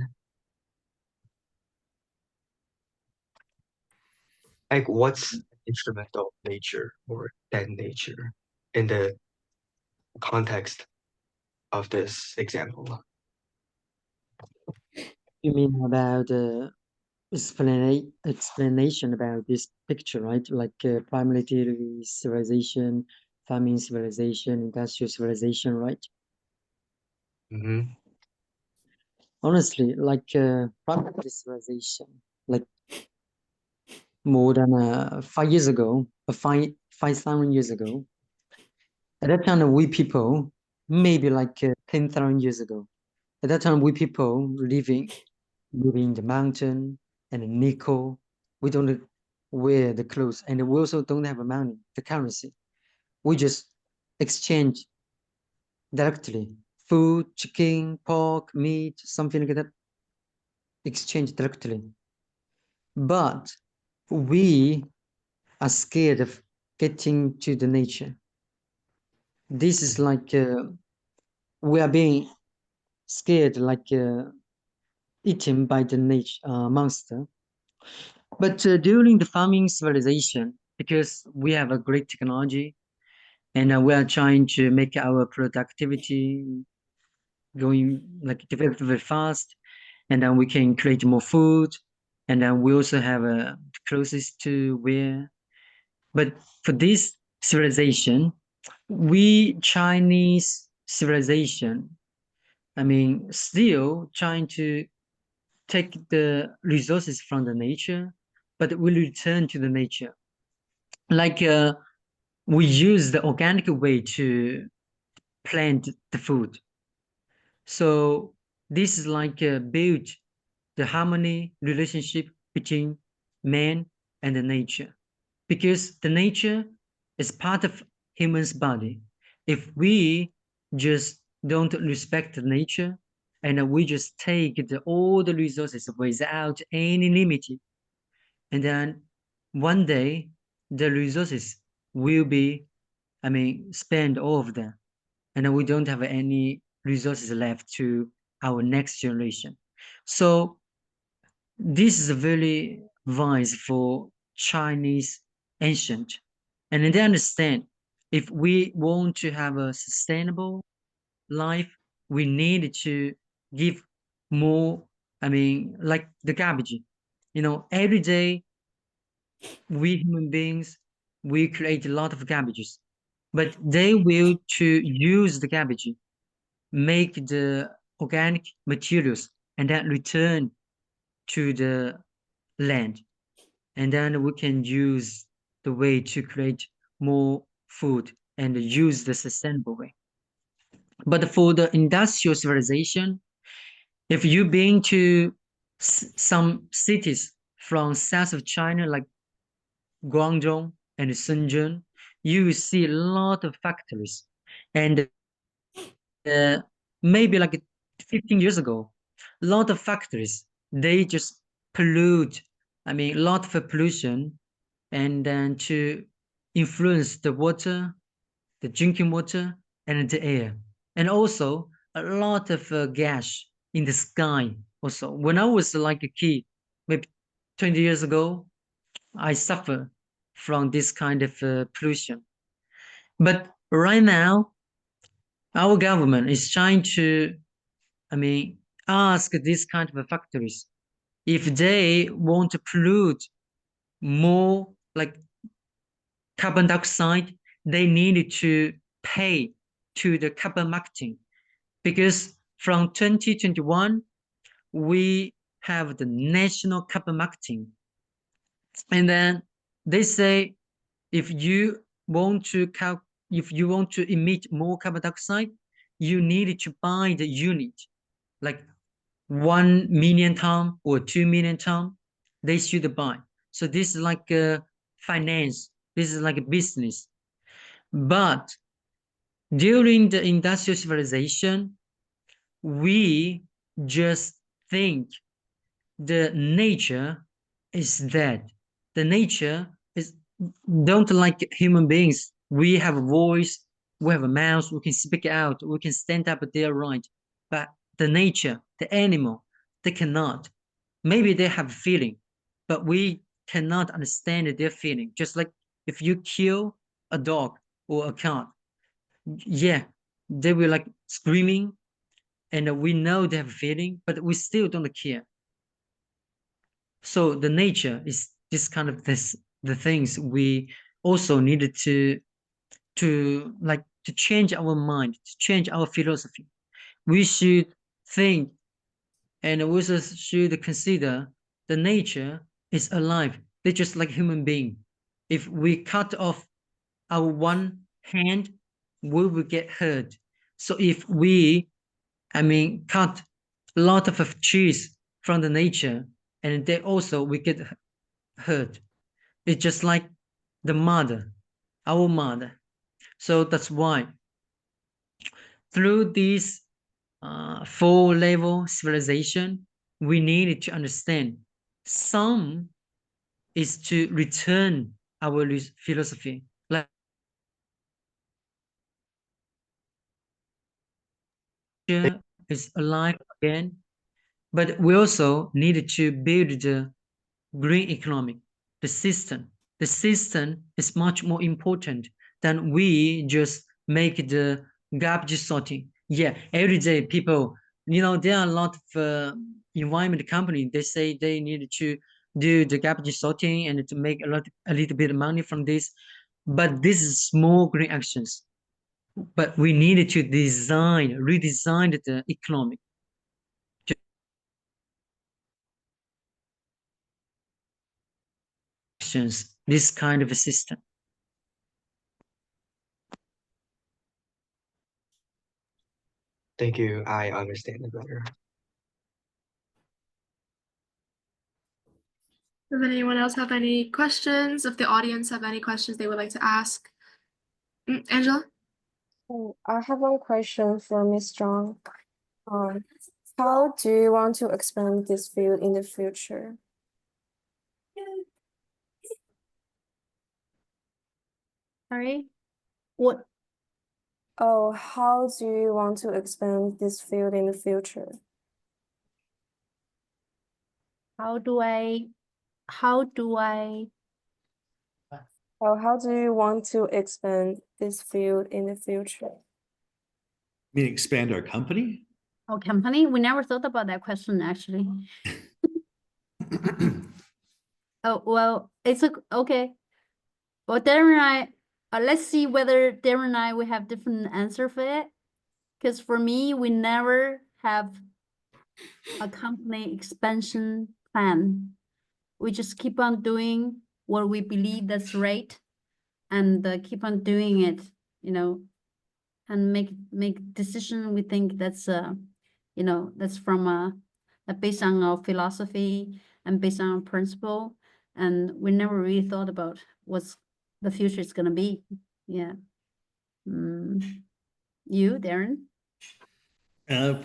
Like what's instrumental nature or dead nature in the context of this example? You mean about explanation about this picture, right? Like primary civilization, farming civilization, industrial civilization, right? Honestly, like primary civilization, like more than 5 years ago, 5,000 years ago. At that time, we people, maybe like 10,000 years ago. At that time, we people living in the mountain and in nickel. We don't wear the clothes, and we also don't have money, the currency. We just exchange directly food, chicken, pork, meat, something like that. Exchange directly. But we are scared of getting to the nature. This is like we are being scared, like eaten by the nature monster. But during the farming civilization, because we have a great technology, and we are trying to make our productivity going like develop very fast, and then we can create more food, and then we also have clothes to wear. But for this civilization, we Chinese civilization, I mean, still trying to take the resources from the nature, but we return to the nature. Like we use the organic way to plant the food. So this is like build the harmony relationship between man and the nature, because the nature is part of human's body. If we just don't respect nature, and we just take all the resources without any limit. And then one day the resources will be, spend all of them, and then we don't have any resources left to our next generation. So this is very wise for Chinese ancient, and they understand if we want to have a sustainable life, we need to give more, like the garbage. Every day we human beings, we create a lot of garbages, but they will to use the garbage, make the organic materials, and then return to the land. And then we can use the way to create more food and use the sustainable way. But for the industrial civilization, if you've been to some cities from south of China, like Guangdong and Shenzhen, you will see a lot of factories. And maybe like 15 years ago, a lot of factories, they just pollute, a lot of pollution, and then to influence the water, the drinking water, and the air. And also a lot of gas in the sky also. When I was like a kid, maybe 20 years ago, I suffer from this kind of pollution. But right now, our government is trying to, ask these kind of factories if they want to pollute more like carbon dioxide, they need to pay to the carbon marketing, because from 2021 we have the national carbon marketing, and then they say if you want to emit more carbon dioxide, you need to buy the unit, like 1 million ton or 2 million ton, they should buy. So this is like a finance, this is like a business. But during the industrial civilization, we just think the nature is dead. The nature is don't like human beings. We have a voice, we have a mouth, we can speak out, we can stand up at their right. But the nature, the animal, they cannot. Maybe they have a feeling, but we cannot understand their feeling. Just like if you kill a dog or a cat, yeah, they will like screaming, and we know they have a feeling, but we still don't care. So the nature is this kind of the things we also needed to change our mind, to change our philosophy. We should think, and we also should consider the nature is alive. They're just like human being. If we cut off our one hand, we will get hurt. So if we, cut a lot of trees from the nature, and they also we get hurt. It's just like the mother, our mother. So that's why through this 4-level civilization, we needed to understand some is to return our philosophy, like is alive again, but we also needed to build the green economic, the system. The system is much more important than we just make the garbage sorting. Yeah, every day people, there are a lot of environment company. They say they need to do the garbage sorting and to make a little bit of money from this. But this is small green actions. But we needed to redesign the economic. This kind of a system. Thank you. I understand it better. Does anyone else have any questions? If the audience have any questions they would like to ask? Angela? I have one question for Ms. Zhang. How do you want to expand this field in the future? Sorry, what? Oh, how do you want to expand this field in the future? How do I? Oh, how do you want to expand this field in the future? I mean, expand our company? Our company? We never thought about that question actually. Oh, well, it's okay. Well, Darren and I, let's see whether Darren and I, we have different answer for it. Because for me, we never have a company expansion plan. We just keep on doing what we believe that's right and keep on doing it, you know, and make decision we think that's, you know, that's from based on our philosophy and based on our principle. And we never really thought about what's the future is going to be. Yeah. You, Darren? As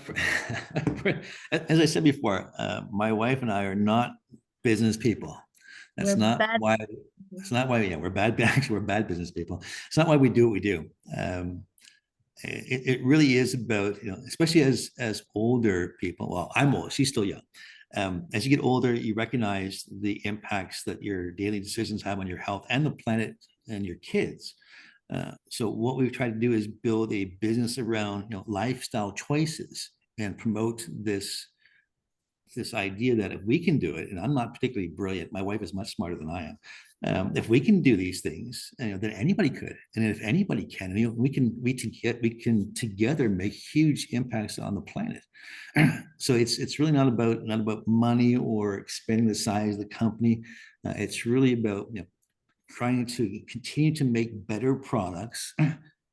I said before, my wife and I are not business people. That's We're not bad. why. It's not why. Yeah, we're bad. Actually, we're bad business people. It's not why we do what we do. It really is about, you know, especially as older people. Well, I'm old. She's still young. As you get older, you recognize the impacts that your daily decisions have on your health and the planet and your kids. So what we've tried to do is build a business around, you know, lifestyle choices and promote this idea that if we can do it, and I'm not particularly brilliant, my wife is much smarter than I am. If we can do these things, you know, then anybody could, and if anybody can, you know, we can together make huge impacts on the planet. So it's really not about money or expanding the size of the company. It's really about, you know, trying to continue to make better products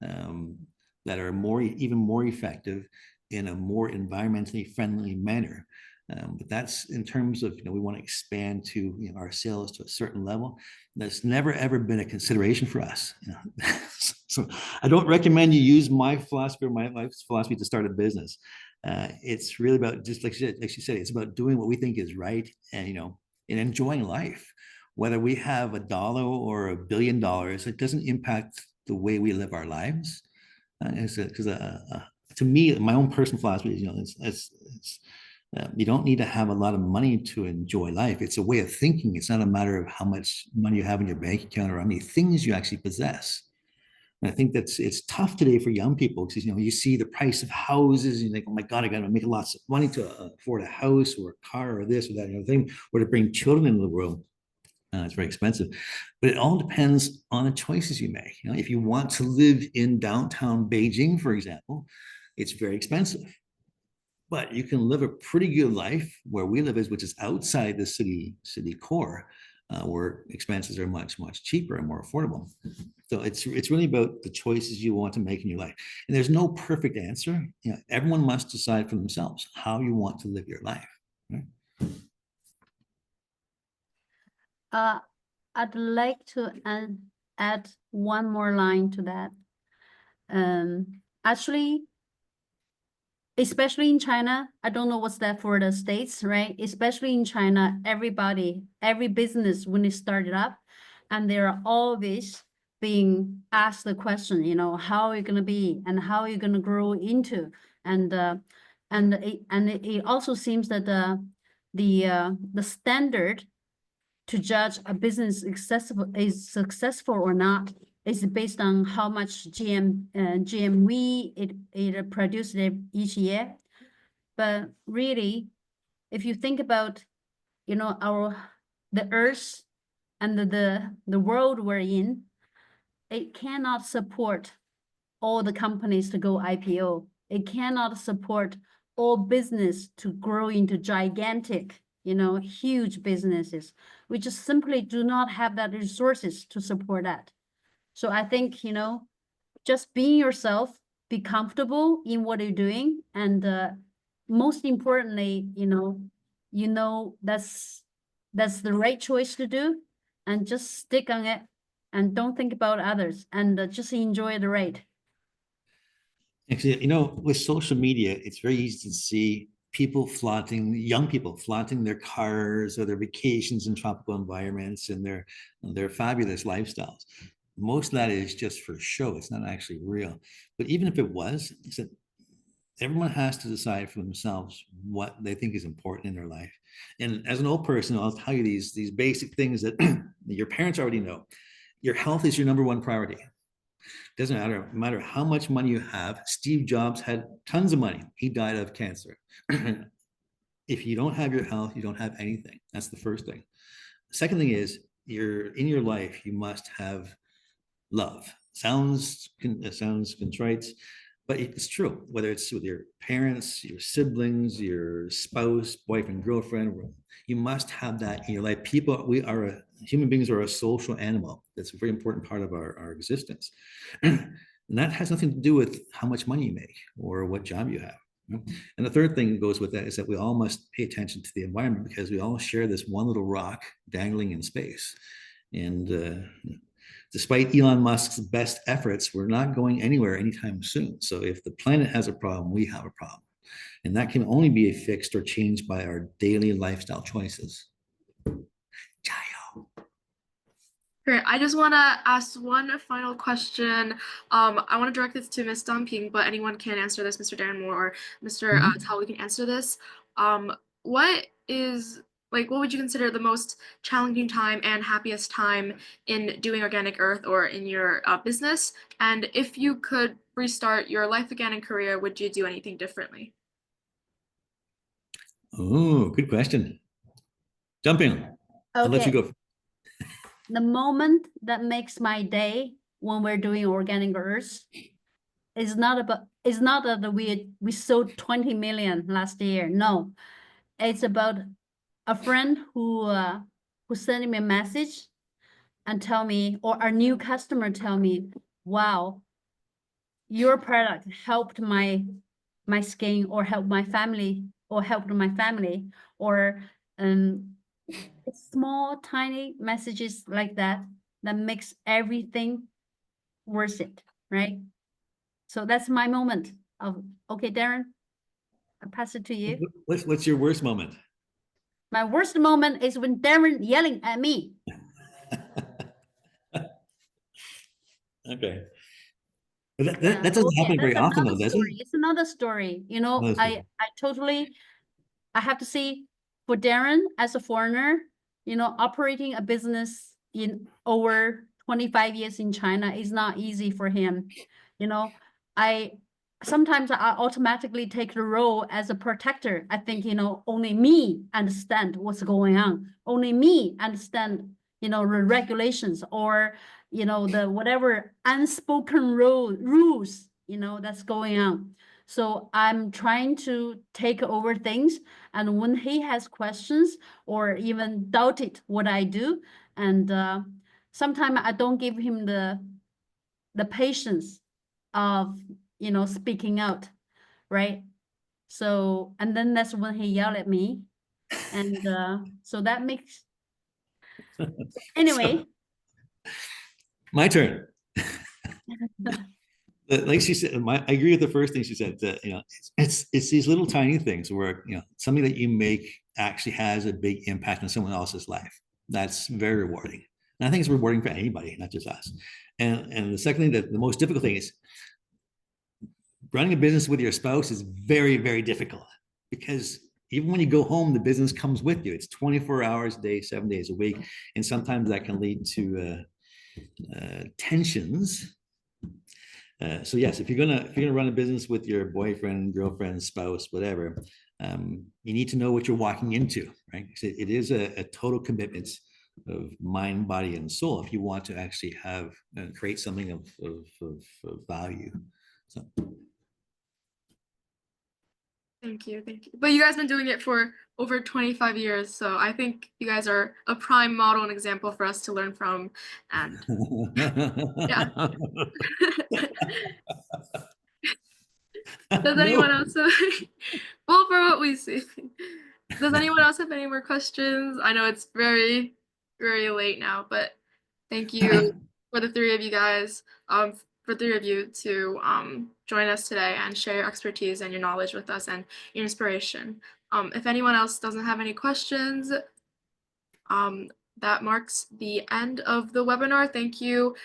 that are even more effective in a more environmentally friendly manner. But that's in terms of, you know, we want to expand to, you know, our sales to a certain level. That's never ever been a consideration for us. You know? So I don't recommend you use my philosophy or my life's philosophy to start a business. It's really about, just like she said, it's about doing what we think is right, and, you know, and enjoying life. Whether we have $1 or $1 billion, it doesn't impact the way we live our lives. Because to me, my own personal philosophy is, you know, you don't need to have a lot of money to enjoy life. It's a way of thinking. It's not a matter of how much money you have in your bank account or how many things you actually possess. And I think it's tough today for young people, because, you know, you see the price of houses and you think, oh my God, I got to make lots of money to afford a house or a car or this or that, you know, thing, or to bring children into the world. It's very expensive, but it all depends on the choices you make. You know, if you want to live in downtown Beijing, for example, it's very expensive. But you can live a pretty good life where we live, which is outside the city core, where expenses are much cheaper and more affordable. So it's really about the choices you want to make in your life. And there's no perfect answer. You know, everyone must decide for themselves how you want to live your life. Right? I'd like to add one more line to that. Actually, especially in China, I don't know what's that for the States, right? Especially in China, every business, when it started up, and they're always being asked the question, you know, how are you going to be and how are you going to grow into? And it also seems that the standard to judge a business is successful or not is based on how much GMV it produces each year. But really, if you think about, you know, the earth and the world we're in, it cannot support all the companies to go IPO. It cannot support all business to grow into gigantic, you know, huge businesses. We just simply do not have that resources to support that. So I think, you know, just being yourself, be comfortable in what you're doing, and most importantly, you know that's the right choice to do, and just stick on it, and don't think about others, and just enjoy the ride. Actually, you know, with social media, it's very easy to see people flaunting, young people flaunting their cars or their vacations in tropical environments and their fabulous lifestyles. Most of that is just for show. It's not actually real. But even if it was, it's that everyone has to decide for themselves what they think is important in their life. And as an old person, I'll tell you these basic things that your parents already know. Your health is your number one priority. Doesn't matter how much money you have. Steve Jobs had tons of money. He died of cancer. If you don't have your health, you don't have anything. That's the first thing. Second thing is, in your life, you must have love. Sounds contrite, but it's true. Whether it's with your parents, your siblings, your spouse, boyfriend, girlfriend, you must have that in your life. Human beings are a social animal. That's a very important part of our existence. And that has nothing to do with how much money you make or what job you have. And the third thing that goes with that is that we all must pay attention to the environment, because we all share this one little rock dangling in space. And despite Elon Musk's best efforts, we're not going anywhere anytime soon. So if the planet has a problem, we have a problem. And that can only be fixed or changed by our daily lifestyle choices. Great. I just want to ask one final question. I want to direct this to Ms. Dumping, but anyone can answer this. Mr. Darren Moore or Mr. Tao, we can answer this. What would you consider the most challenging time and happiest time in doing Organic Earth or in your business? And if you could restart your life again and career, would you do anything differently? Oh, good question. Jump in. I'll let you go. The moment that makes my day when we're doing Organic Earth is not that we sold 20 million last year. No, it's about a friend who sent me a message and tell me, or a new customer tell me, wow, your product helped my skin, or helped my family, or small tiny messages like that makes everything worth it, right? So that's my moment of, okay, Darren, I pass it to you. What's your worst moment? My worst moment is when Darren yelling at me. Okay. But that doesn't happen very often, though, does it? It's another story. You know, I have to say, for Darren as a foreigner, you know, operating a business in over 25 years in China is not easy for him. You know, sometimes I automatically take the role as a protector. I think, you know, only me understand what's going on. Only me understand, you know, the regulations, or, you know, the whatever unspoken rules, you know, that's going on. So I'm trying to take over things. And when he has questions or even doubted what I do, and sometimes I don't give him the patience of, you know, speaking out, right? So, and then that's when he yelled at me. And so that makes, anyway. My turn. Like she said, I agree with the first thing she said. That, you know, it's these little tiny things where, you know, something that you make actually has a big impact on someone else's life. That's very rewarding, and I think it's rewarding for anybody, not just us. And the second thing, that the most difficult thing is running a business with your spouse is very, very difficult, because even when you go home, the business comes with you. It's 24 hours a day, 7 days a week, and sometimes that can lead to tensions. So yes, if you're gonna run a business with your boyfriend, girlfriend, spouse, whatever, you need to know what you're walking into, right? It is a total commitment of mind, body, and soul if you want to actually have create something of value. So. Thank you. But you guys have been doing it for over 25 years, so I think you guys are a prime model and example for us to learn from. And yeah. Does anyone else have, well, for what we see, does anyone else have any more questions? I know it's very, very late now, but thank you for the three of you guys for three of you to join us today and share your expertise and your knowledge with us and your inspiration. If anyone else doesn't have any questions, that marks the end of the webinar. Thank you,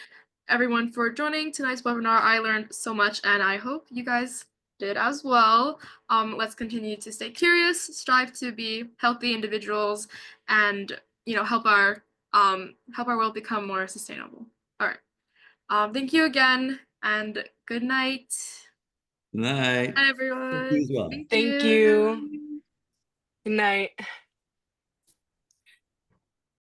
everyone, for joining tonight's webinar. I learned so much, and I hope you guys did as well. Let's continue to stay curious, strive to be healthy individuals, and help our world become more sustainable. All right. Thank you again, and good night. Good night. Hi, everyone. Thank you as well. Thank Thank you. Good night.